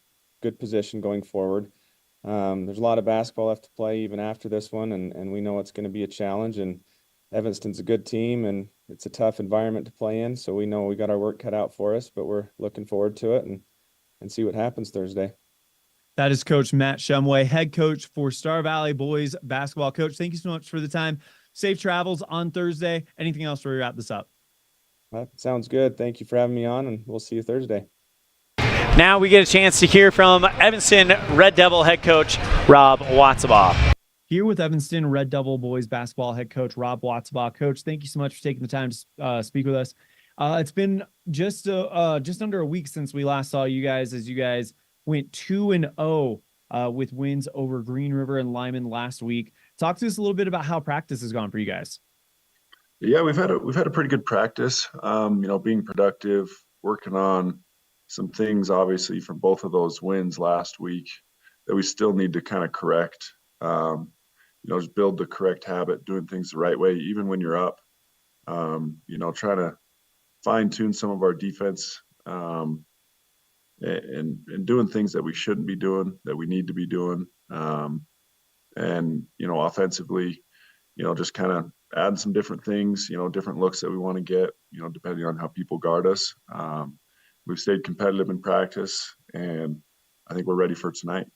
position going forward. There's a lot of basketball left to play even after this one, and we know it's going to be a challenge, and Evanston's a good team, and it's a tough environment to play in, so we know we got our work cut out for us, but we're looking forward to it and see what happens Thursday. That is Coach Matt Shumway, head coach for Star Valley boys basketball. Coach, thank you so much for the time. Safe travels on Thursday. Anything else before we wrap this up? That sounds good. Thank you for having me on, and we'll see you Thursday. Now we get a chance to hear from Evanston Red Devil head coach Rob Watsabaugh. Here with Evanston Red Devil boys basketball head coach Rob Watsabaugh. Coach, thank you so much for taking the time to speak with us. It's been just under a week since we last saw you guys, as you guys went 2-0 with wins over Green River and Lyman last week. Talk to us a little bit about how practice has gone for you guys. Yeah, we've had a pretty good practice. Being productive, working on some things obviously from both of those wins last week that we still need to kind of correct. Just build the correct habit, doing things the right way, even when you're up. Trying to fine tune some of our defense, and doing things that we shouldn't be doing, that we need to be doing. Offensively, just kind of add some different things, different looks that we want to get, depending on how people guard us. We've stayed competitive in practice, and I think we're ready for tonight.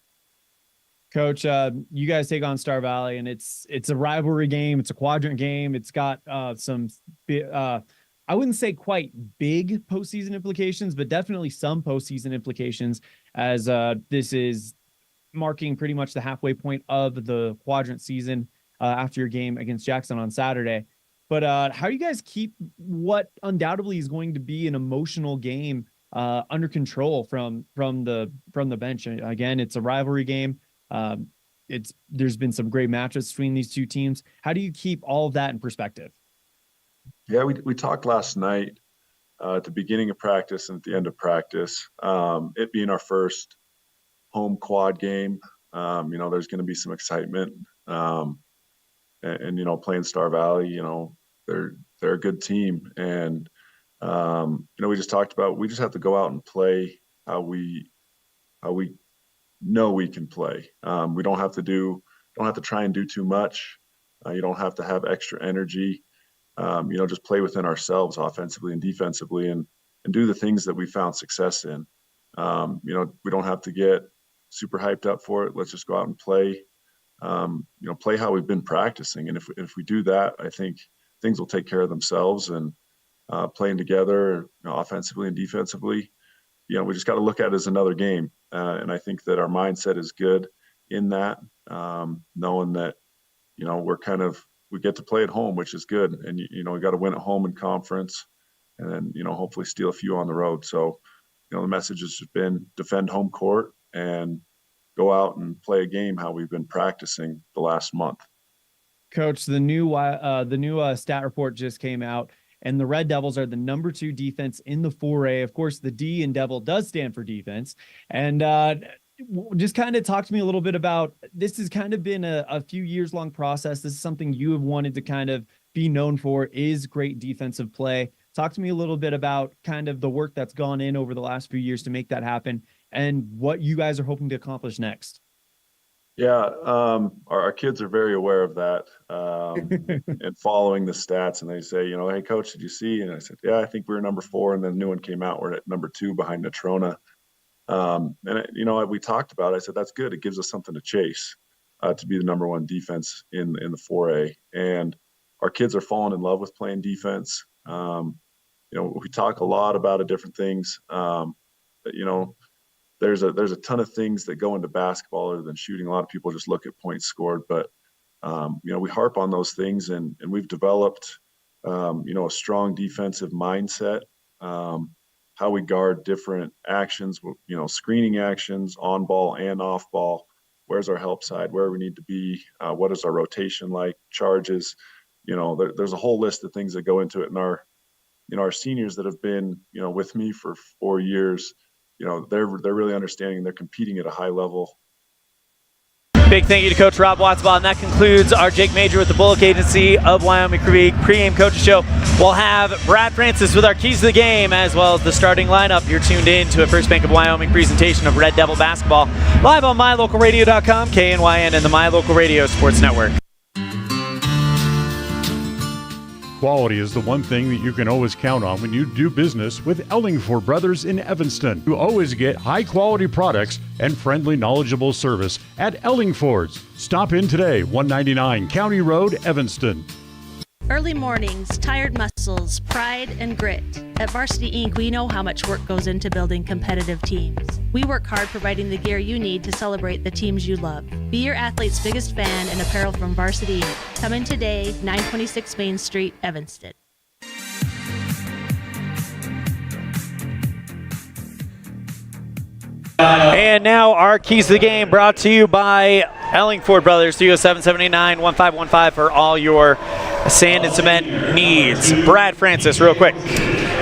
Coach, you guys take on Star Valley, and it's a rivalry game. It's a quadrant game. It's got some, I wouldn't say quite big postseason implications, but definitely some postseason implications, as this is marking pretty much the halfway point of the quadrant season after your game against Jackson on Saturday. But how do you guys keep what undoubtedly is going to be an emotional game under control from the bench? Again, it's a rivalry game. There's been some great matches between these two teams. How do you keep all of that in perspective? Yeah, we talked last night at the beginning of practice and at the end of practice. It being our first home quad game, there's going to be some excitement. And playing Star Valley, they're a good team, and We just talked about, we just have to go out and play how we know we can play. We don't have to try and do too much. You don't have to have extra energy. Just play within ourselves offensively and defensively and do the things that we found success in. We don't have to get super hyped up for it. Let's just go out and play, play how we've been practicing. And if we do that, I think things will take care of themselves. And playing together, offensively and defensively, we just got to look at it as another game. And I think that our mindset is good in that, knowing that, we get to play at home, which is good. And, we got to win at home in conference and then, hopefully steal a few on the road. So, the message has been defend home court and go out and play a game how we've been practicing the last month. Coach, the new stat report just came out, and the Red Devils are the number 2 defense in the 4A. Of course, the D in Devil does stand for defense. And just kind of talk to me a little bit about, this has kind of been a few years long process. This is something you have wanted to kind of be known for, is great defensive play. Talk to me a little bit about kind of the work that's gone in over the last few years to make that happen and what you guys are hoping to accomplish next. Yeah, our kids are very aware of that and following the stats. And they say, hey, Coach, did you see? And I said, yeah, I think we were number 4. And then the new one came out. We're at number 2 behind Natrona. We talked about it. I said, that's good. It gives us something to chase to be the number 1 defense in the 4A. And our kids are falling in love with playing defense. We talk a lot about different things. There's a ton of things that go into basketball other than shooting. A lot of people just look at points scored, but we harp on those things, and we've developed a strong defensive mindset. How we guard different actions, screening actions, on ball and off ball. Where's our help side? Where we need to be? What is our rotation like? Charges. There's a whole list of things that go into it. And our seniors that have been, with me for 4 years, they're really understanding. They're competing at a high level. Big thank you to Coach Rob Watsbaugh, and that concludes our Jake Major with the Bullock Agency of Wyoming Pregame Coaches Show. We'll have Brad Francis with our keys to the game, as well as the starting lineup. You're tuned in to a First Bank of Wyoming presentation of Red Devil basketball, live on MyLocalRadio.com, KNYN, and the My Local Radio Sports Network. Quality is the one thing that you can always count on when you do business with Ellingford Brothers in Evanston. You always get high-quality products and friendly, knowledgeable service at Ellingford's. Stop in today, 199 County Road, Evanston. Early mornings, tired muscles, pride, and grit. At Varsity Inc., we know how much work goes into building competitive teams. We work hard providing the gear you need to celebrate the teams you love. Be your athlete's biggest fan in apparel from Varsity Inc. Come in today, 926 Main Street, Evanston. And now our keys to the game brought to you by Ellingford Brothers, 307-789-1515 for all your sand and cement needs. Brad Francis, real quick.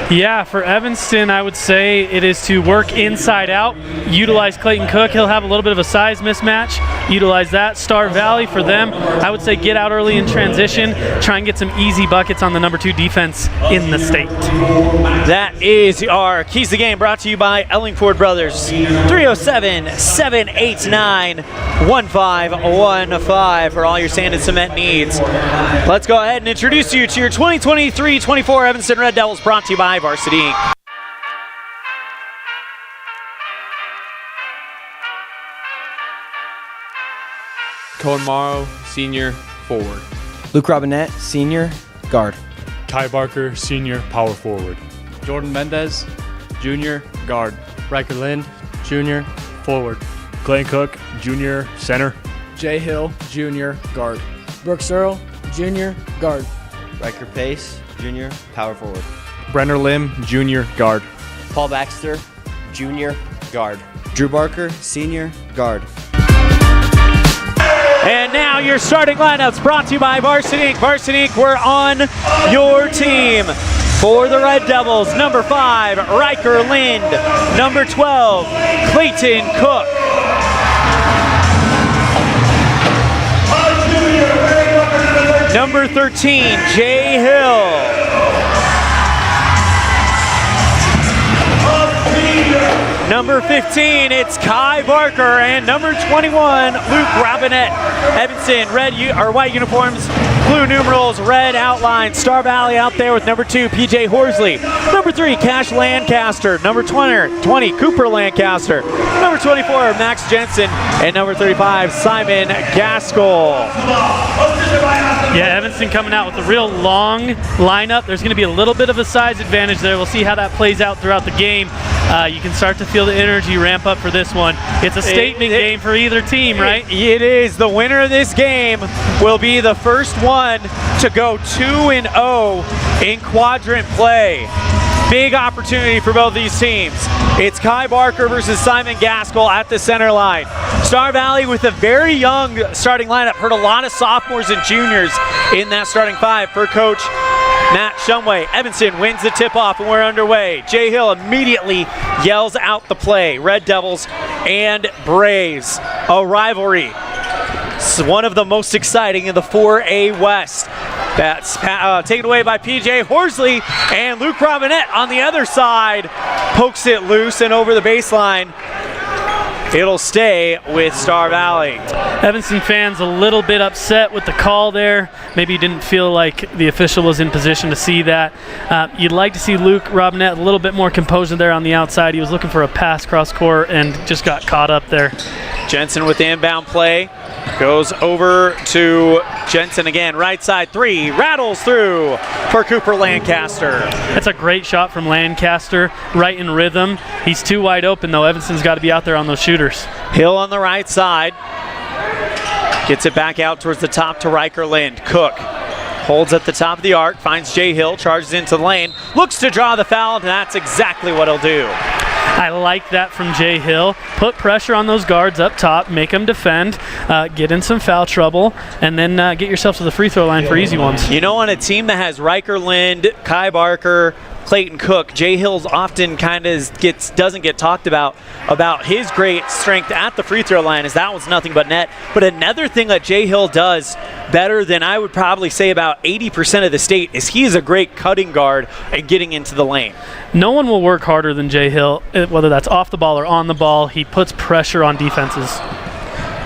Yeah, for Evanston, I would say it is to work inside out, utilize Clayton Cook. He'll have a little bit of a size mismatch. Utilize that. Star Valley for them, I would say get out early in transition. Try and get some easy buckets on the number 2 defense in the state. That is our keys to the game brought to you by Ellingford Brothers, 307-789-1515 for all your sand and cement needs. Let's go ahead and introduce you to your 2023-24 Evanston Red Devils, brought to you by Varsity Inc. Cohen Morrow, senior, forward. Luke Robinette, senior, guard. Ty Barker, senior, power forward. Jordan Mendez, junior, guard. Riker Lind, junior, forward. Clayton Cook, junior, center. Jay Hill, junior, guard. Brooks Earl, junior, guard. Riker Pace, junior, power forward. Brenner Lim, junior, guard. Paul Baxter, junior, guard. Drew Barker, senior, guard. And now your starting lineups brought to you by Varsity Inc. Varsity Inc., we're on your team. For the Red Devils, number 5, Riker Lind. Number 12, Clayton Cook. Number 13, Jay Hill. Number 15, it's Kai Barker, and number 21, Luke Robinette. Evanston, white uniforms, blue numerals, red outline. Star Valley out there with number 2, PJ Horsley. Number 3, Cash Lancaster. Number 20, Cooper Lancaster. Number 24, Max Jensen. And number 35, Simon Gaskell. Yeah, Evanston coming out with a real long lineup. There's going to be a little bit of a size advantage there. We'll see how that plays out throughout the game. You can start to feel the energy ramp up for this one. It's a statement game for either team, right? It is. The winner of this game will be the first one to go 2-0 in quadrant play. Big opportunity for both these teams. It's Kai Barker versus Simon Gaskell at the center line. Star Valley with a very young starting lineup. Heard a lot of sophomores and juniors in that starting 5 for Coach Matt Shumway. Evanston wins the tip-off and we're underway. Jay Hill immediately yells out the play. Red Devils and Braves. A rivalry. It's one of the most exciting in the 4A West. That's taken away by PJ Horsley, and Luke Robinette on the other side pokes it loose and over the baseline. It'll stay with Star Valley. Evanston fans a little bit upset with the call there. Maybe you didn't feel like the official was in position to see that. You'd like to see Luke Robinette a little bit more composure there on the outside. He was looking for a pass cross court and just got caught up there. Jensen with the inbound play. Goes over to Jensen again. Right side 3. Rattles through for Cooper Lancaster. That's a great shot from Lancaster. Right in rhythm. He's too wide open, though. Evanston's got to be out there on those shooters. Hill on the right side. Gets it back out towards the top to Riker Lind. Cook holds at the top of the arc. Finds Jay Hill. Charges into the lane. Looks to draw the foul, and that's exactly what he'll do. I like that from Jay Hill. Put pressure on those guards up top, make them defend, get in some foul trouble, and then get yourself to the free throw line for easy ones. You know, on a team that has Riker Lind, Kai Barker, Clayton Cook, Jay Hill's often kind of doesn't get talked about his great strength at the free throw line, as that one's nothing but net. But another thing that Jay Hill does better than I would probably say about 80% of the state is he is a great cutting guard and getting into the lane. No one will work harder than Jay Hill, whether that's off the ball or on the ball. He puts pressure on defenses.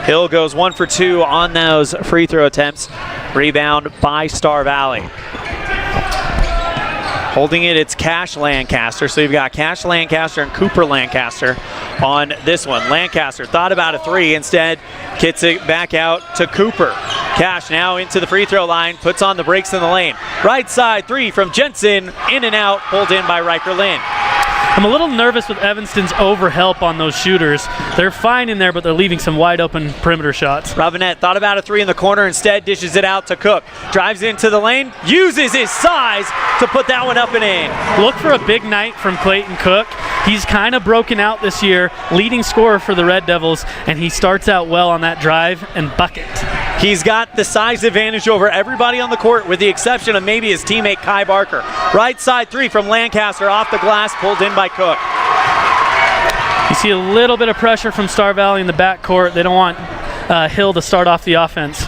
Hill goes 1 for 2 on those free throw attempts. Rebound by Star Valley. Holding it, it's Cash Lancaster. So you've got Cash Lancaster and Cooper Lancaster on this one. Lancaster thought about a 3, instead gets it back out to Cooper. Cash now into the free throw line, puts on the brakes in the lane. Right side 3 from Jensen, in and out, pulled in by Riker Lind. I'm a little nervous with Evanston's overhelp on those shooters. They're fine in there, but they're leaving some wide open perimeter shots. Robinette thought about a 3 in the corner, instead dishes it out to Cook. Drives into the lane, uses his size to put that one up and in. Look for a big night from Clayton Cook. He's kind of broken out this year, leading scorer for the Red Devils, and he starts out well on that drive and bucket. He's got the size advantage over everybody on the court, with the exception of maybe his teammate Kai Barker. Right side 3 from Lancaster, off the glass, pulled in by Cook. You see a little bit of pressure from Star Valley in the backcourt. They don't want Hill to start off the offense.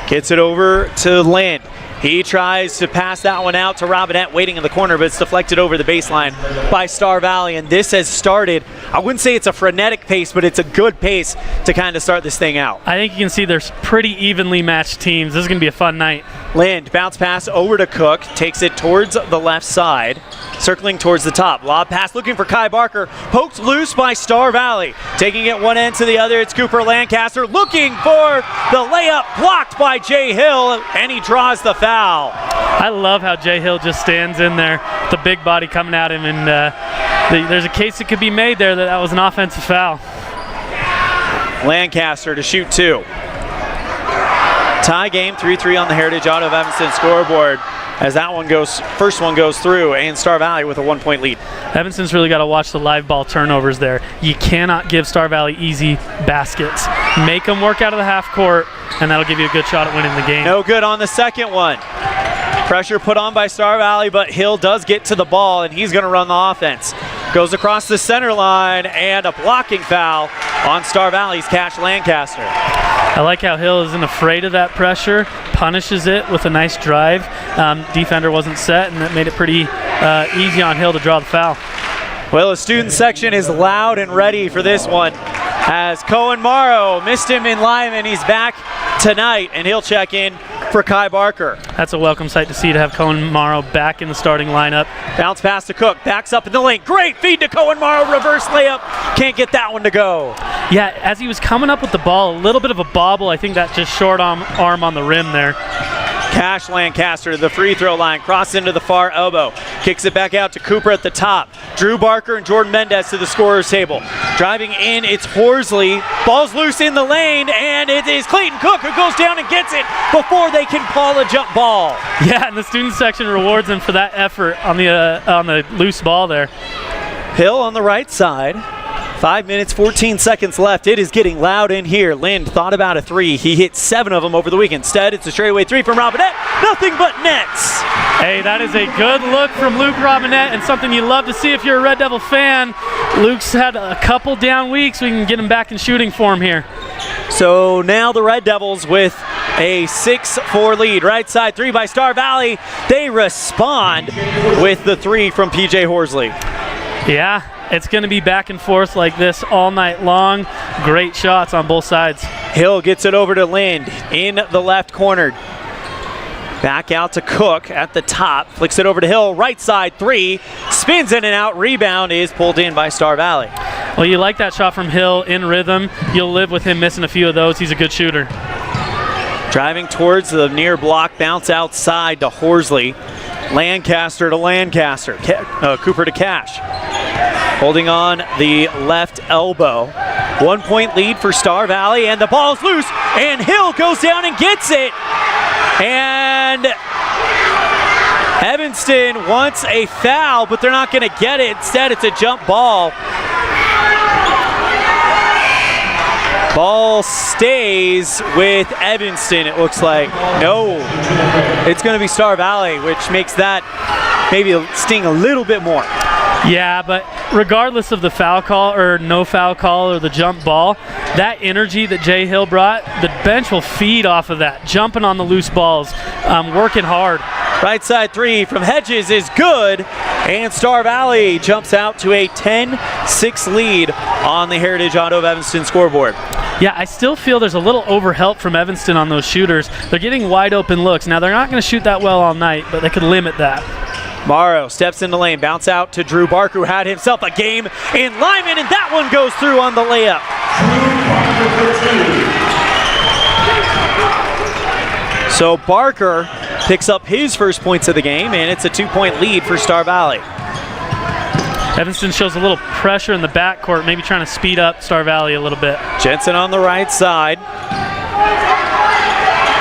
Gets it over to Lind. He tries to pass that one out to Robinette, waiting in the corner, but it's deflected over the baseline by Star Valley. And this has started, I wouldn't say it's a frenetic pace, but it's a good pace to kind of start this thing out. I think you can see there's pretty evenly matched teams. This is going to be a fun night. Lind, bounce pass over to Cook, takes it towards the left side, circling towards the top. Lob pass looking for Kai Barker, poked loose by Star Valley. Taking it one end to the other, it's Cooper Lancaster looking for the layup, blocked by Jay Hill, and he draws the foul. I love how Jay Hill just stands in there, the big body coming at him, and there's a case that could be made there that was an offensive foul. Lancaster to shoot 2. Tie game, 3-3 on the Heritage Auto of Evanston scoreboard, as that one first one goes through, and Star Valley with a 1-point lead. Evanston's really got to watch the live ball turnovers there. You cannot give Star Valley easy baskets. Make them work out of the half court, and that'll give you a good shot at winning the game. No good on the second one. Pressure put on by Star Valley, but Hill does get to the ball, and he's going to run the offense. Goes across the center line, and a blocking foul on Star Valley's Cash Lancaster. I like how Hill isn't afraid of that pressure, punishes it with a nice drive. Defender wasn't set, and that made it pretty easy on Hill to draw the foul. Well, the student section is loud and ready for this one as Cohen Morrow missed him in Lyman. He's back tonight, and he'll check in for Kai Barker. That's a welcome sight to see, to have Cohen Morrow back in the starting lineup. Bounce pass to Cook, backs up in the lane. Great feed to Cohen Morrow, reverse layup. Can't get that one to go. Yeah, as he was coming up with the ball, a little bit of a bobble. I think that just short arm on the rim there. Cash Lancaster to the free throw line, cross into the far elbow, kicks it back out to Cooper at the top. Drew Barker and Jordan Mendez to the scorer's table. Driving in, it's Horsley. Ball's loose in the lane, and it is Clayton Cook who goes down and gets it before they can call a jump ball. Yeah, and the student section rewards him for that effort on the loose ball there. Hill on the right side. 5 minutes, 14 seconds left. It is getting loud in here. Lind thought about a three. He hit 7 of them over the weekend. Instead, it's a straightaway three from Robinette. Nothing but nets. Hey, that is a good look from Luke Robinette, and something you love to see if you're a Red Devil fan. Luke's had a couple down weeks. We can get him back in shooting form here. So now the Red Devils with a 6-4 lead. Right side three by Star Valley. They respond with the three from PJ Horsley. Yeah, it's going to be back and forth like this all night long. Great shots on both sides. Hill gets it over to Lind in the left corner. Back out to Cook at the top. Flicks it over to Hill. Right side three. Spins in and out. Rebound is pulled in by Star Valley. Well, you like that shot from Hill in rhythm. You'll live with him missing a few of those. He's a good shooter. Driving towards the near block. Bounce outside to Horsley. Lancaster to Lancaster. Cooper to Cash. Holding on the left elbow. 1 point lead for Star Valley, and the ball's loose, and Hill goes down and gets it. And Evanston wants a foul, but they're not going to get it. Instead, it's a jump ball. Ball stays with Evanston, it looks like. No, it's going to be Star Valley, which makes that maybe sting a little bit more. Yeah, but regardless of the foul call or no foul call or the jump ball, that energy that Jay Hill brought, the bench will feed off of that, jumping on the loose balls, working hard. Right side three from Hedges is good, and Star Valley jumps out to a 10-6 lead on the Heritage Auto of Evanston scoreboard. Yeah, I still feel there's a little overhelp from Evanston on those shooters. They're getting wide open looks. Now, they're not going to shoot that well all night, but they could limit that. Morrow steps in the lane, bounce out to Drew Barker, who had himself a game in Lyman, and that one goes through on the layup. So Barker picks up his first points of the game, and it's a 2-point lead for Star Valley. Evanston shows a little pressure in the backcourt, maybe trying to speed up Star Valley a little bit. Jensen on the right side.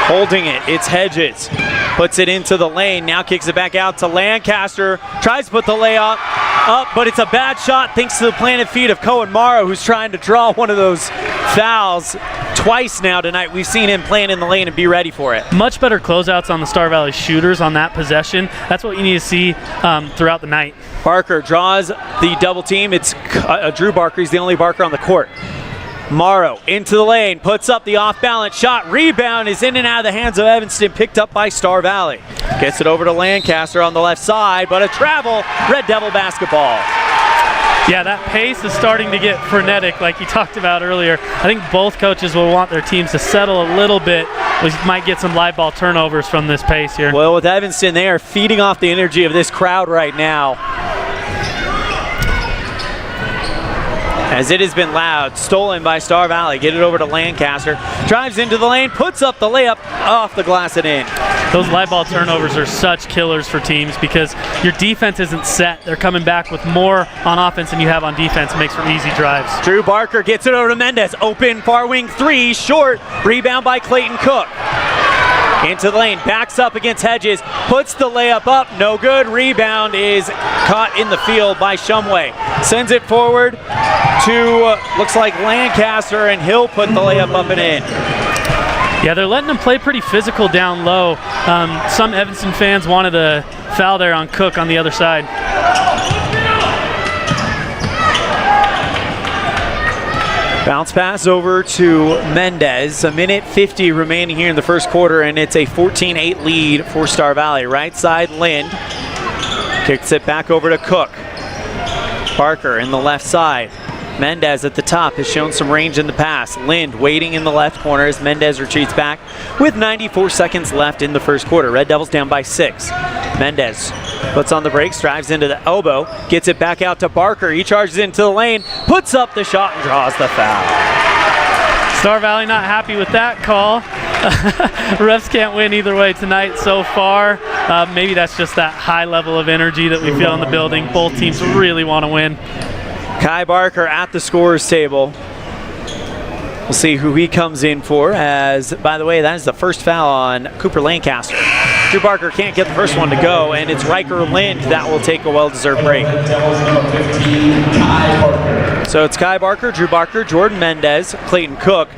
Holding it, it's Hedges. Puts it into the lane, now kicks it back out to Lancaster. Tries to put the layup up, but it's a bad shot thanks to the planted feet of Cohen Morrow, who's trying to draw one of those fouls twice now tonight. We've seen him playing in the lane and be ready for it. Much better closeouts on the Star Valley shooters on that possession. That's what you need to see throughout the night. Barker draws the double team. It's Drew Barker. He's the only Barker on the court. Morrow into the lane, puts up the off-balance shot. Rebound is in and out of the hands of Evanston, picked up by Star Valley. Gets it over to Lancaster on the left side, but a travel, Red Devil basketball. Yeah, that pace is starting to get frenetic like you talked about earlier. I think both coaches will want their teams to settle a little bit. We might get some live ball turnovers from this pace here. Well, with Evanston, they are feeding off the energy of this crowd right now. As it has been loud, stolen by Star Valley. Get it over to Lancaster. Drives into the lane, puts up the layup off the glass and in. Those live ball turnovers are such killers for teams because your defense isn't set. They're coming back with more on offense than you have on defense. It makes for easy drives. Drew Barker gets it over to Mendez. Open far wing three, short. Rebound by Clayton Cook. Into the lane, backs up against Hedges, puts the layup up, no good. Rebound is caught in the field by Shumway. Sends it forward to, looks like Lancaster, and he'll put the layup up and in. Yeah, they're letting them play pretty physical down low. Some Evanston fans wanted a foul there on Cook on the other side. Bounce pass over to Mendez. A minute 50 remaining here in the first quarter, and it's a 14-8 lead for Star Valley. Right side, Lind. Kicks it back over to Cook. Barker in the left side. Mendez at the top has shown some range in the pass. Lind waiting in the left corner as Mendez retreats back with 94 seconds left in the first quarter. Red Devils down by 6. Mendez puts on the brakes, drives into the elbow, gets it back out to Barker. He charges into the lane, puts up the shot and draws the foul. Star Valley not happy with that call. Refs can't win either way tonight so far. Maybe that's just that high level of energy that we feel in the building. Both teams really want to win. Kai Barker at the scorer's table. We'll see who he comes in for, as, by the way, that is the first foul on Cooper Lancaster. Drew Barker can't get the first one to go, and it's Riker Lind that will take a well-deserved break. So it's Kai Barker, Drew Barker, Jordan Mendez, Clayton Cook,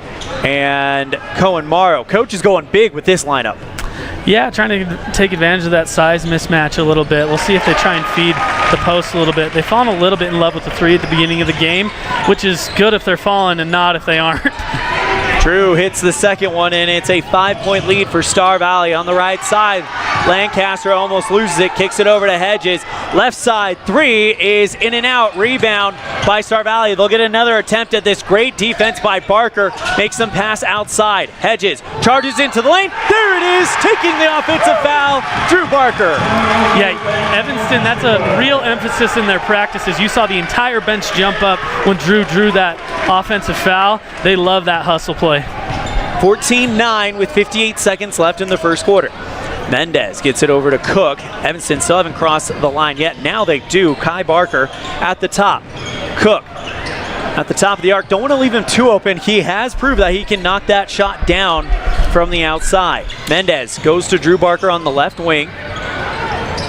and Cohen Morrow. Coach is going big with this lineup. Yeah, trying to take advantage of that size mismatch a little bit. We'll see if they try and feed the post a little bit. They've fallen a little bit in love with the 3 at the beginning of the game, which is good if they're falling and not if they aren't. Drew hits the second one, and it's a 5-point lead for Star Valley on the right side. Lancaster almost loses it, kicks it over to Hedges. Left side 3 is in and out. Rebound by Star Valley. They'll get another attempt at this. Great defense by Barker. Makes them pass outside. Hedges charges into the lane. There it is, taking the offensive foul, Drew Barker. Yeah, Evanston, that's a real emphasis in their practices. You saw the entire bench jump up when Drew drew that offensive foul. They love that hustle play. 14-9 with 58 seconds left in the first quarter. Mendez gets it over to Cook. Evanston still haven't crossed the line yet. Now they do. Kai Barker at the top. Cook at the top of the arc. Don't want to leave him too open. He has proved that he can knock that shot down from the outside. Mendez goes to Drew Barker on the left wing.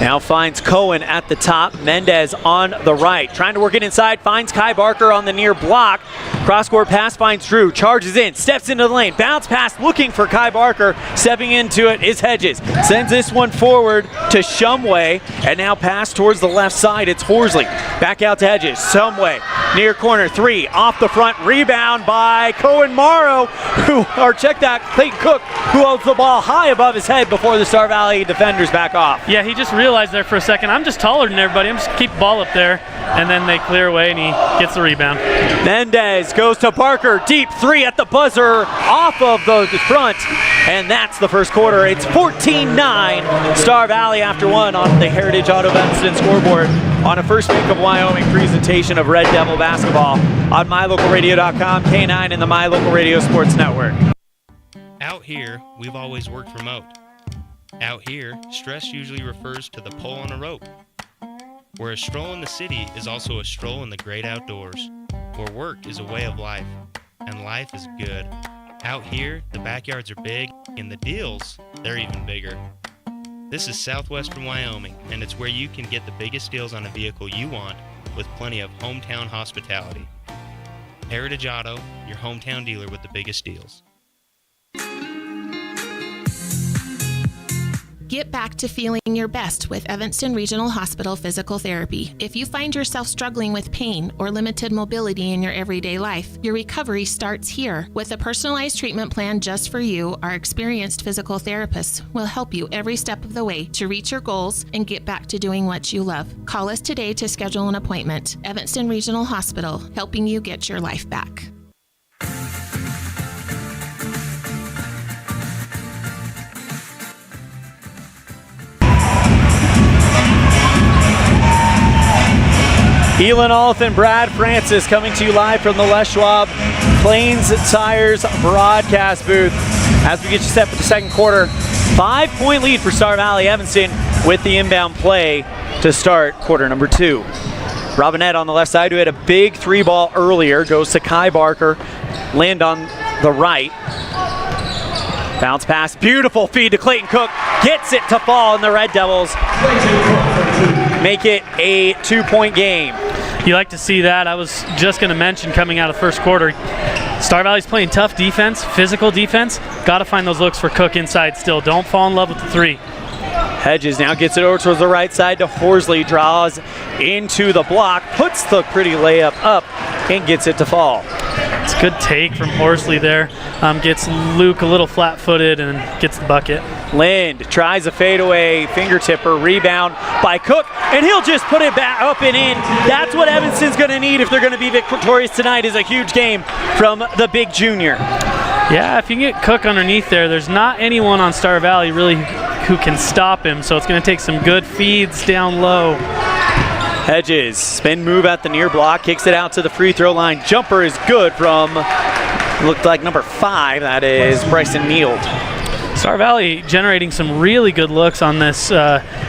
Now finds Cohen at the top. Mendez on the right. Trying to work it inside. Finds Kai Barker on the near block. Cross-court pass finds Drew. Charges in. Steps into the lane. Bounce pass looking for Kai Barker. Stepping into it is Hedges. Sends this one forward to Shumway. And now pass towards the left side. It's Horsley. Back out to Hedges. Shumway. Near corner 3. Off the front. Rebound by Cohen Morrow. Check that. Clayton Cook, who holds the ball high above his head before the Star Valley defenders back off. Yeah, he just realized there for a second, I'm just taller than everybody. I'm just keep the ball up there. And then they clear away and he gets the rebound. Mendez goes to Barker. Deep 3 at the buzzer. Off of the front. And that's the first quarter. It's 14-9. Star Valley after 1 on the Heritage Auto Evanston scoreboard on a First Bank of Wyoming presentation of Red Devil basketball on MyLocalRadio.com, K9, and the My Local Radio Sports Network. Out here, we've always worked remote. Out here, stress usually refers to the pull on a rope. Where a stroll in the city is also a stroll in the great outdoors. Where work is a way of life, and life is good. Out here, the backyards are big, and the deals, they're even bigger. This is Southwestern Wyoming, and it's where you can get the biggest deals on a vehicle you want with plenty of hometown hospitality. Heritage Auto, your hometown dealer with the biggest deals. Get back to feeling your best with Evanston Regional Hospital Physical Therapy. If you find yourself struggling with pain or limited mobility in your everyday life, your recovery starts here. With a personalized treatment plan just for you, our experienced physical therapists will help you every step of the way to reach your goals and get back to doing what you love. Call us today to schedule an appointment. Evanston Regional Hospital, helping you get your life back. Elan, Olliff, and Brad Francis coming to you live from the Les Schwab Plains Tires broadcast booth as we get you set for the second quarter. 5-point lead for Star Valley. Evanston with the inbound play to start quarter number 2. Robinette on the left side, who had a big 3-ball earlier, goes to Kai Barker. Lind on the right. Bounce pass, beautiful feed to Clayton Cook. Gets it to fall, and the Red Devils make it a 2-point game. You like to see that. I was just going to mention coming out of the first quarter, Star Valley's playing tough defense, physical defense. Got to find those looks for Cook inside still. Don't fall in love with the 3. Hedges now gets it over towards the right side to Horsley. Draws into the block, puts the pretty layup up, and gets it to fall. It's a good take from Horsley there. Gets Luke a little flat-footed and gets the bucket. Lind tries a fadeaway finger-tipper, rebound by Cook, and he'll just put it back up and in. That's what Evanston's going to need if they're going to be victorious tonight, is a huge game from the big junior. Yeah, if you can get Cook underneath there, there's not anyone on Star Valley really who can stop him, so it's going to take some good feeds down low. Hedges, spin move at the near block, kicks it out to the free throw line. Jumper is good from, looked like number 5, that is Bryson Neild. Star Valley generating some really good looks on this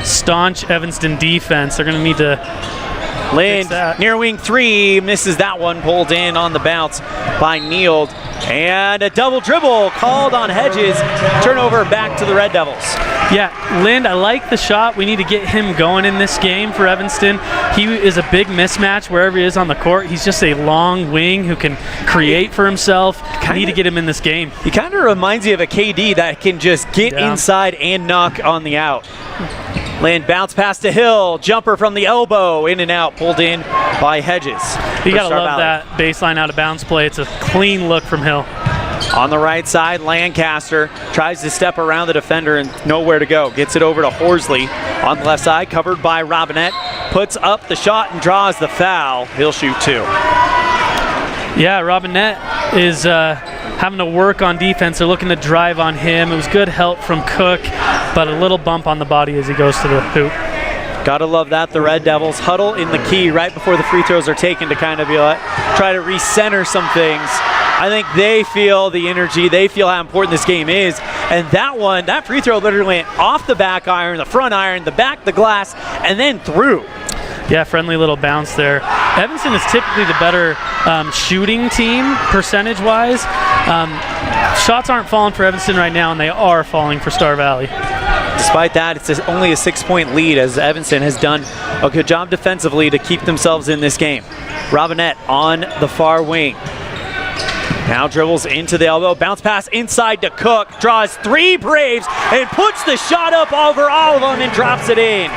staunch Evanston defense. They're going to need to Lind, near wing 3, misses that one, pulled in on the bounce by Neild. And a double dribble called on Hedges. Turnover back to the Red Devils. Yeah, Lind, I like the shot. We need to get him going in this game for Evanston. He is a big mismatch wherever he is on the court. He's just a long wing who can create for himself. We need to get him in this game. He kind of reminds you of a KD that can just get inside and knock on the out. Lind bounce pass to Hill, jumper from the elbow, in and out, pulled in by Hedges. You gotta love that baseline out of bounds play. It's a clean look from Hill. On the right side, Lancaster tries to step around the defender and nowhere to go. Gets it over to Horsley on the left side, covered by Robinette. Puts up the shot and draws the foul. He'll shoot 2. Yeah, Robinette is having to work on defense. They're looking to drive on him. It was good help from Cook, but a little bump on the body as he goes to the hoop. Gotta love that. The Red Devils huddle in the key right before the free throws are taken to kind of be like, try to recenter some things. I think they feel the energy. They feel how important this game is. And that free throw literally went off the back iron, the front iron, the back, the glass, and then through. Yeah, friendly little bounce there. Evanston is typically the better shooting team percentage-wise. Shots aren't falling for Evanston right now, and they are falling for Star Valley. Despite that, it's only a 6-point lead as Evanston has done a good job defensively to keep themselves in this game. Robinette on the far wing. Now dribbles into the elbow, bounce pass inside to Cook, draws 3 Braves, and puts the shot up over all of them and drops it in.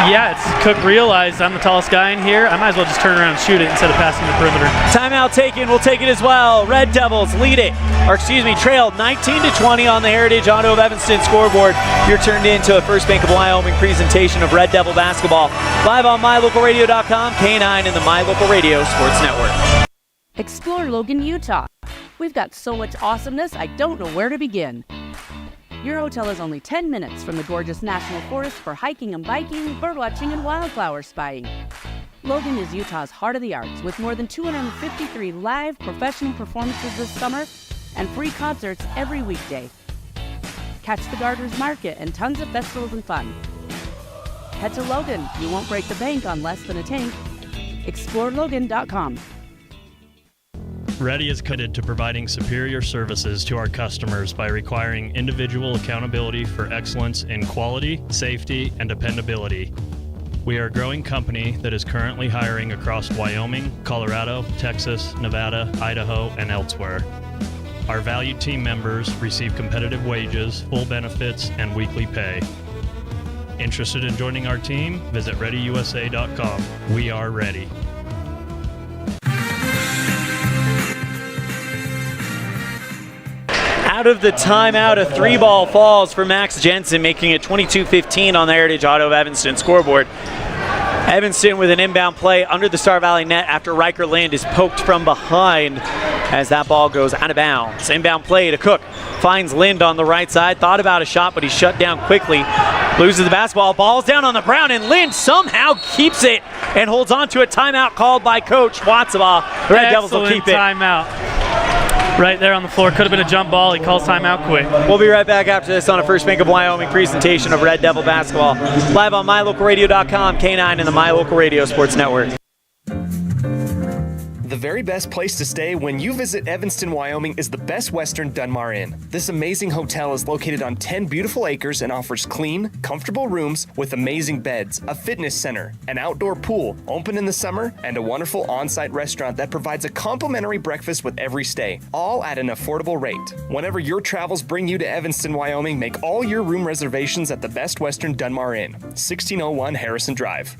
Yeah, it's Cook realized I'm the tallest guy in here. I might as well just turn around and shoot it instead of passing the perimeter. Timeout taken, we'll take it as well. Red Devils lead it, trailed 19-20 on the Heritage Auto of Evanston scoreboard. You're turned into a First Bank of Wyoming presentation of Red Devil basketball. Live on MyLocalRadio.com, K9 and the My Local Radio Sports Network. Explore Logan, Utah. We've got so much awesomeness, I don't know where to begin. Your hotel is only 10 minutes from the gorgeous National Forest for hiking and biking, birdwatching, and wildflower spying. Logan is Utah's heart of the arts with more than 253 live professional performances this summer and free concerts every weekday. Catch the Garter's Market and tons of festivals and fun. Head to Logan. You won't break the bank on less than a tank. ExploreLogan.com. Ready is committed to providing superior services to our customers by requiring individual accountability for excellence in quality, safety, and dependability. We are a growing company that is currently hiring across Wyoming, Colorado, Texas, Nevada, Idaho, and elsewhere. Our valued team members receive competitive wages, full benefits, and weekly pay. Interested in joining our team? Visit ReadyUSA.com. We are ready. Out of the timeout, a 3-ball falls for Max Jensen, making it 22-15 on the Heritage Auto of Evanston scoreboard. Evanston with an inbound play under the Star Valley net after Riker Lind is poked from behind as that ball goes out of bounds. Inbound play to Cook. Finds Lind on the right side. Thought about a shot, but he's shut down quickly. Loses the basketball. Ball's down on the ground, and Lind somehow keeps it and holds on to a timeout called by Coach Watsabaugh. The Red Devils will keep it. Timeout. Right there on the floor. Could have been a jump ball. He calls timeout quick. We'll be right back after this on a First Bank of Wyoming presentation of Red Devil basketball. Live on MyLocalRadio.com, K9 and the My Local Radio Sports Network. The very best place to stay when you visit Evanston, Wyoming is the Best Western Dunmar Inn. This amazing hotel is located on 10 beautiful acres and offers clean, comfortable rooms with amazing beds, a fitness center, an outdoor pool, open in the summer, and a wonderful on-site restaurant that provides a complimentary breakfast with every stay, all at an affordable rate. Whenever your travels bring you to Evanston, Wyoming, make all your room reservations at the Best Western Dunmar Inn, 1601 Harrison Drive.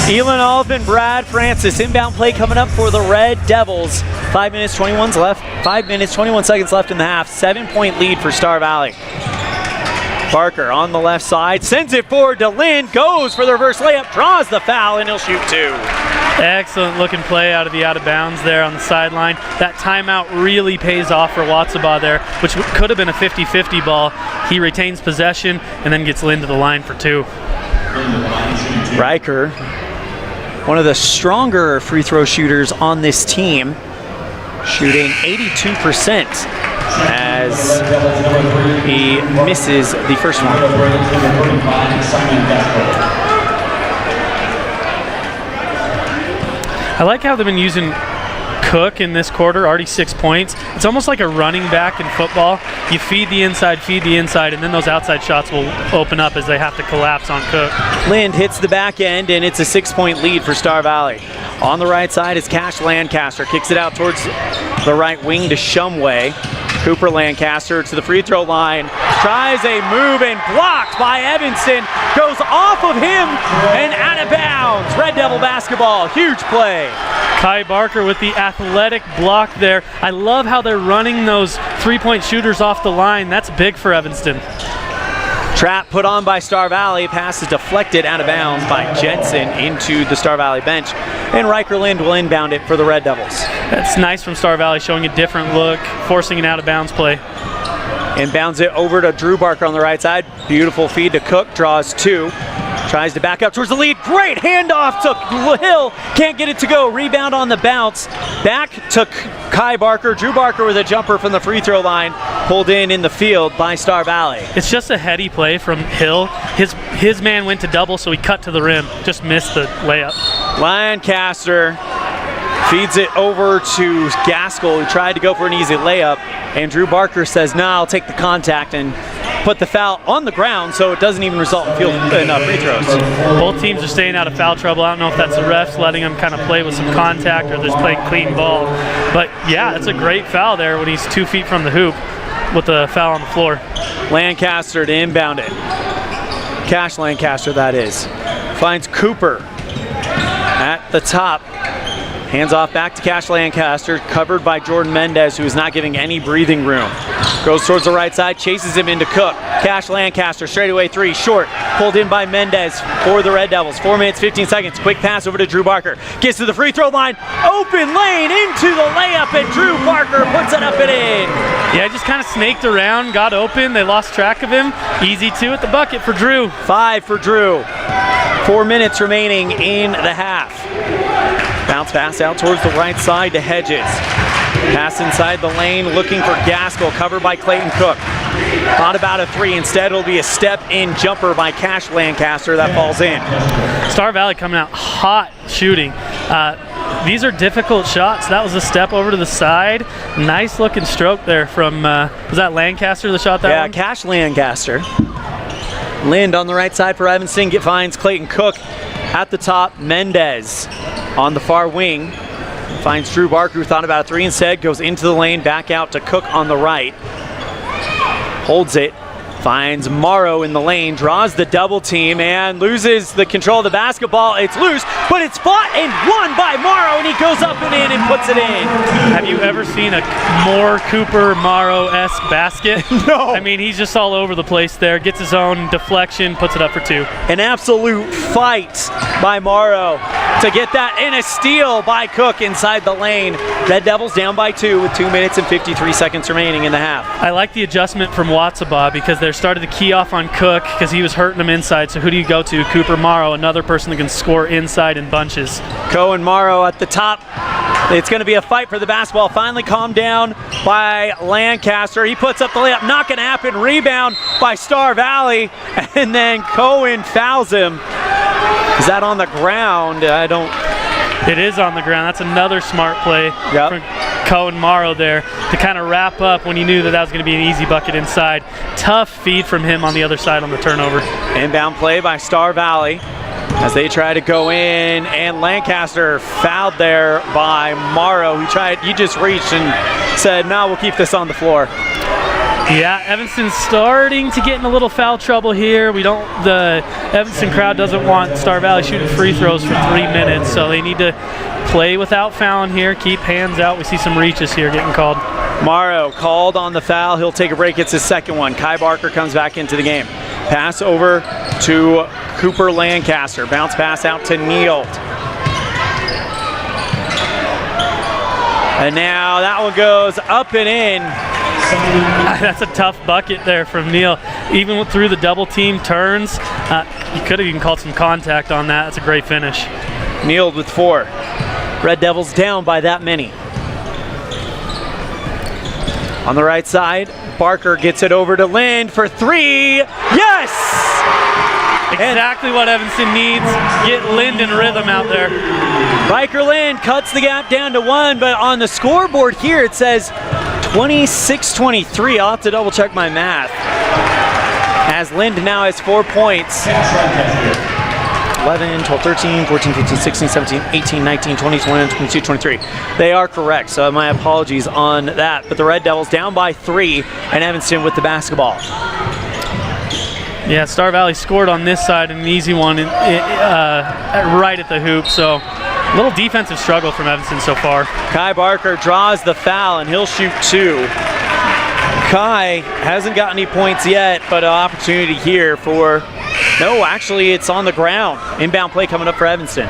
Elan, Olliff, and Brad Francis. Inbound play coming up for the Red Devils. 5 minutes, 21 seconds left in the half. 7-point lead for Star Valley. Barker on the left side, sends it forward to Lind, goes for the reverse layup, draws the foul, and he'll shoot 2. Excellent looking play out of the out of bounds there on the sideline. That timeout really pays off for Watsaba there, which could have been a 50-50 ball. He retains possession and then gets Lind to the line for 2. Riker, one of the stronger free throw shooters on this team, shooting 82% as he misses the first one. I like how they've been using Cook in this quarter, already 6 points. It's almost like a running back in football. You feed the inside, and then those outside shots will open up as they have to collapse on Cook. Lind hits the back end, and it's a 6-point lead for Star Valley. On the right side is Cash Lancaster. Kicks it out towards the right wing to Shumway. Cooper Lancaster to the free throw line. Tries a move and blocked by Evanston. Goes off of him and out of bounds. Red Devil basketball. Huge play. Kai Barker with the athletic block there. I love how they're running those three-point shooters off the line. That's big for Evanston. Trap put on by Star Valley. Pass is deflected out of bounds by Jensen into the Star Valley bench. And Riker Lind will inbound it for the Red Devils. That's nice from Star Valley, showing a different look, forcing an out of bounds play. Inbounds it over to Drew Barker on the right side. Beautiful feed to Cook, draws 2. Tries to back up towards the lead. Great handoff to Hill. Can't get it to go. Rebound on the bounce. Back to Kai Barker. Drew Barker with a jumper from the free throw line. Pulled in the field by Star Valley. It's just a heady play from Hill. His man went to double, so he cut to the rim. Just missed the layup. Lancaster feeds it over to Gaskell, who tried to go for an easy layup. And Drew Barker says, nah, I'll take the contact and put the foul on the ground so it doesn't even result in free throws. Both teams are staying out of foul trouble. I don't know if that's the refs letting them kind of play with some contact or just playing clean ball. But yeah, it's a great foul there when he's 2 feet from the hoop with the foul on the floor. Lancaster to inbound it. Cash Lancaster, that is. Finds Cooper at the top. Hands off back to Cash Lancaster, covered by Jordan Mendez, who is not giving any breathing room. Goes towards the right side, chases him into Cook. Cash Lancaster, straightaway 3, short. Pulled in by Mendez for the Red Devils. 4 minutes, 15 seconds. Quick pass over to Drew Barker. Gets to the free throw line. Open lane into the layup, and Drew Barker puts it up and in. Yeah, just kind of snaked around, got open. They lost track of him. Easy 2 at the bucket for Drew. 5 for Drew. 4 minutes remaining in the half. Bounce pass out towards the right side to Hedges. Pass inside the lane, looking for Gaskell, covered by Clayton Cook. Thought about a 3, instead it'll be a step-in jumper by Cash Lancaster that falls in. Star Valley coming out hot shooting. These are difficult shots. That was a step over to the side. Nice looking stroke there from, was that Lancaster that shot that one? Yeah, Cash Lancaster. Lind on the right side for Evanston, finds Clayton Cook at the top. Mendez on the far wing finds Drew Barker, who thought about a 3 instead, goes into the lane, back out to Cook on the right. Holds it, finds Morrow in the lane, draws the double team, and loses the control of the basketball. It's loose, but it's fought and won by Morrow, and he goes up and in and puts it in. Have you ever seen a more Cooper Morrow-esque basket? No. I mean, he's just all over the place there. Gets his own deflection, puts it up for 2. An absolute fight by Morrow to get that, and a steal by Cook inside the lane. Red Devils down by 2 with 2 minutes and 53 seconds remaining in the half. I like the adjustment from Watsaba because they started to key off on Cook because he was hurting them inside. So who do you go to? Cooper Morrow, another person that can score inside in bunches. Cohen Morrow at the top. It's going to be a fight for the basketball. Finally calmed down by Lancaster. He puts up the layup. Not going to happen. Rebound by Star Valley. And then Cohen fouls him. Is that on the ground? It is on the ground. That's another smart play from Cohen Morrow there to kind of wrap up when he knew that was going to be an easy bucket inside. Tough feed from him on the other side on the turnover. Inbound play by Star Valley as they try to go in, and Lancaster fouled there by Morrow. He just reached and said, no, we'll keep this on the floor. Yeah, Evanston's starting to get in a little foul trouble here. The Evanston crowd doesn't want Star Valley shooting free throws for 3 minutes, so they need to play without fouling here, keep hands out. We see some reaches here getting called. Morrow called on the foul. He'll take a break. It's his second one. Kai Barker comes back into the game. Pass over to Cooper Lancaster. Bounce pass out to Neal. And now that one goes up and in. That's a tough bucket there from Neal. Even through the double team turns, you could have even called some contact on that. That's a great finish. Neal with 4. Red Devils down by that many. On the right side, Barker gets it over to Lind for 3. Yes! Exactly what Evanston needs. Get Lind in rhythm out there. Riker Lind cuts the gap down to 1, but on the scoreboard here it says 26-23. I'll have to double check my math. As Lind now has 4 points. 11, 12, 13, 14, 15, 16, 17, 18, 19, 20, 21, 22, 23. They are correct, so my apologies on that. But the Red Devils down by 3, and Evanston with the basketball. Yeah, Star Valley scored on this side, an easy one right at the hoop, so a little defensive struggle from Evanston so far. Kai Barker draws the foul, and he'll shoot 2. Kai hasn't got any points yet, but an opportunity here for... No, actually, it's on the ground. Inbound play coming up for Evanston.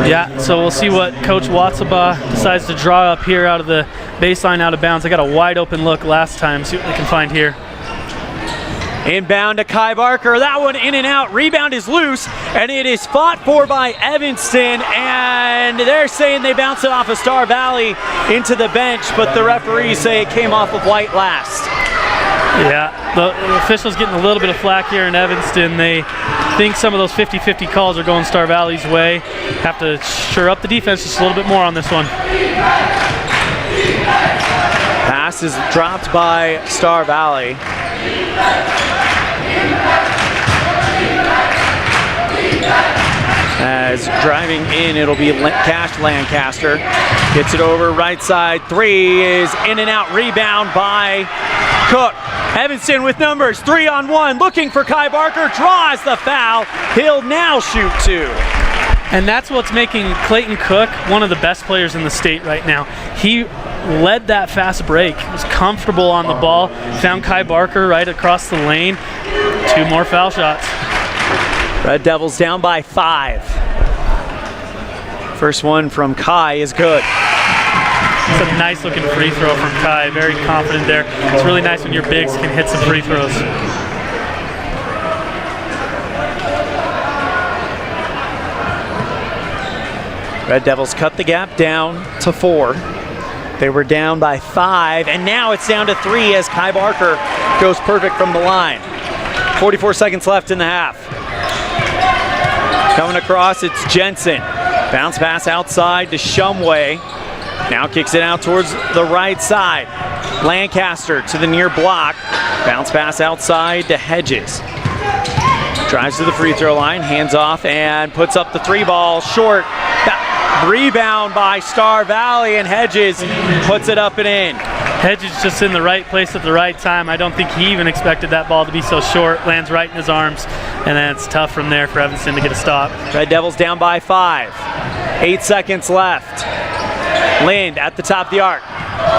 Yeah, so we'll see what Coach Watsaba decides to draw up here out of the baseline, out of bounds. I got a wide open look last time. See what they can find here. Inbound to Kai Barker. That one in and out. Rebound is loose, and it is fought for by Evanston, and they're saying they bounced it off of Star Valley into the bench, but the referees say it came off of White last. Yeah, the officials getting a little bit of flack here in Evanston. They think some of those 50-50 calls are going Star Valley's way. Have to shore up the defense just a little bit more on this one. Pass is dropped by Star Valley. As driving in, it'll be Cash Lancaster. Gets it over right side. 3 is in and out. Rebound by Cook. Evanston with numbers. 3-on-1. Looking for Kai Barker. Draws the foul. He'll now shoot 2. And that's what's making Clayton Cook one of the best players in the state right now. He led that fast break. Was comfortable on the ball. Found Kai Barker right across the lane. 2 more foul shots. Red Devils down by 5. First one from Kai is good. It's a nice looking free throw from Kai. Very confident there. It's really nice when your bigs can hit some free throws. Red Devils cut the gap down to 4. They were down by 5, and now it's down to 3 as Kai Barker goes perfect from the line. 44 seconds left in the half. Coming across, it's Jensen. Bounce pass outside to Shumway. Now kicks it out towards the right side. Lancaster to the near block. Bounce pass outside to Hedges. Drives to the free throw line, hands off, and puts up the 3 ball short. Rebound by Star Valley, and Hedges puts it up and in. Hedges just in the right place at the right time. I don't think he even expected that ball to be so short. Lands right in his arms, and then it's tough from there for Evanston to get a stop. Red Devils down by 5. 8 seconds left. Lind at the top of the arc.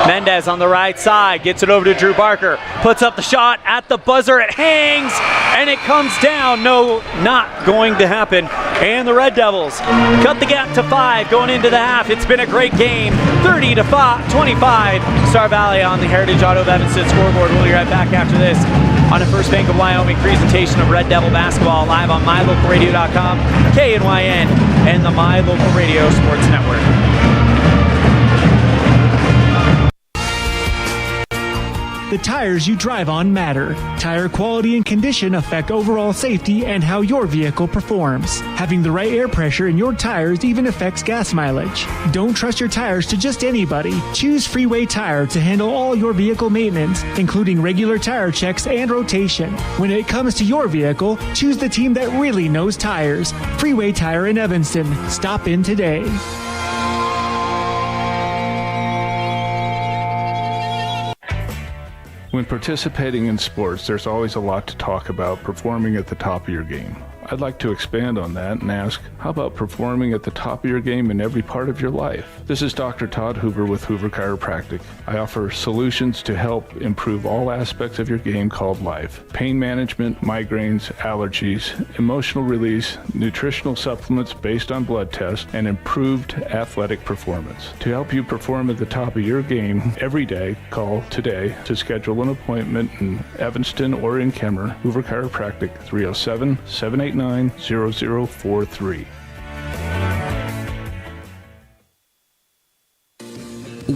Mendez on the right side, gets it over to Drew Barker, puts up the shot at the buzzer, it hangs, and it comes down. No, not going to happen. And the Red Devils cut the gap to 5 going into the half. It's been a great game, 30-25. Star Valley on the Heritage Auto of Evanston scoreboard. We'll be right back after this on a First Bank of Wyoming presentation of Red Devil basketball live on mylocalradio.com, KNYN, and the My Local Radio Sports Network. The tires you drive on matter. Tire quality and condition affect overall safety and how your vehicle performs. Having the right air pressure in your tires even affects gas mileage. Don't trust your tires to just anybody. Choose Freeway Tire to handle all your vehicle maintenance, including regular tire checks and rotation. When it comes to your vehicle, choose the team that really knows tires. Freeway Tire in Evanston. Stop in today. When participating in sports, there's always a lot to talk about performing at the top of your game. I'd like to expand on that and ask, how about performing at the top of your game in every part of your life? This is Dr. Todd Hoover with Hoover Chiropractic. I offer solutions to help improve all aspects of your game called life. Pain management, migraines, allergies, emotional release, nutritional supplements based on blood tests, and improved athletic performance. To help you perform at the top of your game every day, call today to schedule an appointment in Evanston or in Kemmer. Hoover Chiropractic, 307-789-0043.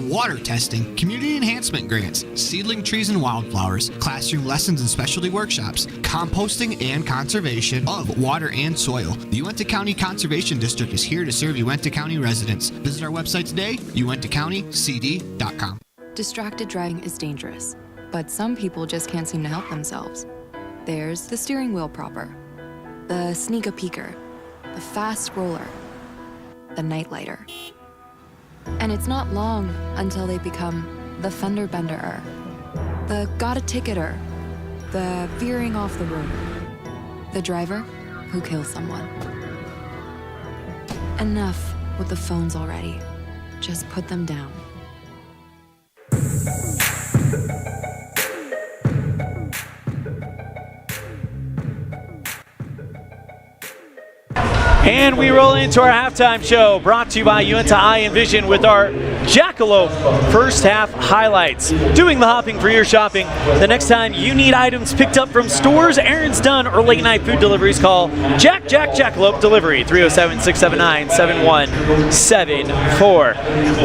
Water testing, community enhancement grants, seedling trees and wildflowers, classroom lessons and specialty workshops, composting and conservation of water and soil. The Uintah County Conservation District is here to serve Uintah County residents. Visit our website today, uintahcountycd.com. Distracted driving is dangerous, but some people just can't seem to help themselves. There's the steering wheel propper, the sneak-a-peeker, the fast scroller, the night-lighter. And it's not long until they become the fender-benderer, the got-a-ticketer, the veering off the road, the driver who kills someone. Enough with the phones already. Just put them down. And we roll into our halftime show, brought to you by Uintah Eye and Vision with our Jackalope first half highlights. Doing the hopping for your shopping. The next time you need items picked up from stores, errands done, or late night food deliveries, call Jackalope Delivery, 307-679-7174.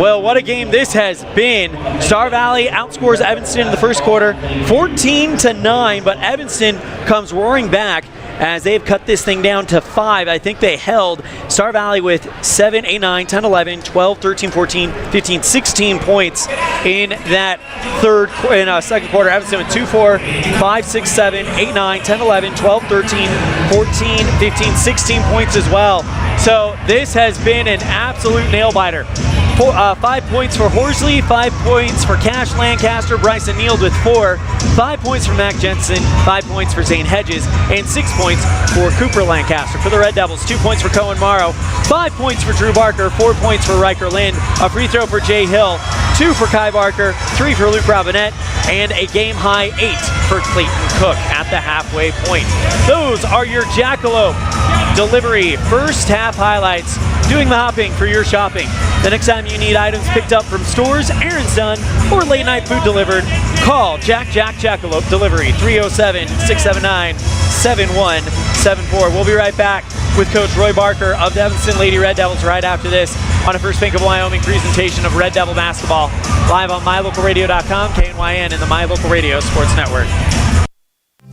Well, what a game this has been. Star Valley outscores Evanston in the first quarter, 14-9, but Evanston comes roaring back as they've cut this thing down to 5. I think they held Star Valley with 7, 8, 9, 10, 11, 12, 13, 14, 15, 16 points in that second quarter. Evanston with 2, 4, 5, 6, 7, 8, 9, 10, 11, 12, 13, 14, 15, 16 points as well. So this has been an absolute nail-biter. 5 points for Horsley, 5 points for Cash Lancaster, Bryson Neal with 4, 5 points for Mac Jensen, 5 points for Zane Hedges, and 6 points for Cooper Lancaster. For the Red Devils, 2 points for Cohen Morrow, 5 points for Drew Barker, 4 points for Riker Lind, a free throw for Jay Hill, 2 for Kai Barker, 3 for Luke Robinette, and a game-high 8 for Clayton Cook at the halfway point. Those are your Jackalope Delivery first half highlights. Doing the hopping for your shopping. The next time you need items picked up from stores, errands done, or late night food delivered, call Jackalope Delivery, 307-679-7174. We'll be right back with Coach Roy Barker of the Evanston Lady Red Devils right after this on a First Bank of Wyoming presentation of Red Devil basketball, live on MyLocalRadio.com, KNYN, and the My Local Radio Sports Network.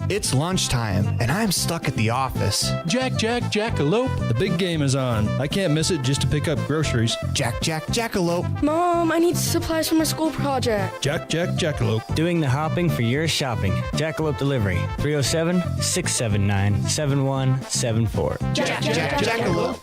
It's lunchtime, and I'm stuck at the office. Jackalope. The big game is on. I can't miss it just to pick up groceries. Jackalope. Mom, I need supplies for my school project. Jackalope. Doing the hopping for your shopping. Jackalope Delivery, 307-679-7174. Jackalope.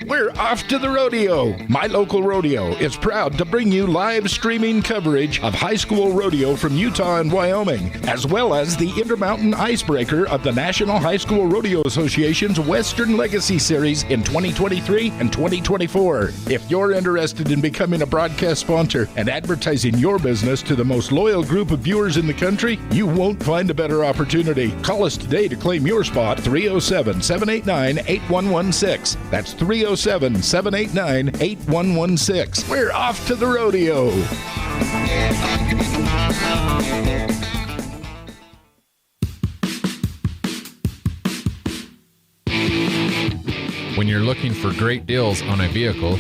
We're off to the rodeo. My Local Rodeo is proud to bring you live streaming coverage of high school rodeo from Utah and Wyoming, as well as the Intermountain Icebreaker of the National High School Rodeo Association's Western Legacy Series in 2023 and 2024. If you're interested in becoming a broadcast sponsor and advertising your business to the most loyal group of viewers in the country, you won't find a better opportunity. Call us today to claim your spot, 307-789-8116. That's 307-789-8116. We're off to the rodeo. When you're looking for great deals on a vehicle,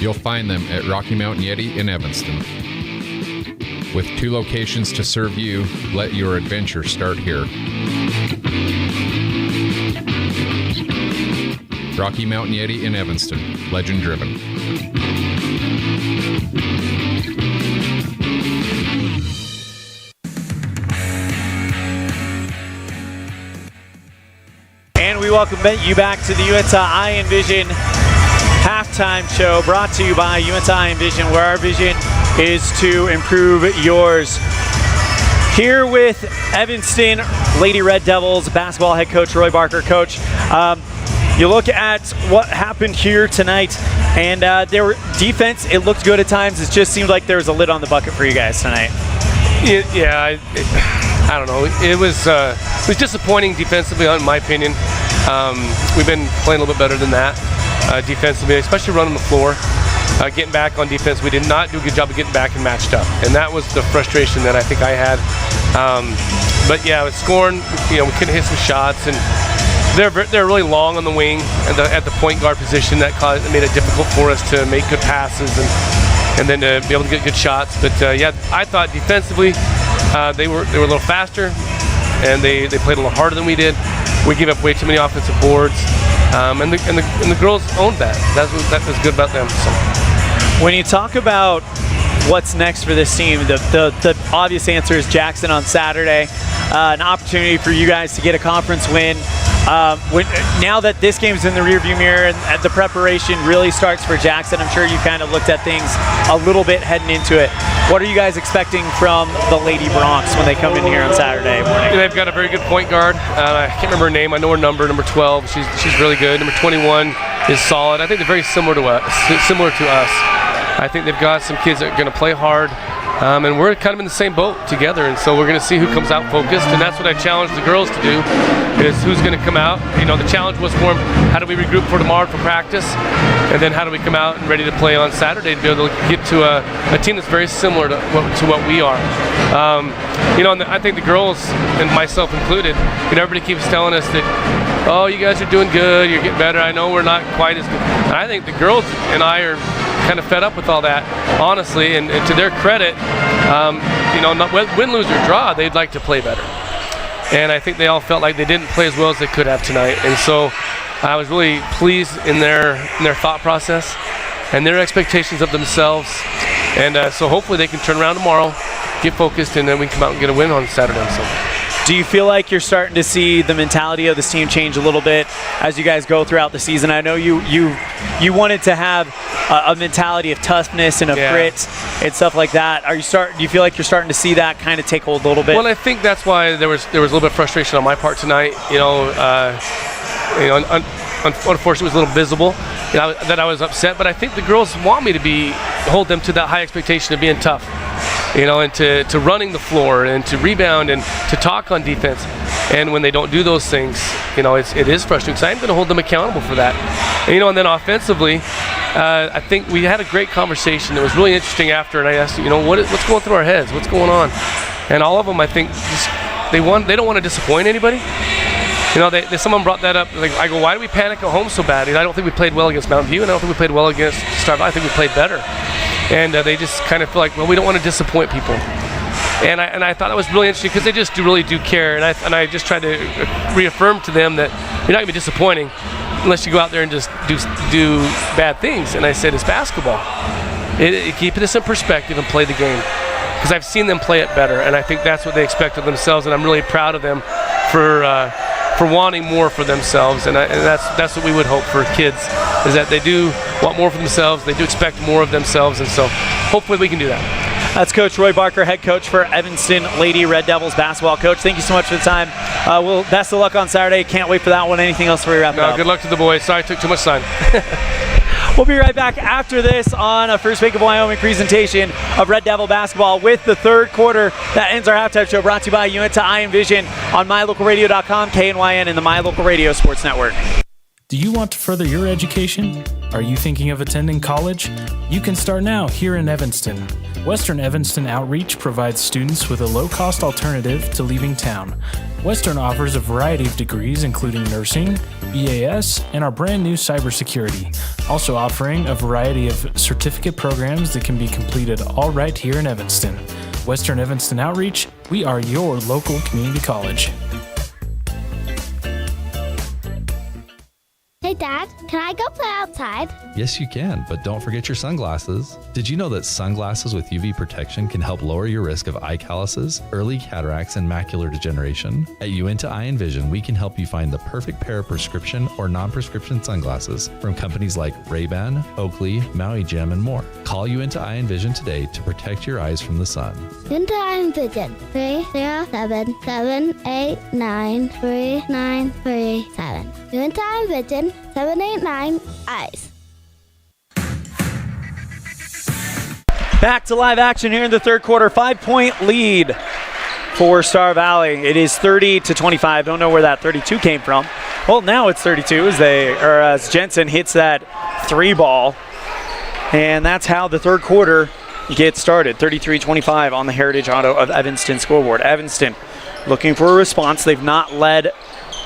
you'll find them at Rocky Mountain Yeti in Evanston. With 2 locations to serve you, let your adventure start here. Rocky Mountain Yeti in Evanston, legend driven. And we welcome you back to the Uintah Eye and Vision Halftime Show brought to you by UNTI Vision, where our vision is to improve yours. Here with Evanston Lady Red Devils basketball head coach Roy Barker. Coach, you look at what happened here tonight, and there were defense. It looked good at times. It just seemed like there was a lid on the bucket for you guys tonight. I don't know. It was disappointing defensively, in my opinion. We've been playing a little bit better than that defensively, especially running the floor. Getting back on defense, we did not do a good job of getting back and matched up, and that was the frustration that I think I had. But yeah, with scoring, we couldn't hit some shots, and they're really long on the wing at the point guard position. That made it difficult for us to make good passes and then to be able to get good shots. But yeah, I thought defensively they were a little faster, and they played a little harder than we did. We gave up way too many offensive boards, and the girls owned that. That was good about them. So. When you talk about what's next for this team, the obvious answer is Jackson on Saturday. An opportunity for you guys to get a conference win. Now that this game's in the rearview mirror and the preparation really starts for Jackson, I'm sure you kind of looked at things a little bit heading into it. What are you guys expecting from the Lady Bronx when they come in here on Saturday morning? They've got a very good point guard. I can't remember her name. I know her number 12. She's really good. Number 21 is solid. I think they're very similar to us. I think they've got some kids that are going to play hard. And we're kind of in the same boat together, and so we're going to see who comes out focused, and that's what I challenged the girls to do, is who's going to come out. The challenge was for them, how do we regroup for tomorrow for practice, and then how do we come out and ready to play on Saturday to be able to get to a team that's very similar to what we are. And I think the girls, and myself included, everybody keeps telling us that, oh, you guys are doing good, you're getting better. I know we're not quite as good. And I think the girls and I are kind of fed up with all that, honestly, and to their credit, win, lose, or draw, they'd like to play better. And I think they all felt like they didn't play as well as they could have tonight. And so I was really pleased in their thought process and their expectations of themselves. And so hopefully they can turn around tomorrow, get focused, and then we can come out and get a win on Saturday and Sunday. Do you feel like you're starting to see the mentality of this team change a little bit as you guys go throughout the season? I know you wanted to have a mentality of toughness and of grit and stuff like that. Do you feel like you're starting to see that kind of take hold a little bit? Well, I think that's why there was a little bit of frustration on my part tonight. Unfortunately, it was a little visible that I was upset. But I think the girls want me to hold them to that high expectation of being tough. And to running the floor and to rebound and to talk on defense. And when they don't do those things, it is frustrating because I'm going to hold them accountable for that. And then offensively, I think we had a great conversation. It was really interesting after, and I asked, what's going through our heads? What's going on? And all of them, I think, they don't want to disappoint anybody. Someone brought that up. I go, why do we panic at home so bad? I don't think we played well against Mountain View, and I don't think we played well against Star Valley. I think we played better. And they just kind of feel like, well, we don't want to disappoint people. And I thought that was really interesting because they just really do care. And I just tried to reaffirm to them that you're not going to be disappointing unless you go out there and just do bad things. And I said, it's basketball. Keep this in perspective and play the game. Because I've seen them play it better, and I think that's what they expect of themselves. And I'm really proud of them for wanting more for themselves. And that's what we would hope for kids, is that they do want more for themselves. They do expect more of themselves, and so hopefully we can do that. That's Coach Roy Barker, head coach for Evanston Lady Red Devils basketball. Coach, thank you so much for the time. Best of luck on Saturday. Can't wait for that one. Anything else before we wrap it up? Good luck to the boys. Sorry I took too much time. We'll be right back after this on a First Bank of Wyoming presentation of Red Devil basketball with the third quarter. That ends our halftime show, brought to you by UNTI Vision on MyLocalRadio.com, KNYN, and the My Local Radio Sports Network. Do you want to further your education? Are you thinking of attending college? You can start now here in Evanston. Western Evanston Outreach provides students with a low-cost alternative to leaving town. Western offers a variety of degrees including nursing, BAS, and our brand new cybersecurity, also offering a variety of certificate programs that can be completed all right here in Evanston. Western Evanston Outreach, we are your local community college. Hey Dad, Can I go play outside? Yes, you can, but don't forget your sunglasses. Did you know that sunglasses with UV protection can help lower your risk of eye calluses, early cataracts, and macular degeneration? At Uinta Eye and Vision, we can help you find the perfect pair of prescription or non-prescription sunglasses from companies like Ray-Ban, Oakley, Maui Jim, and more. Call Uinta Eye and Vision today to protect your eyes from the sun. Uinta Eye and Vision, 307-789-3937. Uinta Eye and Vision, 789 eyes. Back to live action here in the third quarter. 5-point lead for Star Valley. It is 30-25. Don't know where that 32 came from. Well, now it's 32 as Jensen hits that 3 ball. And that's how the third quarter gets started. 33-25 on the Heritage Auto of Evanston scoreboard. Evanston looking for a response. They've not led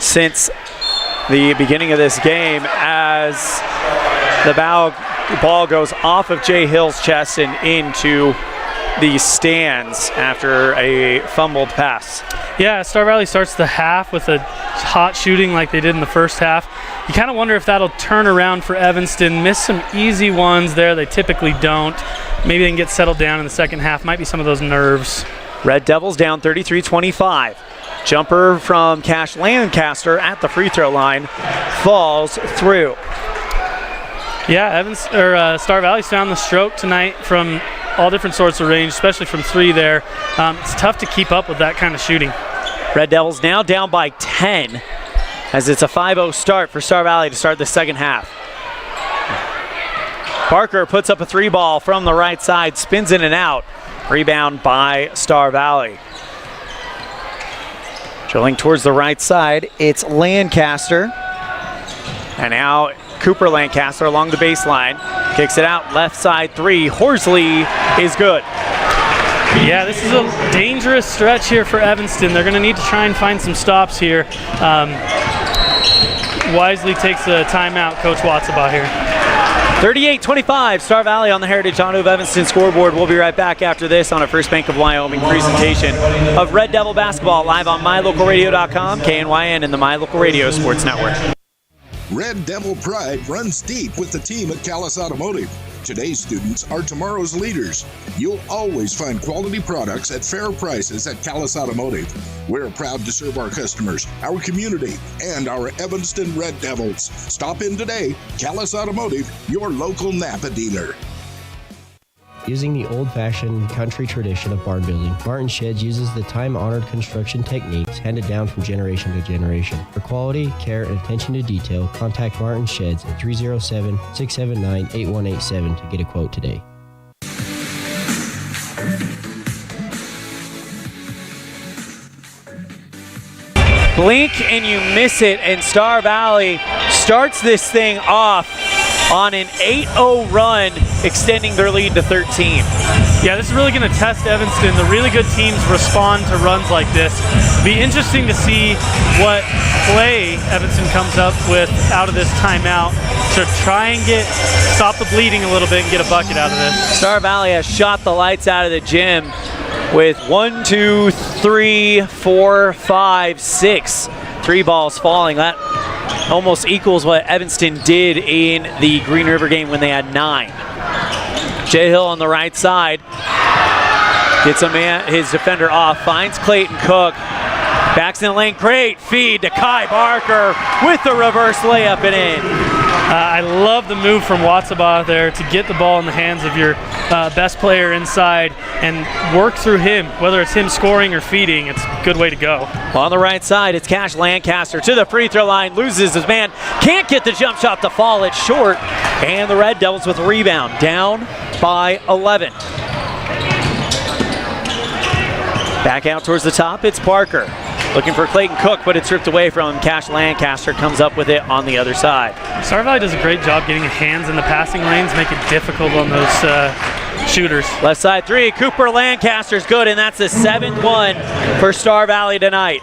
since the beginning of this game as the ball goes off of Jay Hill's chest and into the stands after a fumbled pass. Yeah, Star Valley starts the half with a hot shooting like they did in the first half. You kind of wonder if that'll turn around for Evanston. Miss some easy ones there. They typically don't. Maybe they can get settled down in the second half. Might be some of those nerves. Red Devils down 33-25. Jumper from Cash Lancaster at the free throw line falls through. Yeah, Star Valley's found the stroke tonight from all different sorts of range, especially from 3 there. It's tough to keep up with that kind of shooting. Red Devils now down by 10 as it's a 5-0 start for Star Valley to start the second half. Parker puts up a 3 ball from the right side, spins in and out. Rebound by Star Valley. Drilling towards the right side, it's Lancaster. And now Cooper Lancaster along the baseline. Kicks it out, left side 3. Horsley is good. Yeah, this is a dangerous stretch here for Evanston. They're going to need to try and find some stops here. Wisely takes a timeout, Coach Watsabaugh here. 38-25, Star Valley on the Heritage Auto of Evanston scoreboard. We'll be right back after this on a First Bank of Wyoming presentation of Red Devil basketball live on MyLocalRadio.com, KNYN, and the My Local Radio Sports Network. Red Devil pride runs deep with the team at Callis Automotive. Today's students are tomorrow's leaders. You'll always find quality products at fair prices at Callis Automotive. We're proud to serve our customers, our community, and our Evanston Red Devils. Stop in today. Callis Automotive, your local Napa dealer. Using the old-fashioned country tradition of barn building, Martin Sheds uses the time-honored construction techniques handed down from generation to generation. For quality, care, and attention to detail, contact Martin Sheds at 307-679-8187 to get a quote today. Blink and you miss it, and Star Valley starts this thing off on an 8-0 run, extending their lead to 13. Yeah, this is really going to test Evanston. The really good teams respond to runs like this. Be interesting to see what play Evanston comes up with out of this timeout to try and stop the bleeding a little bit and get a bucket out of this. Star Valley has shot the lights out of the gym with 1, 2, 3, 4, 5, 6. 3 balls falling. That almost equals what Evanston did in the Green River game when they had 9. Jay Hill on the right side gets his defender off, finds Clayton Cook, backs in the lane, great feed to Kai Barker with the reverse layup and in. I love the move from Watsabaugh there to get the ball in the hands of your best player inside and work through him, whether it's him scoring or feeding. It's a good way to go. On the right side, it's Cash Lancaster to the free throw line, loses his man, can't get the jump shot to fall, it's short, and the Red Devils with a rebound, down by 11. Back out towards the top, it's Parker. Looking for Clayton Cook, but it's ripped away from him. Cash Lancaster comes up with it on the other side. Star Valley does a great job getting hands in the passing lanes, make it difficult on those shooters. Left side 3, Cooper Lancaster's good, and that's a 7-1 for Star Valley tonight.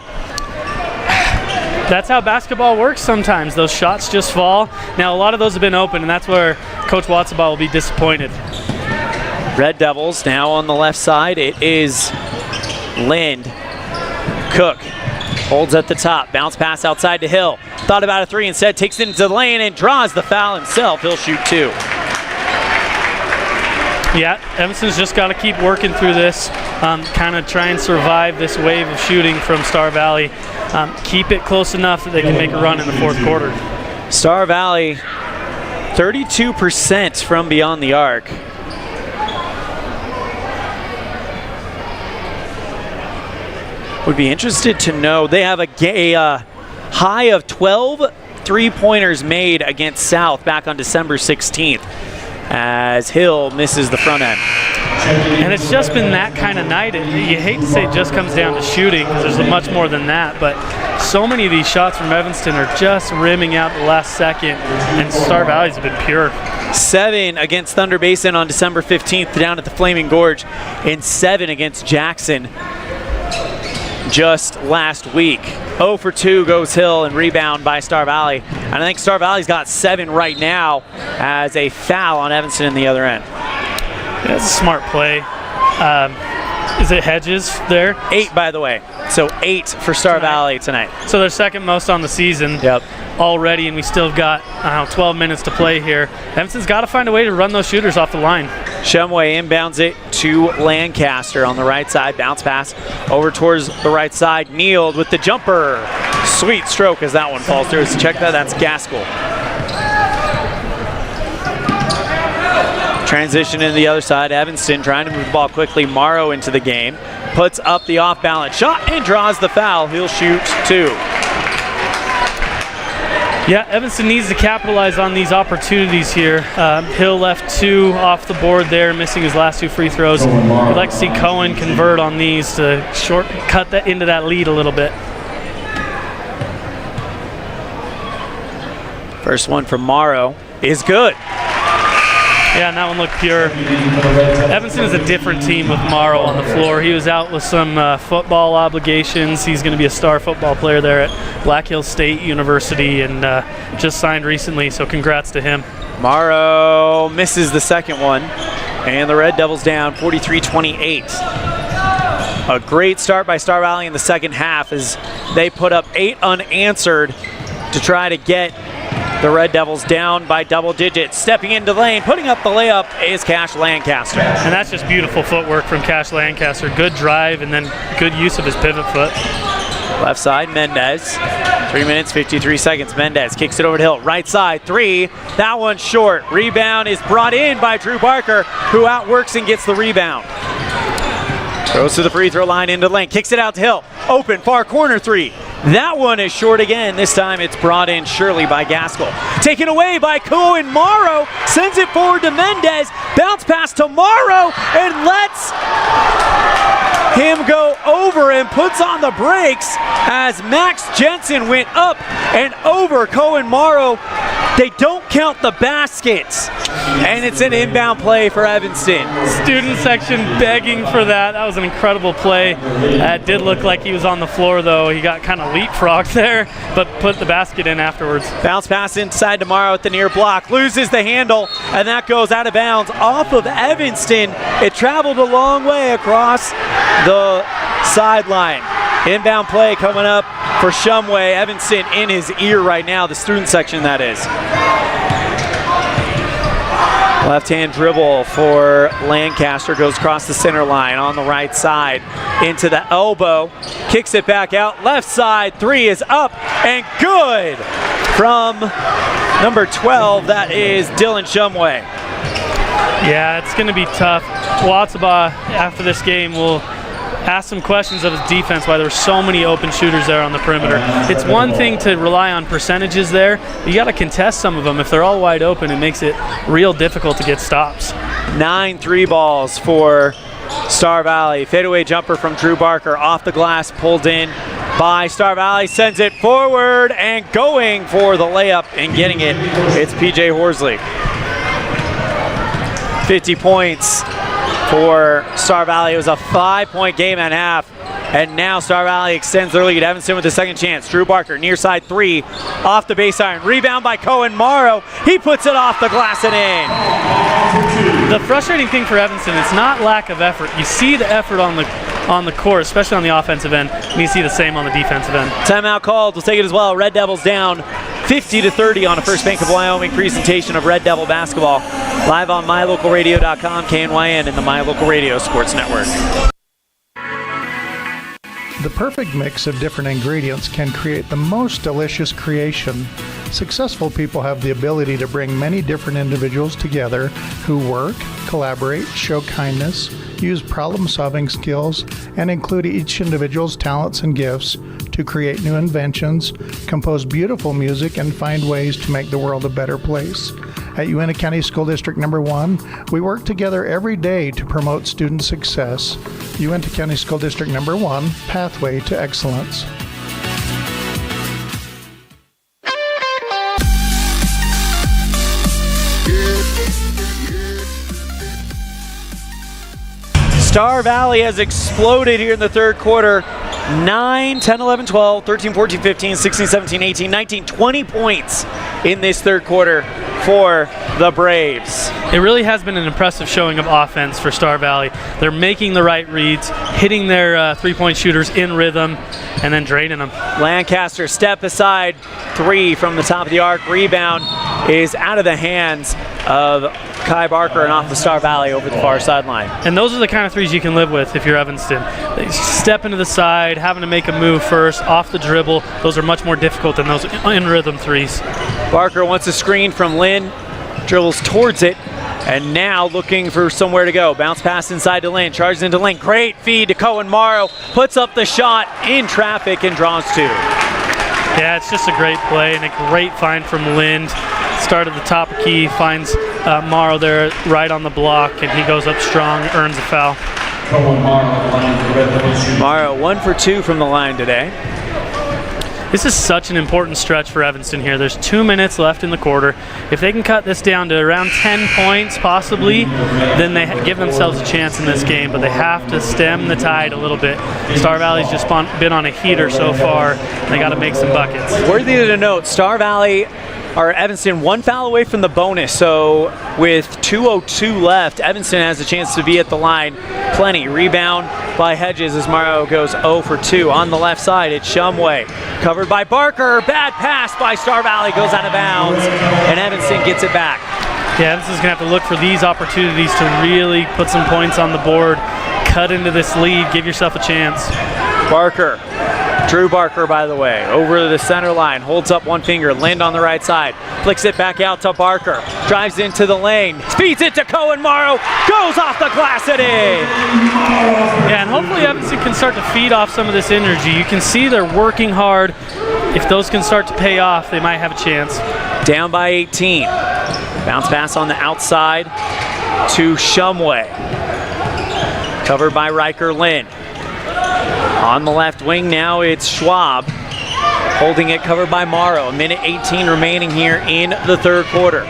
That's how basketball works sometimes. Those shots just fall. Now, a lot of those have been open, and that's where Coach Watsabaugh will be disappointed. Red Devils now on the left side. It is Lind. Cook holds at the top. Bounce pass outside to Hill. thought about a three instead, takes it into the lane and draws the foul himself. He'll shoot 2. Yeah, Evanston's just got to keep working through this, kind of try and survive this wave of shooting from Star Valley. Keep it close enough that they can make a run in the fourth quarter. Star Valley, 32% from beyond the arc. Would be interested to know, they have a high of 12 three-pointers made against South back on December 16th as Hill misses the front end. And it's just been that kind of night. You hate to say it just comes down to shooting because there's much more than that, but so many of these shots from Evanston are just rimming out the last second, and Star Valley's been pure. 7 against Thunder Basin on December 15th down at the Flaming Gorge, and 7 against Jackson just last week. 0 for 2 goes Hill, and rebound by Star Valley. And I think Star Valley's got 7 right now as a foul on Evanston in the other end. Yeah, it's a smart play. Is it Hedges there? 8, by the way. So 8 for Star Valley tonight. So they're second most on the season already, and we still got 12 minutes to play here. Evanston's got to find a way to run those shooters off the line. Shumway inbounds it to Lancaster on the right side. Bounce pass over towards the right side. Kneeled with the jumper. Sweet stroke as that one falls through. So check that. That's Gaskell. Transition into the other side. Evanston trying to move the ball quickly. Morrow into the game. Puts up the off-balance shot and draws the foul. He'll shoot 2. Yeah, Evanston needs to capitalize on these opportunities here. Hill left 2 off the board there, missing his last 2 free throws. We'd like to see Cohen convert on these to cut that into that lead a little bit. First one from Morrow is good. Yeah, and that one looked pure. Evanston is a different team with Morrow on the floor. He was out with some football obligations. He's going to be a star football player there at Black Hills State University and just signed recently, so congrats to him. Morrow misses the second one, and the Red Devils down 43-28. A great start by Star Valley in the second half as they put up 8 unanswered to try to get the Red Devils down by double digits. Stepping into the lane, putting up the layup is Cash Lancaster. And that's just beautiful footwork from Cash Lancaster. Good drive and then good use of his pivot foot. Left side, Mendez. 3 minutes, 53 seconds. Mendez kicks it over to Hill. Right side, 3. That one's short. Rebound is brought in by Drew Barker, who outworks and gets the rebound. Goes to the free throw line into the lane. Kicks it out to Hill. Open, far corner 3. That one is short again. This time it's brought in surely by Gaskell. Taken away by Cohen. Morrow sends it forward to Mendez. Bounce pass to Morrow and lets him go over and puts on the brakes as Max Jensen went up and over Cohen Morrow. They don't count the baskets, and it's an inbound play for Evanston. Student section begging for that. That was an incredible play. It did look like he was on the floor, though. He got kind of leapfrogged there, but put the basket in afterwards. Bounce pass inside to Morrow at the near block. Loses the handle, and that goes out of bounds off of Evanston. It traveled a long way across the sideline. Inbound play coming up for Shumway. Evanston in his ear right now, the student section that is. Left-hand dribble for Lancaster, goes across the center line on the right side into the elbow, kicks it back out, left side, 3 is up and good from number 12, that is Dylan Shumway. Yeah, it's going to be tough. Watsaba, after this game, will ask some questions of his defense, why there were so many open shooters there on the perimeter. It's one thing to rely on percentages there. You got to contest some of them. If they're all wide open, it makes it real difficult to get stops. 9 3 balls for Star Valley. Fadeaway jumper from Drew Barker off the glass, pulled in by Star Valley, sends it forward and going for the layup and getting it. It's PJ Horsley. 50 points for Star Valley. It was a 5-point game and a half, and now Star Valley extends their lead. Evanston with the second chance. Drew Barker, near side 3, off the base iron. Rebound by Cohen Morrow. He puts it off the glass and in. The frustrating thing for Evanston, it's not lack of effort. You see the effort on the on the court, especially on the offensive end. And you see the same on the defensive end. Timeout called. We'll take it as well. Red Devils down 50-30 on a First Bank of Wyoming presentation of Red Devil basketball. Live on mylocalradio.com, KNYN, and the My Local Radio Sports Network. The perfect mix of different ingredients can create the most delicious creation. Successful people have the ability to bring many different individuals together who work, collaborate, show kindness, use problem-solving skills, and include each individual's talents and gifts to create new inventions, compose beautiful music, and find ways to make the world a better place. At Uintah County School District Number 1, we work together every day to promote student success. Uintah County School District Number 1, Pathway to Excellence. Star Valley has exploded here in the third quarter. 9, 10, 11, 12, 13, 14, 15, 16, 17, 18, 19, 20 points in this third quarter for the Braves. It really has been an impressive showing of offense for Star Valley. They're making the right reads, hitting their three-point shooters in rhythm, and then draining them. Lancaster step aside, 3 from the top of the arc. Rebound is out of the hands of Kai Barker and off the Star Valley over the far sideline. And those are the kind of threes you can live with if you're Evanston. They step into the side, having to make a move first, off the dribble. Those are much more difficult than those in-rhythm threes. Barker wants a screen from Lynn, dribbles towards it, and now looking for somewhere to go. Bounce pass inside to Lynn, charges into Lynn. Great feed to Cohen Morrow, puts up the shot in traffic and draws 2. Yeah, it's just a great play and a great find from Lind. Start at the top of key, finds Morrow there right on the block, and he goes up strong, earns a foul. Morrow 1 for 2 from the line today. This is such an important stretch for Evanston here. There's 2 minutes left in the quarter. If they can cut this down to around 10 points possibly, then they give themselves a chance in this game, but they have to stem the tide a little bit. Star Valley's just been on a heater so far. They got to make some buckets. Worthy to note, Star Valley or Evanston 1 foul away from the bonus, so with 2:02 left, Evanston has a chance to be at the line. Plenty. Rebound by Hedges as Morrow goes 0 for 2. On the left side, it's Shumway. Covered by Barker. Bad pass by Star Valley, goes out of bounds, and Evanston gets it back. Yeah, Evanston's going to have to look for these opportunities to really put some points on the board, cut into this lead, give yourself a chance. Barker. Drew Barker, by the way, over the center line, holds up one finger. Lind on the right side, flicks it back out to Barker, drives into the lane, feeds it to Cohen Morrow, goes off the glass and in. Yeah, and hopefully Evanston can start to feed off some of this energy. You can see they're working hard. If those can start to pay off, they might have a chance. Down by 18. Bounce pass on the outside to Shumway. Covered by Riker Lind. On the left wing now, it's Schwab holding it, covered by Morrow. 1:18 remaining here in the third quarter.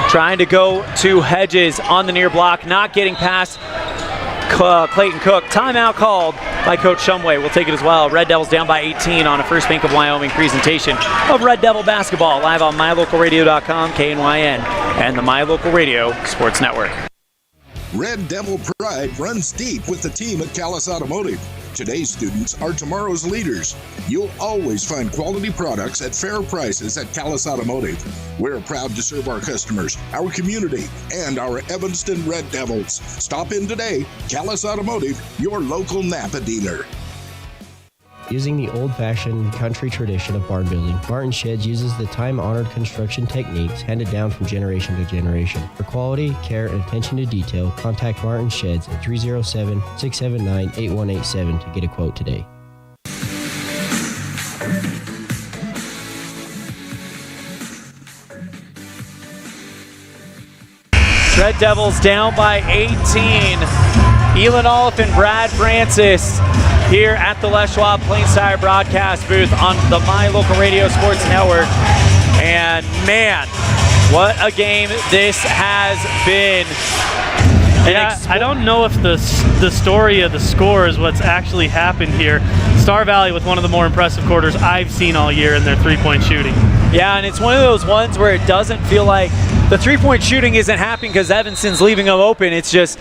Trying to go to Hedges on the near block, not getting past Clayton Cook. Timeout called by Coach Shumway. We'll take it as well. Red Devils down by 18 on a First Bank of Wyoming presentation of Red Devil basketball, live on mylocalradio.com, KNYN, and the My Local Radio Sports Network. Red Devil pride runs deep with the team at Callis Automotive. Today's students are tomorrow's leaders. You'll always find quality products at fair prices at Callis Automotive. We're proud to serve our customers, our community, and our Evanston Red Devils. Stop in today. Callis Automotive, your local Napa dealer. Using the old-fashioned country tradition of barn building, Martin Sheds uses the time-honored construction techniques handed down from generation to generation. For quality, care, and attention to detail, contact Martin Sheds at 307-679-8187 to get a quote today. Red Devils down by 18. Elan Olliff and Brad Francis here at the Les Schwab Plains Tire broadcast booth on the My Local Radio Sports Network. And man, what a game this has been. Yeah, I don't know if the story of the score is what's actually happened here. Star Valley with one of the more impressive quarters I've seen all year in their three-point shooting. Yeah, and it's one of those ones where it doesn't feel like The three-point shooting isn't happening because Evanston's leaving them open. It's just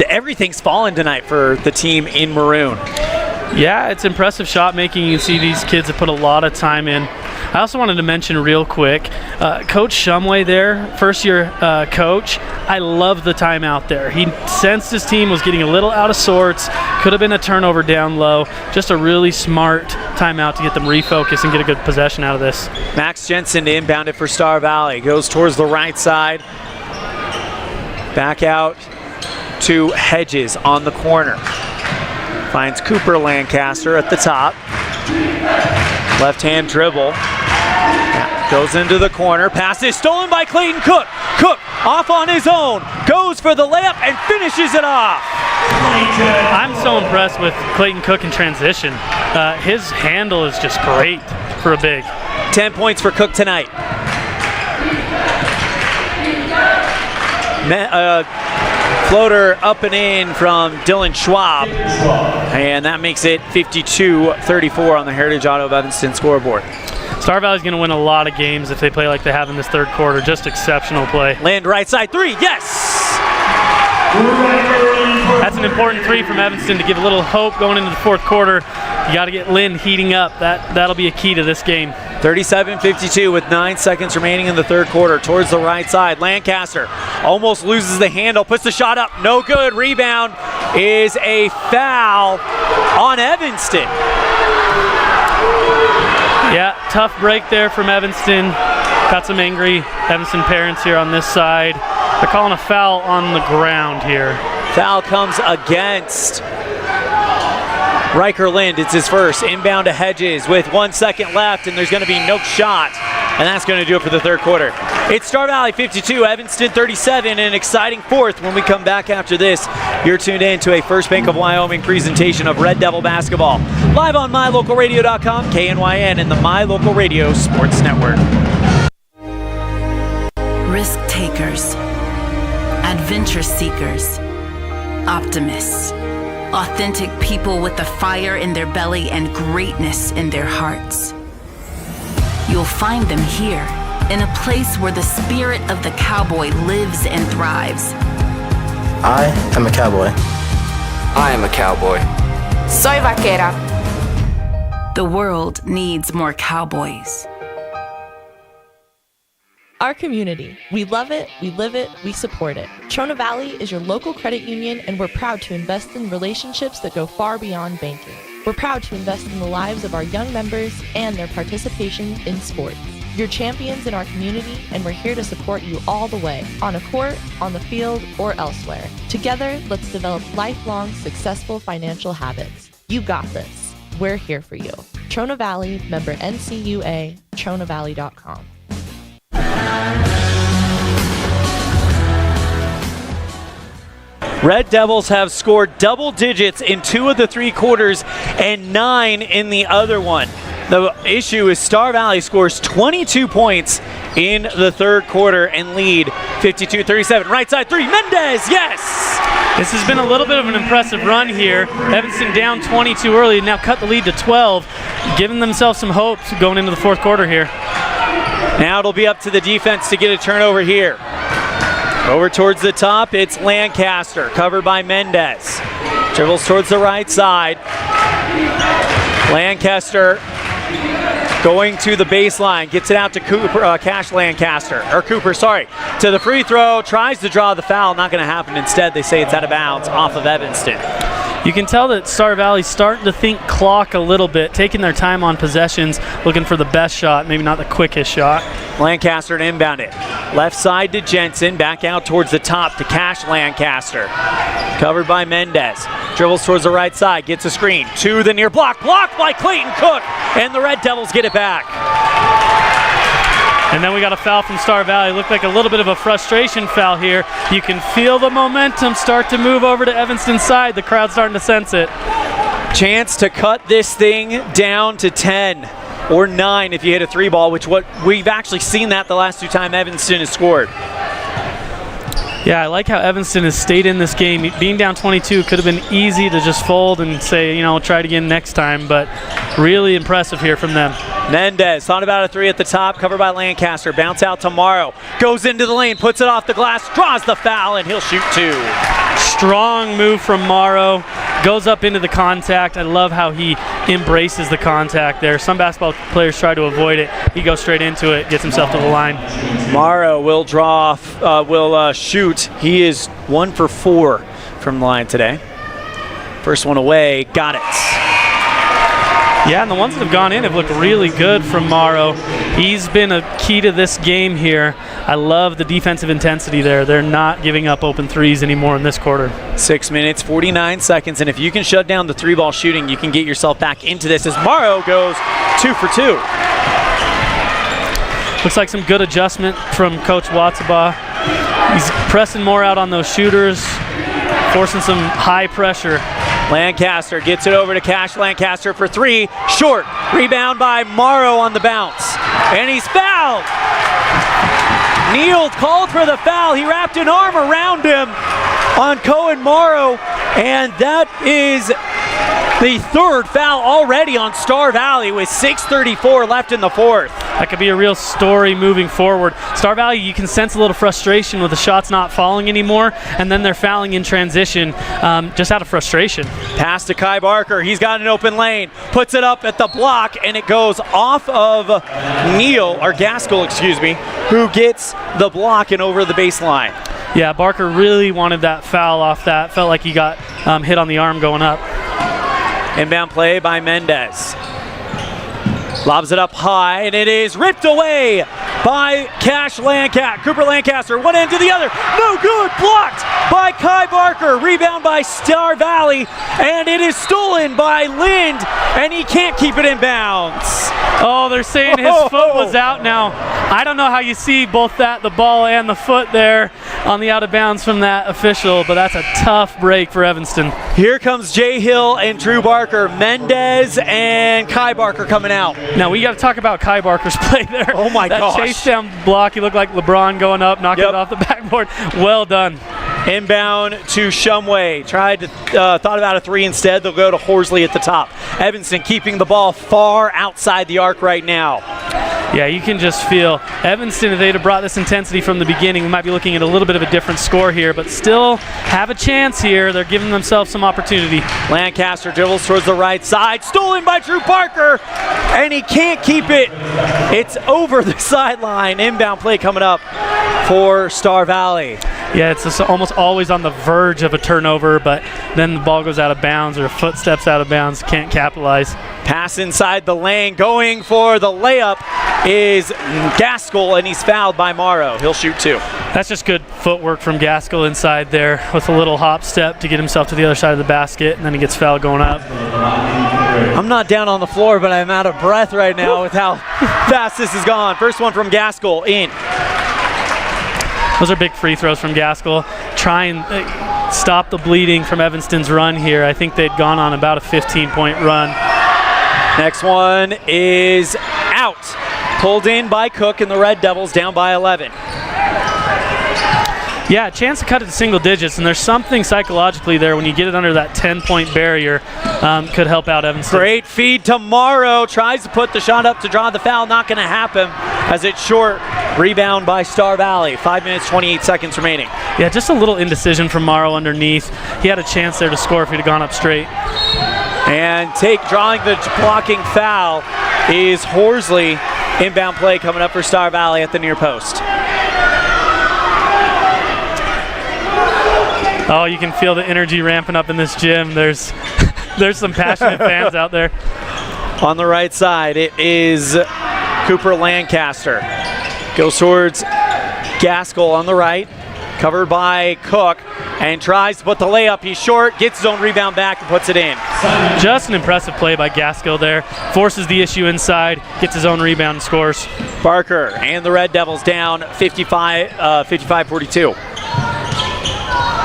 everything's fallen tonight for the team in maroon. Yeah, it's impressive shot making. You can see these kids have put a lot of time in. I also wanted to mention real quick, Coach Shumway there, first-year coach, I love the timeout there. He sensed his team was getting a little out of sorts, could have been a turnover down low. Just a really smart timeout to get them refocused and get a good possession out of this. Max Jensen to inbound it for Star Valley. Goes towards the right side. Back out to Hedges on the corner. Finds Cooper Lancaster at the top. Left-hand dribble. Goes into the corner. Pass is stolen by Clayton Cook. Cook off on his own. Goes for the layup and finishes it off. I'm so impressed with Clayton Cook in transition. His handle is just great for a big. 10 points for Cook tonight. Floater up and in from Dylan Schwab. And that makes it 52-34 on the Heritage Auto of Evanston scoreboard. Star Valley's going to win a lot of games if they play like they have in this third quarter. Just exceptional play. Land right side three, yes! That's an important three from Evanston to give a little hope going into the fourth quarter. You got to get Lynn heating up. That'll be a key to this game. 37-52 with 9 seconds remaining in the third quarter. Towards the right side, Lancaster almost loses the handle, puts the shot up, no good. Rebound is a foul on Evanston. Yeah, tough break there from Evanston. Got some angry Evanston parents here on this side. They're calling a foul on the ground here. Foul comes against Riker Lind. It's his first. Inbound to Hedges with 1 second left, and there's going to be no shot. And that's going to do it for the third quarter. It's Star Valley 52, Evanston 37, and an exciting fourth. When we come back after this, you're tuned in to a First Bank of Wyoming presentation of Red Devil basketball. Live on MyLocalRadio.com, KNYN, and the My Local Radio Sports Network. Risk takers, adventure seekers, optimists, authentic people with the fire in their belly and greatness in their hearts. You'll find them here, in a place where the spirit of the cowboy lives and thrives. I am a cowboy. I am a cowboy. Soy vaquera. The world needs more cowboys. Our community. We love it, we live it, we support it. Trona Valley is your local credit union, and we're proud to invest in relationships that go far beyond banking. We're proud to invest in the lives of our young members and their participation in sports. You're champions in our community, and we're here to support you all the way, on a court, on the field, or elsewhere. Together, let's develop lifelong, successful financial habits. You got this. We're here for you. Trona Valley, member NCUA, TronaValley.com. Red Devils have scored double digits in 2 of the 3 quarters and 9 in the other one. The issue is Star Valley scores 22 points in the third quarter and lead 52-37. Right side three, Mendez, yes! This has been a little bit of an impressive run here. Evanston down 22 early, now cut the lead to 12, giving themselves some hope going into the fourth quarter here. Now it'll be up to the defense to get a turnover here. Over towards the top, it's Lancaster, covered by Mendez. Dribbles towards the right side. Lancaster going to the baseline, gets it out to Cooper, Cooper, to the free throw, tries to draw the foul, not going to happen. Instead, they say it's out of bounds off of Evanston. You can tell that Star Valley's starting to think clock a little bit, taking their time on possessions, looking for the best shot, maybe not the quickest shot. Lancaster to inbound it. Left side to Jensen, back out towards the top to Cash Lancaster. Covered by Mendez. Dribbles towards the right side, gets a screen. To the near block, blocked by Clayton Cook, and the Red Devils get it back. And then we got a foul from Star Valley. Looked like a little bit of a frustration foul here. You can feel the momentum start to move over to Evanston's side. The crowd's starting to sense it. Chance to cut this thing down to 10 or 9 if you hit a 3-ball, which we've actually seen that the last 2 times Evanston has scored. Yeah, I like how Evanston has stayed in this game. Being down 22 could have been easy to just fold and say, try it again next time, but really impressive here from them. Mendez thought about a three at the top, covered by Lancaster. Bounce out to Morrow. Goes into the lane, puts it off the glass, draws the foul, and he'll shoot 2. Strong move from Morrow. Goes up into the contact. I love how he embraces the contact there. Some basketball players try to avoid it. He goes straight into it, gets himself to the line. Morrow will shoot. He is 1 for 4 from the line today. First one away, got it. Yeah, and the ones that have gone in have looked really good from Morrow. He's been a key to this game here. I love the defensive intensity there. They're not giving up open threes anymore in this quarter. 6 minutes, 49 seconds, and if you can shut down the 3-ball shooting, you can get yourself back into this as Morrow goes 2 for 2. Looks like some good adjustment from Coach Watsabaugh. He's pressing more out on those shooters, forcing some high pressure. Lancaster gets it over to Cash Lancaster for 3. Short. Rebound by Morrow on the bounce. And he's fouled. Neal called for the foul. He wrapped an arm around him on Cohen Morrow. And that is the 3rd foul already on Star Valley with 6:34 left in the 4th. That could be a real story moving forward. Star Valley, you can sense a little frustration with the shots not falling anymore, and then they're fouling in transition just out of frustration. Pass to Kai Barker. He's got an open lane. Puts it up at the block, and it goes off of Gaskell, who gets the block and over the baseline. Yeah, Barker really wanted that foul off that. Felt like he got hit on the arm going up. Inbound play by Mendez. Lobs it up high, and it is ripped away by Cooper Lancaster. One end to the other. No good. Blocked by Kai Barker. Rebound by Star Valley, and it is stolen by Lind, and he can't keep it in bounds. Oh, they're saying his foot was out now. I don't know how you see both the ball and the foot there on the out of bounds from that official, but that's a tough break for Evanston. Here comes Jay Hill and Drew Barker. Mendez and Kai Barker coming out. Now we got to talk about Kai Barker's play there. Oh my gosh. That chase down block, he looked like LeBron going up, knocking it off the backboard. Well done. Inbound to Shumway. Thought about a 3 instead. They'll go to Horsley at the top. Evanston keeping the ball far outside the arc right now. Yeah, you can just feel Evanston, if they'd have brought this intensity from the beginning, we might be looking at a little bit of a different score here, but still have a chance here. They're giving themselves some opportunity. Lancaster dribbles towards the right side. Stolen by Drew Barker, and he can't keep it. It's over the sideline. Inbound play coming up for Star Valley. Yeah, it's just almost always on the verge of a turnover, but then the ball goes out of bounds or footsteps out of bounds, can't capitalize. Pass inside the lane, going for the layup is Gaskell, and he's fouled by Morrow. He'll shoot 2. That's just good footwork from Gaskell inside there with a little hop step to get himself to the other side of the basket, and then he gets fouled going up. I'm not down on the floor, but I'm out of breath right now with how fast this has gone. First one from Gaskell in. Those are big free throws from Gaskell. Try and stop the bleeding from Evanston's run here. I think they'd gone on about a 15-point run. Next one is out. Pulled in by Cook, and the Red Devils down by 11. Yeah, a chance to cut it to single digits, and there's something psychologically there when you get it under that 10-point barrier. Could help out Evanston. Great feed to Morrow. Tries to put the shot up to draw the foul. Not going to happen as it's short. Rebound by Star Valley. 5 minutes, 28 seconds remaining. Yeah, just a little indecision from Morrow underneath. He had a chance there to score if he'd have gone up straight. And drawing the blocking foul is Horsley. Inbound play coming up for Star Valley at the near post. Oh, you can feel the energy ramping up in this gym. There's some passionate fans out there. On the right side, it is Cooper Lancaster. Goes towards Gaskell on the right, covered by Cook, and tries to put the layup. He's short, gets his own rebound back, and puts it in. Just an impressive play by Gaskell there. Forces the issue inside, gets his own rebound and scores. Barker and the Red Devils down 55-42.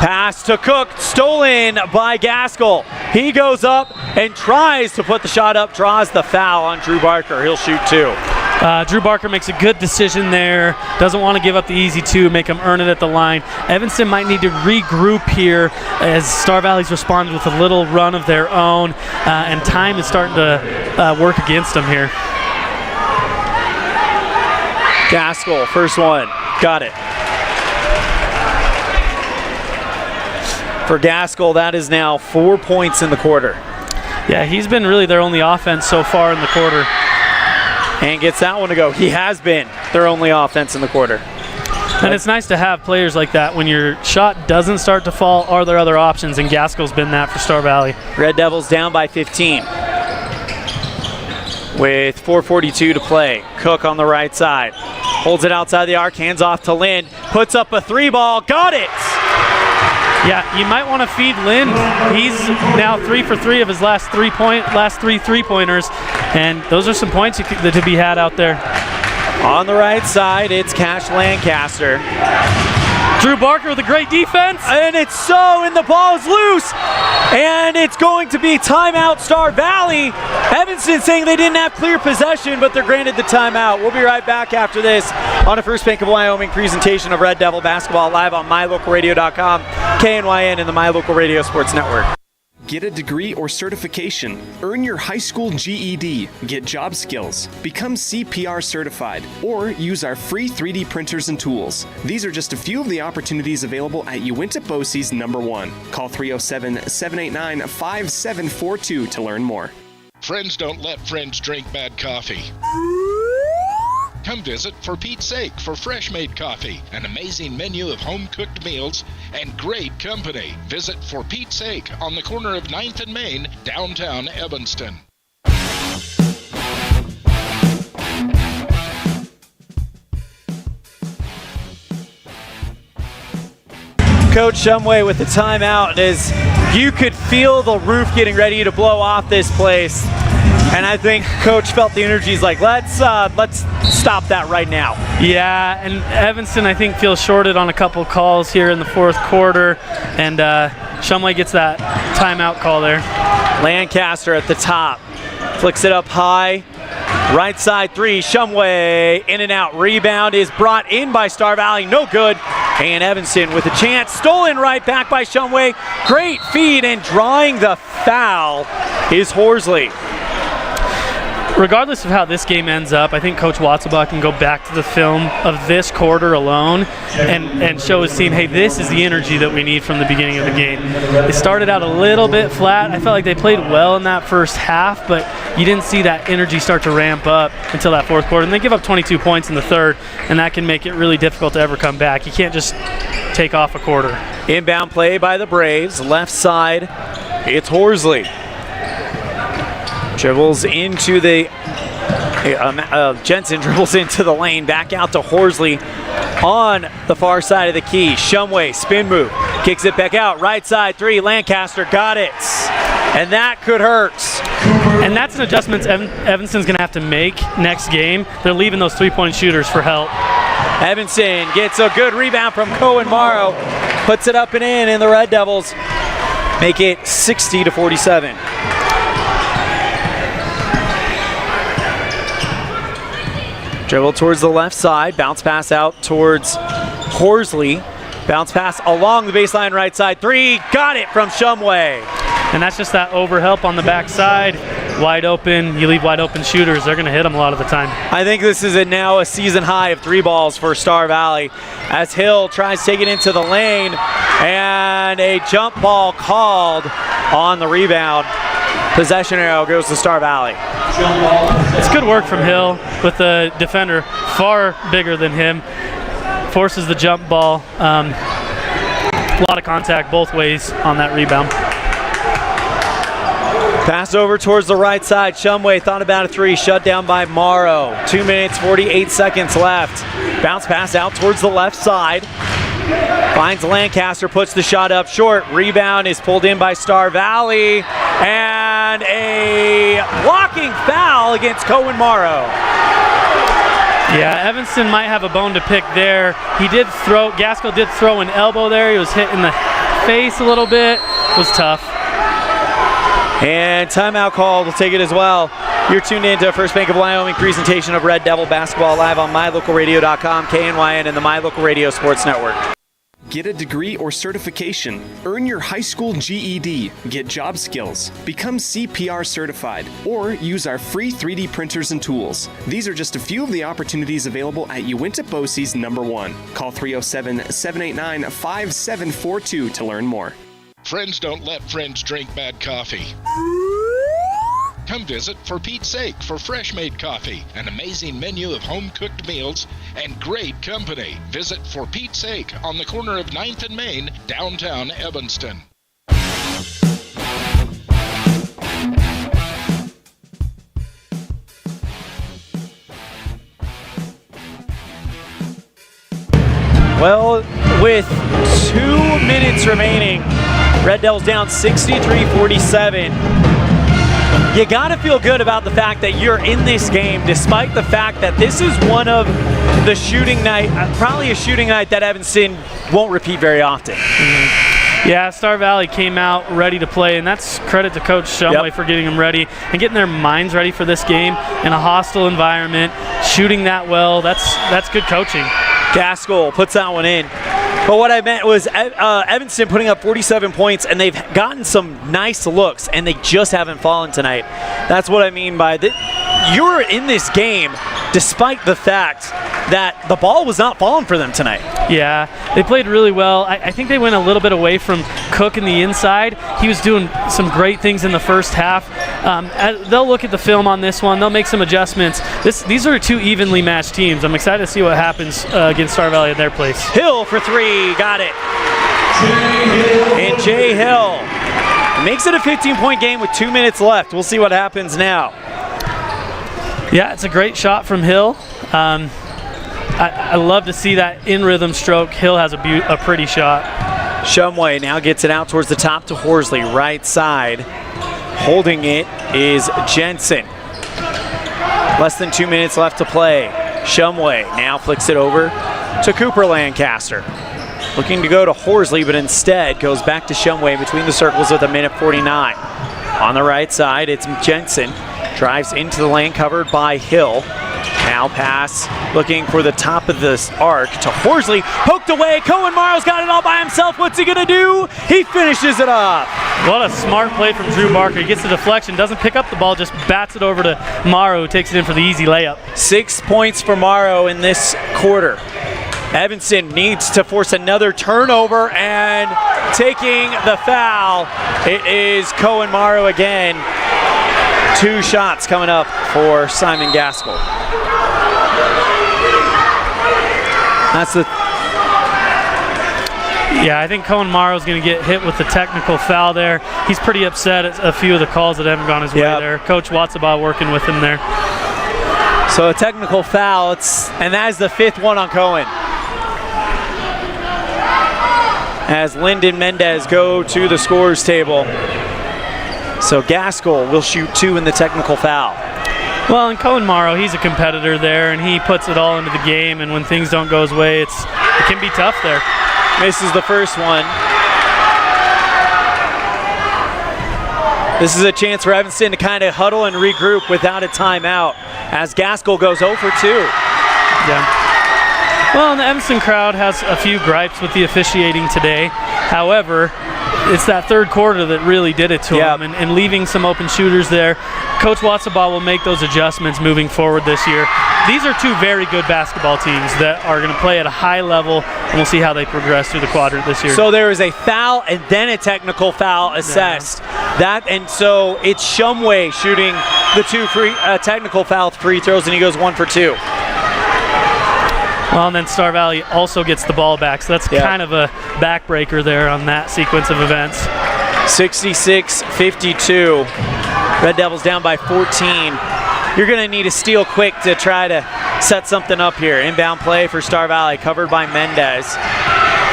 Pass to Cook, stolen by Gaskell. He goes up and tries to put the shot up, draws the foul on Drew Barker. He'll shoot 2. Drew Barker makes a good decision there. Doesn't want to give up the easy 2, make him earn it at the line. Evanston might need to regroup here as Star Valley's responded with a little run of their own, and time is starting to work against them here. Gaskell, first one. Got it. For Gaskell, that is now 4 points in the quarter. Yeah, he's been really their only offense so far in the quarter. And gets that one to go. He has been their only offense in the quarter. And it's nice to have players like that when your shot doesn't start to fall. Are there other options? And Gaskell's been that for Star Valley. Red Devils down by 15. With 4:42 to play. Cook on the right side. Holds it outside the arc, hands off to Lind. Puts up a 3-ball, got it! Yeah, you might want to feed Lind. He's now 3 for 3 of his last three three-pointers, and those are some points to be had out there. On the right side, it's Cash Lancaster. Drew Barker with a great defense. And it's so, and the ball is loose. And it's going to be timeout Star Valley. Evanston saying they didn't have clear possession, but they're granted the timeout. We'll be right back after this on a First Bank of Wyoming presentation of Red Devil Basketball live on mylocalradio.com, KNYN, and the My Local Radio Sports Network. Get a degree or certification. Earn your high school GED. Get job skills. Become CPR certified. Or use our free 3D printers and tools. These are just a few of the opportunities available at Uinta BOCES #1. Call 307-789-5742 to learn more. Friends don't let friends drink bad coffee. Come visit For Pete's Sake for fresh-made coffee, an amazing menu of home-cooked meals, and great company. Visit For Pete's Sake on the corner of 9th and Main, downtown Evanston. Coach Shumway with the timeout as you could feel the roof getting ready to blow off this place. And I think Coach felt the energy. He's like, let's stop that right now. Yeah, and Evanston, I think, feels shorted on a couple calls here in the fourth quarter. And Shumway gets that timeout call there. Lancaster at the top. Flicks it up high. Right side three. Shumway in and out. Rebound is brought in by Star Valley. No good. And Evanston with a chance. Stolen right back by Shumway. Great feed, and drawing the foul is Horsley. Regardless of how this game ends up, I think Coach Watzelbach can go back to the film of this quarter alone and show his team, hey, this is the energy that we need from the beginning of the game. It started out a little bit flat. I felt like they played well in that first half, but you didn't see that energy start to ramp up until that fourth quarter. And they give up 22 points in the third, and that can make it really difficult to ever come back. You can't just take off a quarter. Inbound play by the Braves. Left side, it's Horsley. Dribbles into the Jensen dribbles into the lane, back out to Horsley on the far side of the key. Shumway, spin move, kicks it back out, right side three, Lancaster got it, and that could hurt. And that's an adjustment Evanston's going to have to make next game. They're leaving those three-point shooters for help. Evanston gets a good rebound from Cohen Morrow, puts it up and in, and the Red Devils make it 60-47. Dribble towards the left side, bounce pass out towards Horsley. Bounce pass along the baseline right side. Three, got it from Shumway. And that's just that overhelp on the backside. Wide open, you leave wide open shooters, they're going to hit them a lot of the time. I think this is now a season high of 3 balls for Star Valley as Hill tries to take it into the lane, and a jump ball called on the rebound. Possession arrow goes to Star Valley. It's good work from Hill with the defender far bigger than him. Forces the jump ball. A lot of contact both ways on that rebound. Pass over towards the right side. Shumway thought about a three, shut down by Morrow. 2 minutes, 48 seconds left. Bounce pass out towards the left side. Finds Lancaster, puts the shot up short. Rebound is pulled in by Star Valley. And a blocking foul against Cohen Morrow. Yeah, Evanston might have a bone to pick there. Gaskell did throw an elbow there. He was hit in the face a little bit. It was tough. And timeout call will take it as well. You're tuned in to a First Bank of Wyoming presentation of Red Devil Basketball live on mylocalradio.com, KNYN, and the My Local Radio Sports Network. Get a degree or certification. Earn your high school GED. Get job skills. Become CPR certified. Or use our free 3D printers and tools. These are just a few of the opportunities available at Uinta BOCES #1. Call 307-789-5742 to learn more. Friends don't let friends drink bad coffee. Come visit For Pete's Sake for fresh-made coffee, an amazing menu of home-cooked meals, and great company. Visit For Pete's Sake on the corner of 9th and Main, downtown Evanston. Well, with 2 minutes remaining, Red Devils down 63-47. You got to feel good about the fact that you're in this game, despite the fact that this is one of the shooting night, probably a shooting night that Evanston won't repeat very often. Yeah, Star Valley came out ready to play, and that's credit to Coach Shumway for getting them ready and getting their minds ready for this game in a hostile environment, shooting that well. That's good coaching. Gaskell puts that one in. But what I meant was Evanston putting up 47 points, and they've gotten some nice looks, and they just haven't fallen tonight. That's what I mean by that. You're in this game despite the fact that the ball was not falling for them tonight. Yeah, they played really well. I think they went a little bit away from Cook in the inside. He was doing some great things in the first half. They'll look at the film on this one. They'll make some adjustments. These are 2 evenly matched teams. I'm excited to see what happens against Star Valley at their place. Hill for 3, got it. And Jay Hill makes it a 15-point game with 2 minutes left. We'll see what happens now. Yeah, it's a great shot from Hill. I love to see that in-rhythm stroke. Hill has a pretty shot. Shumway now gets it out towards the top to Horsley, right side. Holding it is Jensen. Less than 2 minutes left to play. Shumway now flicks it over to Cooper Lancaster. Looking to go to Horsley, but instead goes back to Shumway between the circles with 1:49. On the right side, it's Jensen. Drives into the lane, covered by Hill. Now pass, looking for the top of this arc to Horsley. Poked away, Cohen Morrow's got it all by himself. What's he gonna do? He finishes it off. What a smart play from Drew Barker. He gets the deflection, doesn't pick up the ball, just bats it over to Morrow, who takes it in for the easy layup. 6 points for Morrow in this quarter. Evanston needs to force another turnover, and taking the foul, it is Cohen Morrow again. 2 shots coming up for Simon Gaskell. Yeah, I think Cohen Morrow's going to get hit with the technical foul there. He's pretty upset at a few of the calls that haven't gone his way there. Coach Watsabaugh working with him there. So a technical foul, and that is the 5th one on Cohen. As Lyndon Mendez go to the scorers table. So Gaskell will shoot 2 in the technical foul. Well, and Cohen Morrow, he's a competitor there, and he puts it all into the game, and when things don't go his way, it can be tough there. Misses the first one. This is a chance for Evanston to kind of huddle and regroup without a timeout as Gaskell goes 0 for 2. Yeah. Well, and the Evanston crowd has a few gripes with the officiating today. However, it's that third quarter that really did it to them, and leaving some open shooters there. Coach Watsabaugh will make those adjustments moving forward this year. These are 2 very good basketball teams that are going to play at a high level, and we'll see how they progress through the quadrant this year. So there is a foul and then a technical foul assessed. And so it's Shumway shooting the 2 technical foul free throws, and he goes 1 for 2. Well, and then Star Valley also gets the ball back, so that's kind of a backbreaker there on that sequence of events. 66-52. Red Devils down by 14. You're going to need a steal quick to try to set something up here. Inbound play for Star Valley, covered by Mendez.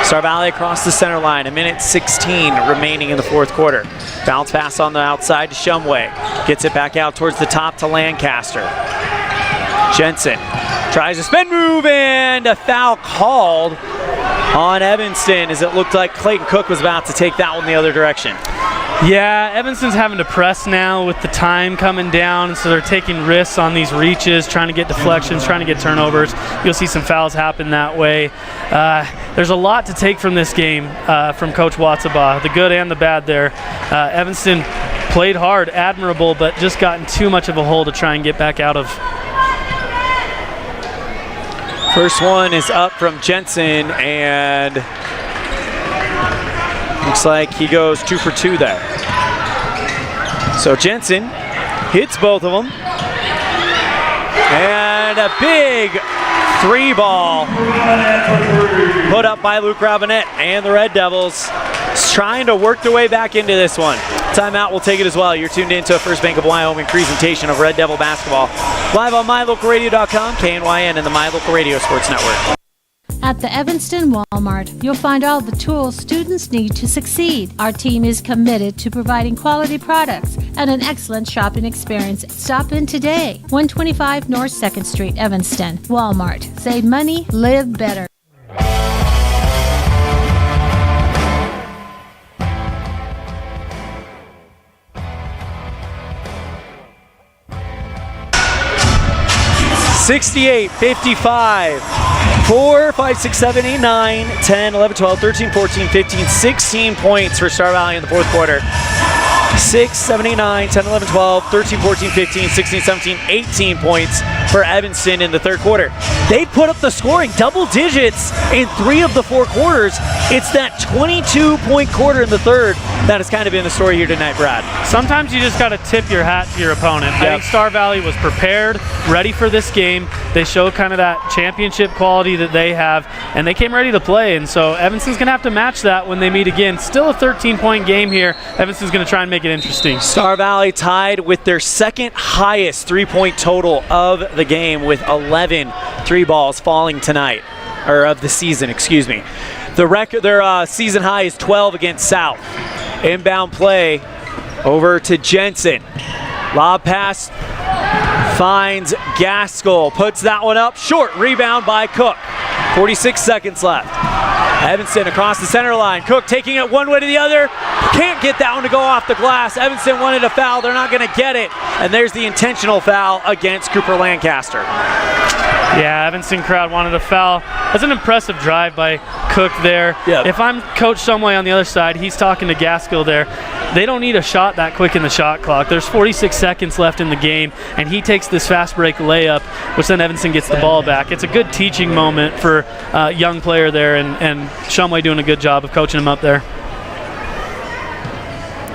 Star Valley across the center line, 1:16 remaining in the fourth quarter. Bounce pass on the outside to Shumway. Gets it back out towards the top to Lancaster. Jensen tries a spin move, and a foul called on Evanston as it looked like Clayton Cook was about to take that one the other direction. Yeah, Evanston's having to press now with the time coming down, so they're taking risks on these reaches, trying to get deflections, trying to get turnovers. You'll see some fouls happen that way. there's a lot to take from this game from Coach Watsabaugh, the good and the bad there. Evanston played hard, admirable, but just gotten too much of a hole to try and get back out of. First one is up from Jensen, and looks like he goes 2 for 2 there. So Jensen hits both of them. And a big 3-ball put up by Luke Robinette and the Red Devils trying to work their way back into this one. Timeout will take it as well. You're tuned into a First Bank of Wyoming presentation of Red Devil basketball. Live on MyLocalRadio.com, KNYN, and the My Local Radio Sports Network. At the Evanston Walmart, you'll find all the tools students need to succeed. Our team is committed to providing quality products and an excellent shopping experience. Stop in today. 125 North 2nd Street, Evanston. Walmart. Save money, live better. $68-55. 4, 5, 6, 7, 8, 9, 10, 11, 12, 13, 14, 15, 16 points for Star Valley in the fourth quarter. 6, 7, 8, 9, 10, 11, 12, 13, 14, 15, 16, 17, 18 points for Evanston in the third quarter. They put up the scoring double digits in 3 of the 4 quarters. It's that 22-point quarter in the third that has kind of been the story here tonight, Brad. Sometimes you just got to tip your hat to your opponent. Yep. I think Star Valley was prepared, ready for this game. They showed kind of that championship quality that they have, and they came ready to play. And so Evanston's going to have to match that when they meet again. Still a 13-point game here. Evanston's going to try and make it interesting. Star Valley tied with their second highest 3-point total of the game with 11 3-balls falling tonight, or of the season, excuse me. Their season high is 12 against South. Inbound play over to Jensen. Lob pass finds Gaskell. Puts that one up short. Rebound by Cook. 46 seconds left. Evanston across the center line. Cook taking it one way to the other. Can't get that one to go off the glass. Evanston wanted a foul. They're not going to get it. And there's the intentional foul against Cooper Lancaster. Yeah, Evanston crowd wanted a foul. That's an impressive drive by Cook there. Yep. If I'm Coach Shumway on the other side, he's talking to Gaskell there. They don't need a shot that quick in the shot clock. There's 46 seconds left in the game, and he takes this fast break layup, which then Evanston gets the ball back. It's a good teaching moment for a young player there, and Shumway doing a good job of coaching him up there.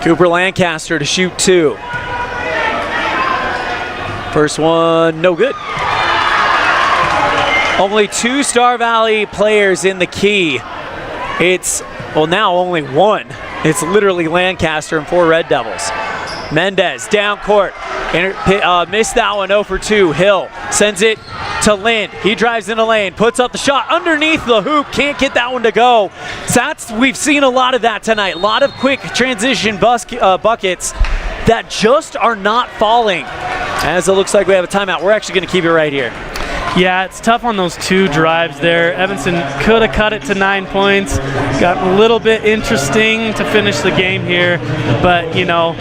Cooper Lancaster to shoot 2. First one, no good. Only 2 Star Valley players in the key. It's, well, now only 1. It's literally Lancaster and 4 Red Devils. Mendez down court. Missed that one, 0 for 2. Hill sends it to Lind. He drives in the lane, puts up the shot underneath the hoop. Can't get that one to go. So we've seen a lot of that tonight. A lot of quick transition buckets that just are not falling. As it looks like we have a timeout. We're actually going to keep it right here. Yeah, it's tough on those 2 drives there. Evanston could have cut it to 9 points. Got a little bit interesting to finish the game here, but you know,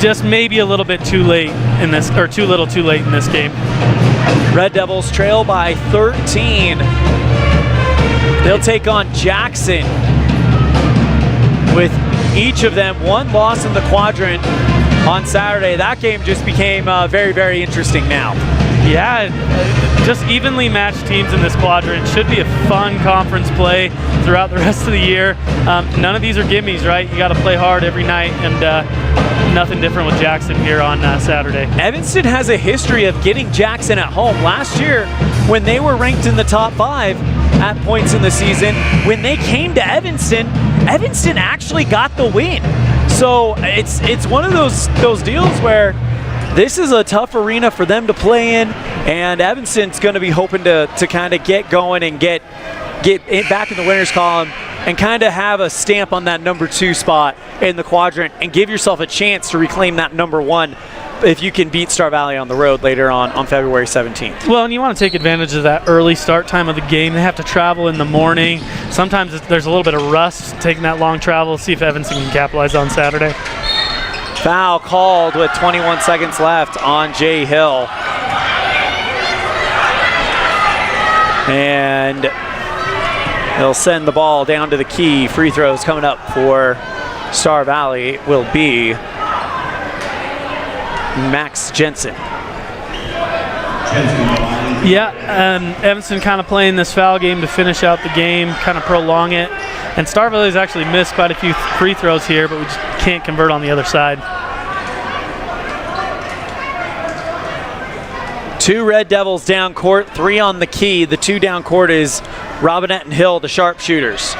just maybe a little bit too late in this, or too little too late in this game. Red Devils trail by 13. They'll take on Jackson, with each of them 1 loss in the quadrant on Saturday. That game just became very, very interesting now. Yeah, just evenly matched teams in this quadrant. Should be a fun conference play throughout the rest of the year. None of these are gimmies, right? You got to play hard every night, and nothing different with Jackson here on Saturday. Evanston has a history of getting Jackson at home. Last year, when they were ranked in the top 5 at points in the season, when they came to Evanston, Evanston actually got the win. So it's one of those deals where this is a tough arena for them to play in, and Evanston's going to be hoping to kind of get going and get back in the winner's column and kind of have a stamp on that number 2 spot in the quadrant and give yourself a chance to reclaim that number 1 if you can beat Star Valley on the road later on February 17th. Well, and you want to take advantage of that early start time of the game. They have to travel in the morning. Sometimes there's a little bit of rust taking that long travel. See if Evanston can capitalize on Saturday. Foul called with 21 seconds left on Jay Hill. And He'll send the ball down to the key. Free throws coming up for Star Valley will be Max Jensen. Yeah, Evanston kind of playing this foul game to finish out the game, kind of prolong it. And Star Valley's actually missed quite a few free throws here, but we just can't convert on the other side. 2 Red Devils down court, 3 on the key. The 2 down court is Robinette and Hill, the sharpshooters.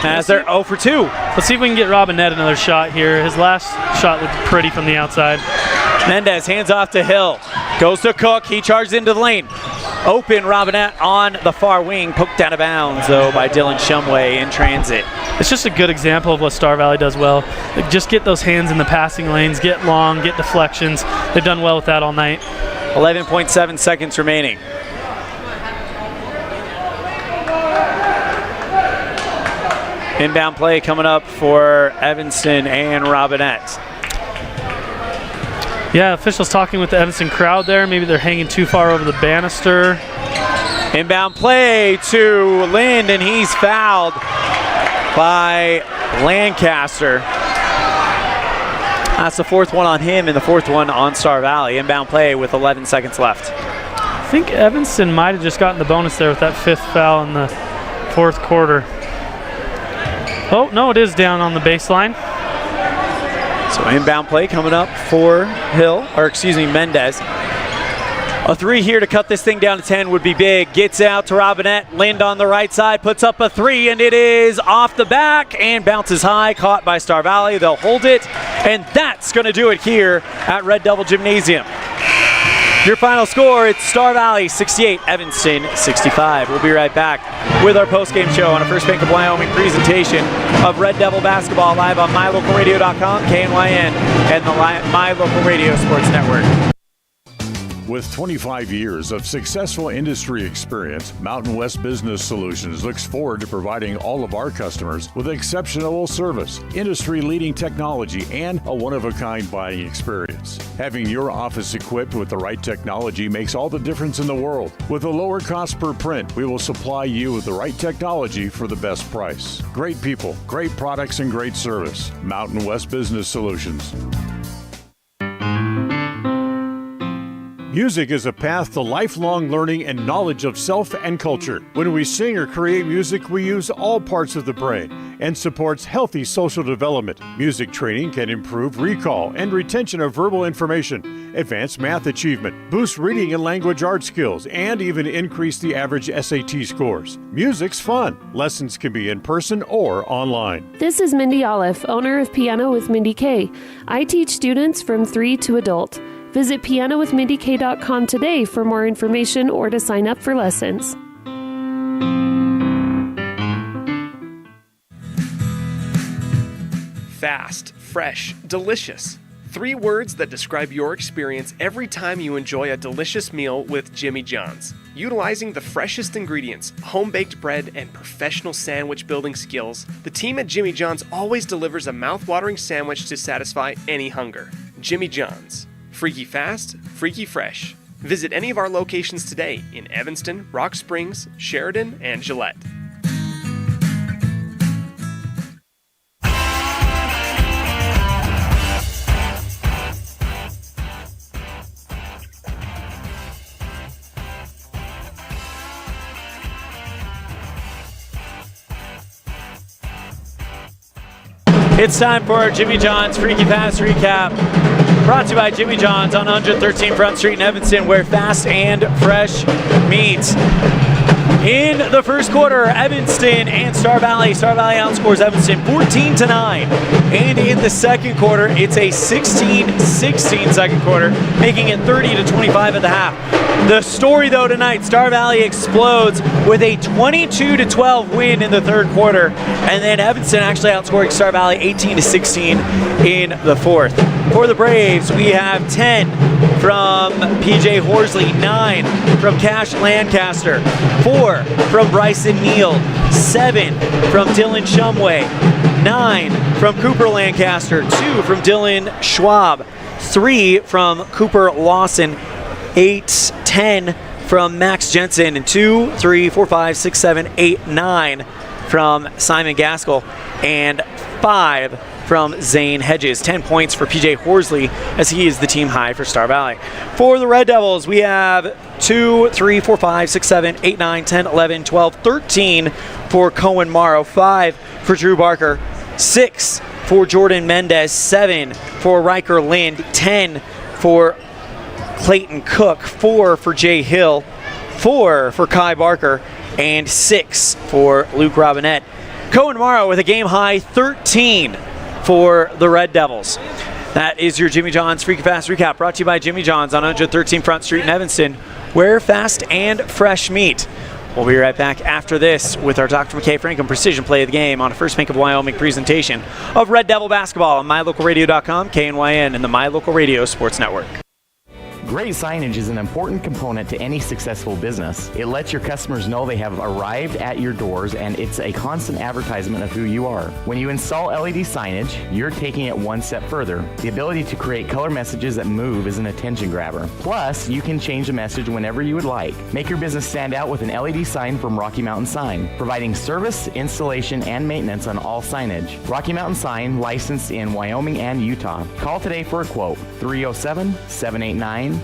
As they're 0 for 2. Let's see if we can get Robinette another shot here. His last shot looked pretty from the outside. Mendez hands off to Hill. Goes to Cook. He charges into the lane. Open Robinette on the far wing. Poked out of bounds, though, by Dylan Shumway in transit. It's just a good example of what Star Valley does well. Just get those hands in the passing lanes, get long, get deflections. They've done well with that all night. 11.7 seconds remaining. Inbound play coming up for Evanston and Robinette. Yeah, officials talking with the Evanston crowd there. Maybe they're hanging too far over the banister. Inbound play to Lind, and he's fouled by Lancaster. That's the 4th one on him and the 4th one on Star Valley. Inbound play with 11 seconds left. I think Evanston might have just gotten the bonus there with that 5th foul in the 4th quarter. Oh, no, it is down on the baseline. So inbound play coming up for Mendez. A 3 here to cut this thing down to 10 would be big. Gets out to Robinette. Lind on the right side puts up a 3, and it is off the back and bounces high. Caught by Star Valley. They'll hold it, and that's going to do it here at Red Devil Gymnasium. Your final score, it's Star Valley 68, Evanston 65. We'll be right back with our post-game show on a First Bank of Wyoming presentation of Red Devil basketball live on mylocalradio.com, KNYN, and the My Local Radio Sports Network. With 25 years of successful industry experience, Mountain West Business Solutions looks forward to providing all of our customers with exceptional service, industry-leading technology, and a one-of-a-kind buying experience. Having your office equipped with the right technology makes all the difference in the world. With a lower cost per print, we will supply you with the right technology for the best price. Great people, great products, and great service. Mountain West Business Solutions. Music is a path to lifelong learning and knowledge of self and culture. When we sing or create music, we use all parts of the brain and supports healthy social development. Music training can improve recall and retention of verbal information, advance math achievement, boost reading and language art skills, and even increase the average SAT scores. Music's fun. Lessons can be in person or online. This is Mindy Olliff, owner of Piano with Mindy K. I teach students from 3 to adult. Visit pianowithmindyk.com today for more information or to sign up for lessons. Fast, fresh, delicious. 3 words that describe your experience every time you enjoy a delicious meal with Jimmy John's. Utilizing the freshest ingredients, home-baked bread, and professional sandwich building skills, the team at Jimmy John's always delivers a mouth-watering sandwich to satisfy any hunger. Jimmy John's. Freaky fast, freaky fresh. Visit any of our locations today in Evanston, Rock Springs, Sheridan, and Gillette. It's time for our Jimmy John's Freaky Fast Recap. Brought to you by Jimmy John's on 113 Front Street in Evanston, where fast and fresh meets. In the first quarter, Evanston and Star Valley outscores Evanston 14-9. And in the second quarter, it's a 16-16 second quarter, making it 30-25 at the half. The story, though, tonight, Star Valley explodes with a 22-12 win in the third quarter. And then Evanston actually outscoring Star Valley 18-16 in the fourth. For the Braves, we have 10 from PJ Horsley, 9 from Cash Lancaster, 4 from Bryson Neal, 7 from Dylan Shumway, 9 from Cooper Lancaster, 2 from Dylan Schwab, 3 from Cooper Lawson, 8, 10 from Max Jensen, and 2, 3, 4, 5, 6, 7, 8, 9 from Simon Gaskell, and 5 from Zane Hedges. 10 points for PJ Horsley, as he is the team high for Star Valley. For the Red Devils, we have 2, 3, 4, 5, 6, 7, 8, 9, 10, 11, 12, 13 for Cohen Morrow, 5 for Drew Barker, 6 for Jordan Mendez, 7 for Riker Lind, 10 for Clayton Cook, 4 for Jay Hill, 4 for Kai Barker, and 6 for Luke Robinette. Cohen Morrow with a game high 13 for the Red Devils. That is your Jimmy John's Freaky Fast Recap, brought to you by Jimmy John's on 113 Front Street in Evanston, where fast and fresh meat. We'll be right back after this with our Dr. McKay Franklin Precision Play of the Game on a First Bank of Wyoming presentation of Red Devil Basketball on MyLocalRadio.com, KNYN, and the My Local Radio Sports Network. Great signage is an important component to any successful business. It lets your customers know they have arrived at your doors, and it's a constant advertisement of who you are. When you install LED signage, you're taking it one step further. The ability to create color messages that move is an attention grabber. Plus, you can change the message whenever you would like. Make your business stand out with an LED sign from Rocky Mountain Sign, providing service, installation, and maintenance on all signage. Rocky Mountain Sign, licensed in Wyoming and Utah. Call today for a quote, 307-789-5202.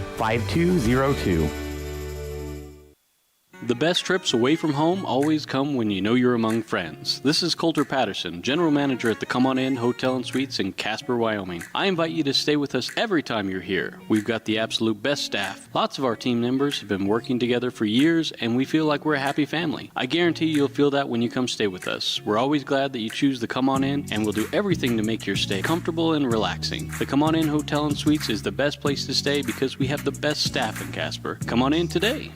The best trips away from home always come when you know you're among friends. This is Coulter Patterson, General Manager at the Come On In Hotel and Suites in Casper, Wyoming. I invite you to stay with us every time you're here. We've got the absolute best staff. Lots of our team members have been working together for years, and we feel like we're a happy family. I guarantee you'll feel that when you come stay with us. We're always glad that you choose the Come On In, and we'll do everything to make your stay comfortable and relaxing. The Come On In Hotel and Suites is the best place to stay because we have the best staff in Casper. Come on in today.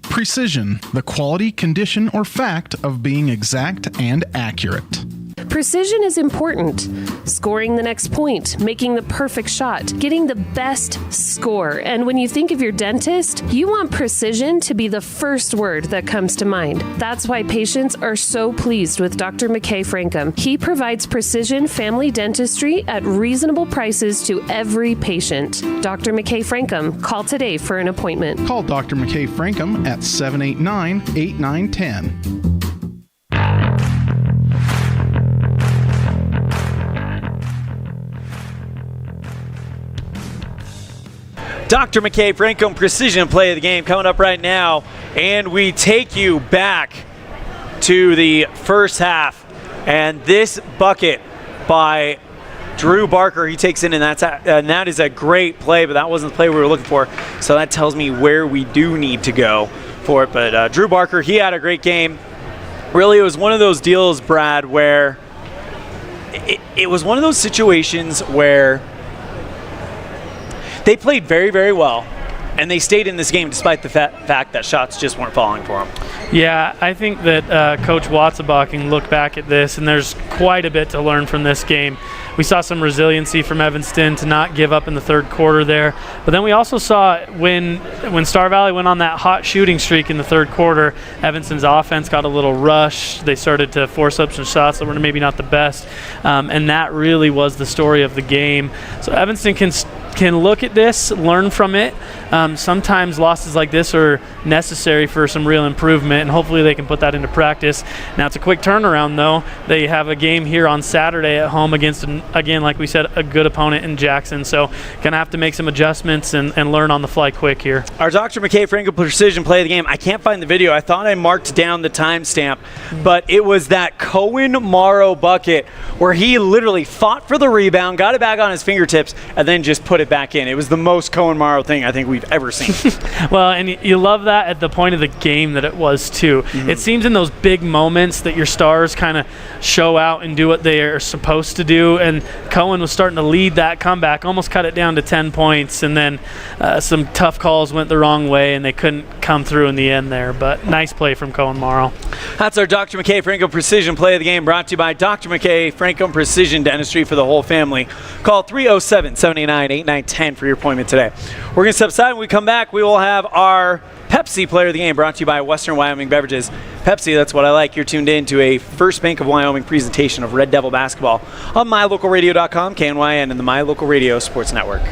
Precision, the quality, condition, or fact of being exact and accurate. Precision is important. Scoring the next point, making the perfect shot, getting the best score. And when you think of your dentist, you want precision to be the first word that comes to mind. That's why patients are so pleased with Dr. McKay Frankum. He provides precision family dentistry at reasonable prices to every patient. Dr. McKay Frankum, call today for an appointment. Call Dr. McKay Frankum at 789-8910. Dr. McKay Frankum Precision Play of the Game coming up right now, and we take you back to the first half, and this bucket by Drew Barker, he takes in, and that is a great play, but that wasn't the play we were looking for, so that tells me where we do need to go for it. But Drew Barker, he had a great game. Really, it was one of those deals, Brad, where it was one of those situations where they played very, very well, and they stayed in this game despite the fact that shots just weren't falling for them. Yeah, I think that Coach Watzenbach can look back at this, and there's quite a bit to learn from this game. We saw some resiliency from Evanston to not give up in the third quarter there. But then we also saw when Star Valley went on that hot shooting streak in the third quarter, Evanston's offense got a little rush. They started to force up some shots that were maybe not the best, and that really was the story of the game. So Evanston can look at this, learn from it. Sometimes losses like this are necessary for some real improvement, and hopefully they can put that into practice. Now, it's a quick turnaround, though. They have a game here on Saturday at home against, again, like we said, a good opponent in Jackson. So going to have to make some adjustments and learn on the fly quick here. Our Dr. McKay Frankum Precision Play of the Game. I can't find the video. I thought I marked down the timestamp, but it was that Cohen Morrow bucket where he literally fought for the rebound, got it back on his fingertips, and then just put it back in. It was the most Cohen Morrow thing I think we've ever seen. Well, and you love that at the point of the game that it was too. Mm-hmm. It seems in those big moments that your stars kind of show out and do what they are supposed to do, and Cohen was starting to lead that comeback, almost cut it down to 10 points, and then some tough calls went the wrong way and they couldn't come through in the end there, but nice play from Cohen Morrow. That's our Dr. McKay Frankum Precision Play of the Game, brought to you by Dr. McKay Frankum Precision Dentistry for the whole family. Call 307-789-8910 for your appointment today. We're going to step aside. When we come back, we will have our Pepsi Player of the Game, brought to you by Western Wyoming Beverages. Pepsi, that's what I like. You're tuned in to a First Bank of Wyoming presentation of Red Devil basketball on MyLocalRadio.com, KNYN, and the My Local Radio Sports Network.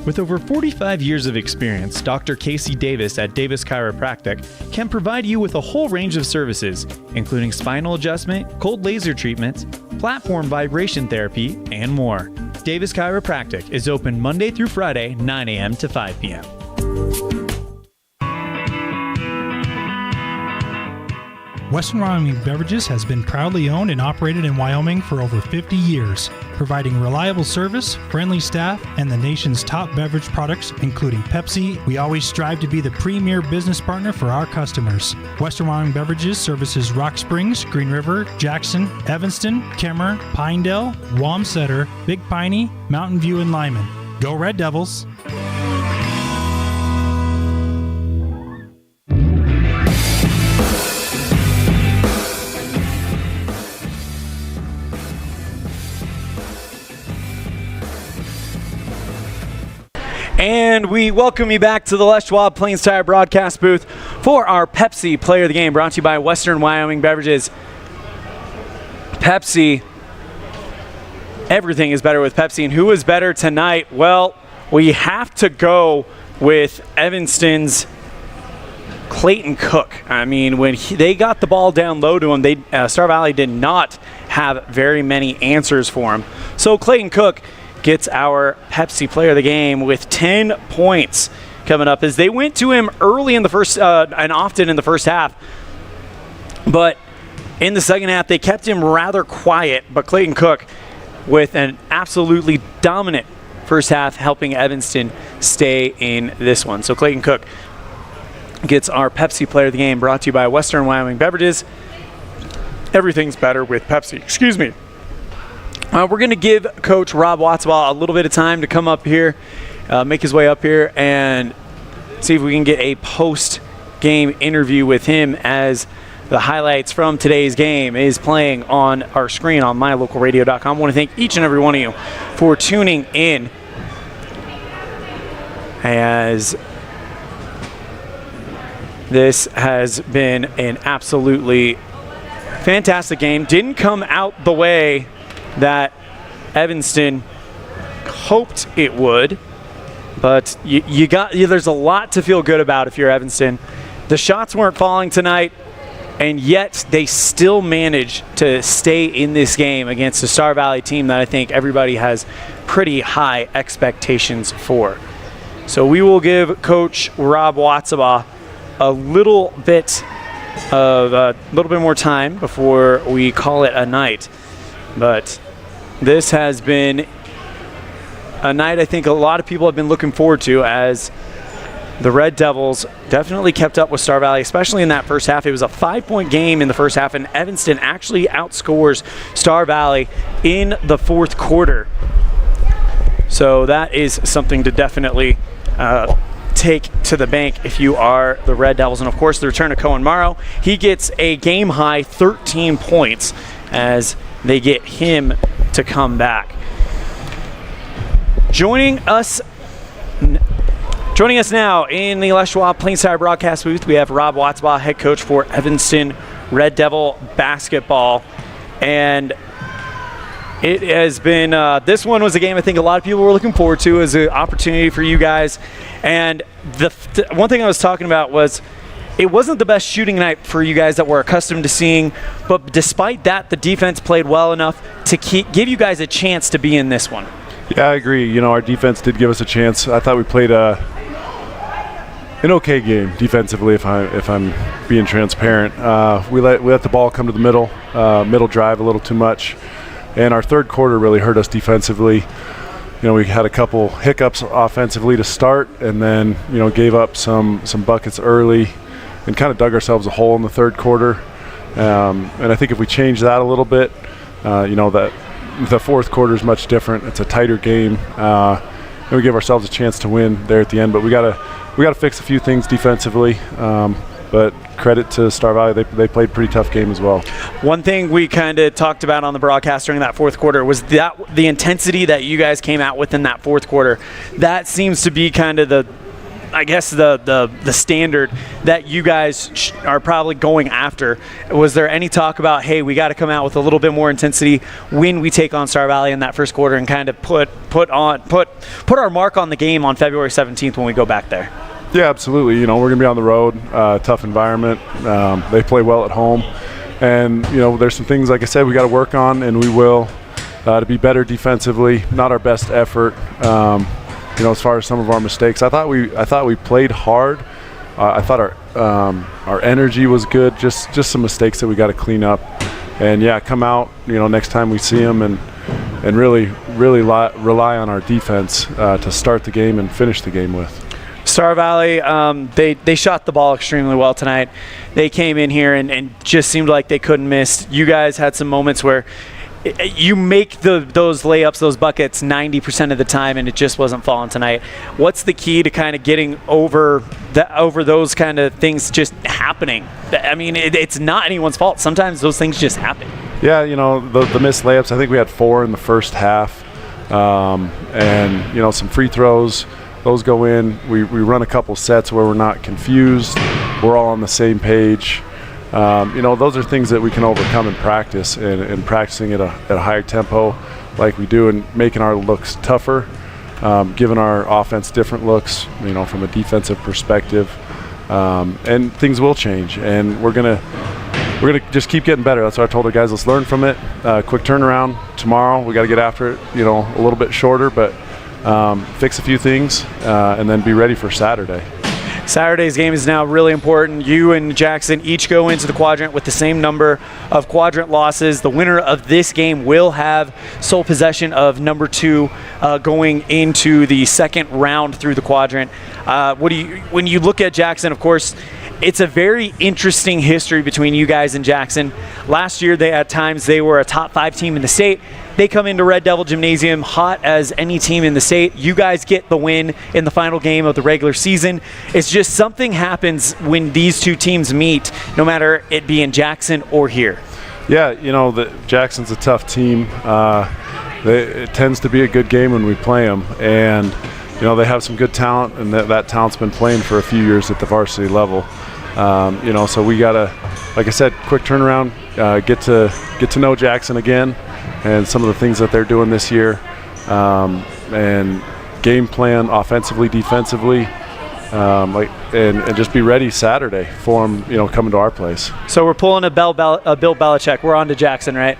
With over 45 years of experience, Dr. Casey Davis at Davis Chiropractic can provide you with a whole range of services, including spinal adjustment, cold laser treatments, platform vibration therapy, and more. Davis Chiropractic is open Monday through Friday, 9 a.m. to 5 p.m. Western Wyoming Beverages has been proudly owned and operated in Wyoming for over 50 years, providing reliable service, friendly staff, and the nation's top beverage products, including Pepsi. We always strive to be the premier business partner for our customers. Western Wyoming Beverages services Rock Springs, Green River, Jackson, Evanston, Kemmer, Pinedale, Wamsutter, Big Piney, Mountain View, and Lyman. Go Red Devils! And we welcome you back to the Les Schwab Plains Tire broadcast booth for our Pepsi Player of the Game, brought to you by Western Wyoming Beverages. Pepsi, everything is better with Pepsi. And who is better tonight? Well, we have to go with Evanston's Clayton Cook. I mean, when they got the ball down low to him, Star Valley did not have very many answers for him. So Clayton Cook gets our Pepsi Player of the Game with 10 points coming up, as they went to him early in the first and often in the first half. But in the second half, they kept him rather quiet. But Clayton Cook with an absolutely dominant first half, helping Evanston stay in this one. So Clayton Cook gets our Pepsi Player of the Game, brought to you by Western Wyoming Beverages. Everything's better with Pepsi. Excuse me. We're going to give Coach Rob Wattsbaugh a little bit of time to come up here, make his way up here, and see if we can get a post-game interview with him, as the highlights from today's game is playing on our screen on mylocalradio.com. I want to thank each and every one of you for tuning in, as this has been an absolutely fantastic game. Didn't come out the way that Evanston hoped it would, but there's a lot to feel good about if you're Evanston. The shots weren't falling tonight, and yet they still managed to stay in this game against a Star Valley team that I think everybody has pretty high expectations for. So we will give Coach Rob Wattsbaugh a little bit more time before we call it a night. But this has been a night I think a lot of people have been looking forward to, as the Red Devils definitely kept up with Star Valley, especially in that first half. It was a 5-point game in the first half, and Evanston actually outscores Star Valley in the fourth quarter. So that is something to definitely take to the bank if you are the Red Devils. And of course, the return of Cohen Morrow. He gets a game-high 13 points as they get him to come back. Joining us now in the Les Schwab Plains Tire broadcast booth, we have Rob Wattsbaugh, head coach for Evanston Red Devil basketball. And it has been, this one was a game I think a lot of people were looking forward to as an opportunity for you guys. And the one thing I was talking about was, it wasn't the best shooting night for you guys that we're accustomed to seeing, but despite that, the defense played well enough to give you guys a chance to be in this one. Yeah, I agree. You know, our defense did give us a chance. I thought we played an okay game defensively, if I'm being transparent. We let the ball come to the middle drive a little too much, and our third quarter really hurt us defensively. You know, we had a couple hiccups offensively to start, and then, you know, gave up some buckets early, and kind of dug ourselves a hole in the third quarter. And I think if we change that a little bit, that the fourth quarter is much different. It's a tighter game, and we give ourselves a chance to win there at the end. But we gotta fix a few things defensively. But credit to Star Valley, they played a pretty tough game as well. One thing we kind of talked about on the broadcast during that fourth quarter was that the intensity that you guys came out with in that fourth quarter. That seems to be kind of I guess the standard that you guys are probably going after. Was there any talk about, hey, we got to come out with a little bit more intensity when we take on Star Valley in that first quarter and kind of put our mark on the game on February 17th when we go back there? Yeah, absolutely. We're going to be on the road, tough environment. They play well at home. And, there's some things, like I said, we got to work on, and we will, to be better defensively. Not our best effort. As far as some of our mistakes, I thought we played hard. I thought our energy was good. Just some mistakes that we got to clean up. And yeah, come out next time we see them and really rely on our defense to start the game and finish the game with. Star Valley, they shot the ball extremely well tonight. They came in here and just seemed like they couldn't miss. You guys had some moments where you make those layups, those buckets 90% of the time, and it just wasn't falling tonight. What's the key to kind of getting over those kind of things just happening? I mean, it's not anyone's fault. Sometimes those things just happen. Yeah, the missed layups, I think we had 4 in the first half. And, some free throws, those go in. We run a couple sets where we're not confused. We're all on the same page. Those are things that we can overcome in practice and practicing at a higher tempo like we do and making our looks tougher, giving our offense different looks, from a defensive perspective. And things will change, and we're gonna just keep getting better. That's what I told the guys. Let's learn from it. Quick turnaround tomorrow. We got to get after it, a little bit shorter, but fix a few things and then be ready for Saturday. Saturday's game is now really important. You and Jackson each go into the quadrant with the same number of quadrant losses. The winner of this game will have sole possession of number 2 going into the second round through the quadrant. When you look at Jackson, of course, it's a very interesting history between you guys and Jackson. Last year, at times they were a top 5 team in the state. They come into Red Devil Gymnasium hot as any team in the state. You guys get the win in the final game of the regular season. It's just something happens when these two teams meet, no matter it be in Jackson or here. Yeah, Jackson's a tough team. It tends to be a good game when we play them, and they have some good talent, and that talent's been playing for a few years at the varsity level. So we gotta, like I said, quick turnaround, get to know Jackson again, and some of the things that they're doing this year, and game plan offensively, defensively, and just be ready Saturday for them, coming to our place. So we're pulling a Bill Belichick. We're on to Jackson, right?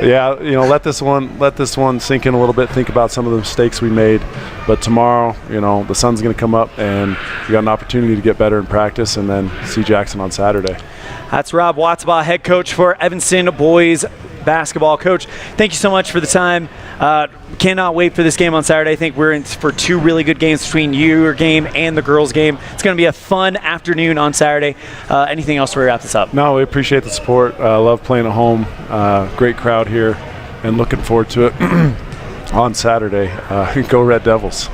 Yeah, let this one sink in a little bit. Think about some of the mistakes we made, but tomorrow, the sun's going to come up, and we got an opportunity to get better in practice, and then see Jackson on Saturday. That's Rob Watzbaugh, head coach for Evanston boys basketball. Coach, thank you so much for the time. Cannot wait for this game on Saturday. I think we're in for 2 really good games between your game and the girls' game. It's going to be a fun afternoon on Saturday. Anything else to wrap this up? No, we appreciate the support. Love playing at home. Great crowd here, and looking forward to it on Saturday. Go Red Devils.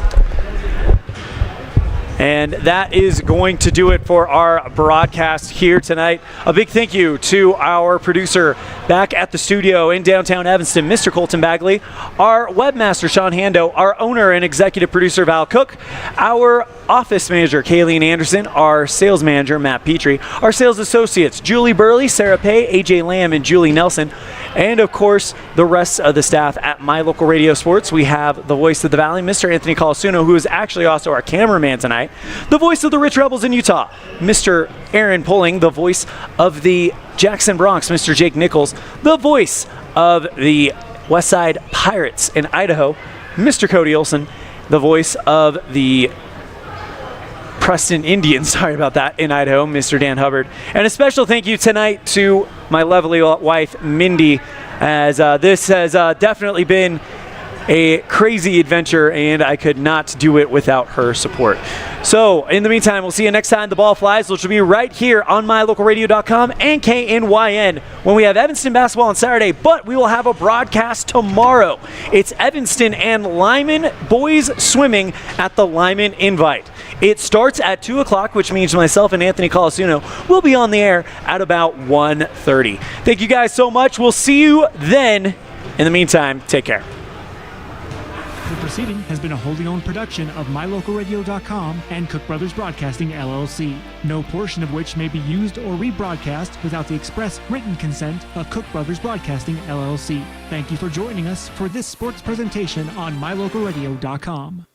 And that is going to do it for our broadcast here tonight. A big thank you to our producer back at the studio in downtown Evanston, Mr. Colton Bagley, our webmaster, Sean Hando, our owner and executive producer, Val Cook, our office manager, Kayleen Anderson, our sales manager, Matt Petrie, our sales associates, Julie Burley, Sarah Pay, AJ Lamb, and Julie Nelson, and of course, the rest of the staff at My Local Radio Sports. We have the voice of the Valley, Mr. Anthony Colasuno, who is actually also our cameraman tonight, the voice of the Rich Rebels in Utah, Mr. Aaron Pulling, the voice of the Jackson Bronx, Mr. Jake Nichols, the voice of the Westside Pirates in Idaho, Mr. Cody Olson, the voice of the Preston Indians, sorry about that, in Idaho, Mr. Dan Hubbard. And a special thank you tonight to my lovely wife, Mindy, as this has definitely been a crazy adventure, and I could not do it without her support. So, in the meantime, we'll see you next time the ball flies, which will be right here on mylocalradio.com and KNYN when we have Evanston basketball on Saturday, but we will have a broadcast tomorrow. It's Evanston and Lyman boys swimming at the Lyman Invite. It starts at 2 o'clock, which means myself and Anthony Colasuno will be on the air at about 1:30. Thank you guys so much. We'll see you then. In the meantime, take care. The proceeding has been a wholly owned production of MyLocalRadio.com and Cook Brothers Broadcasting, LLC, no portion of which may be used or rebroadcast without the express written consent of Cook Brothers Broadcasting, LLC. Thank you for joining us for this sports presentation on MyLocalRadio.com.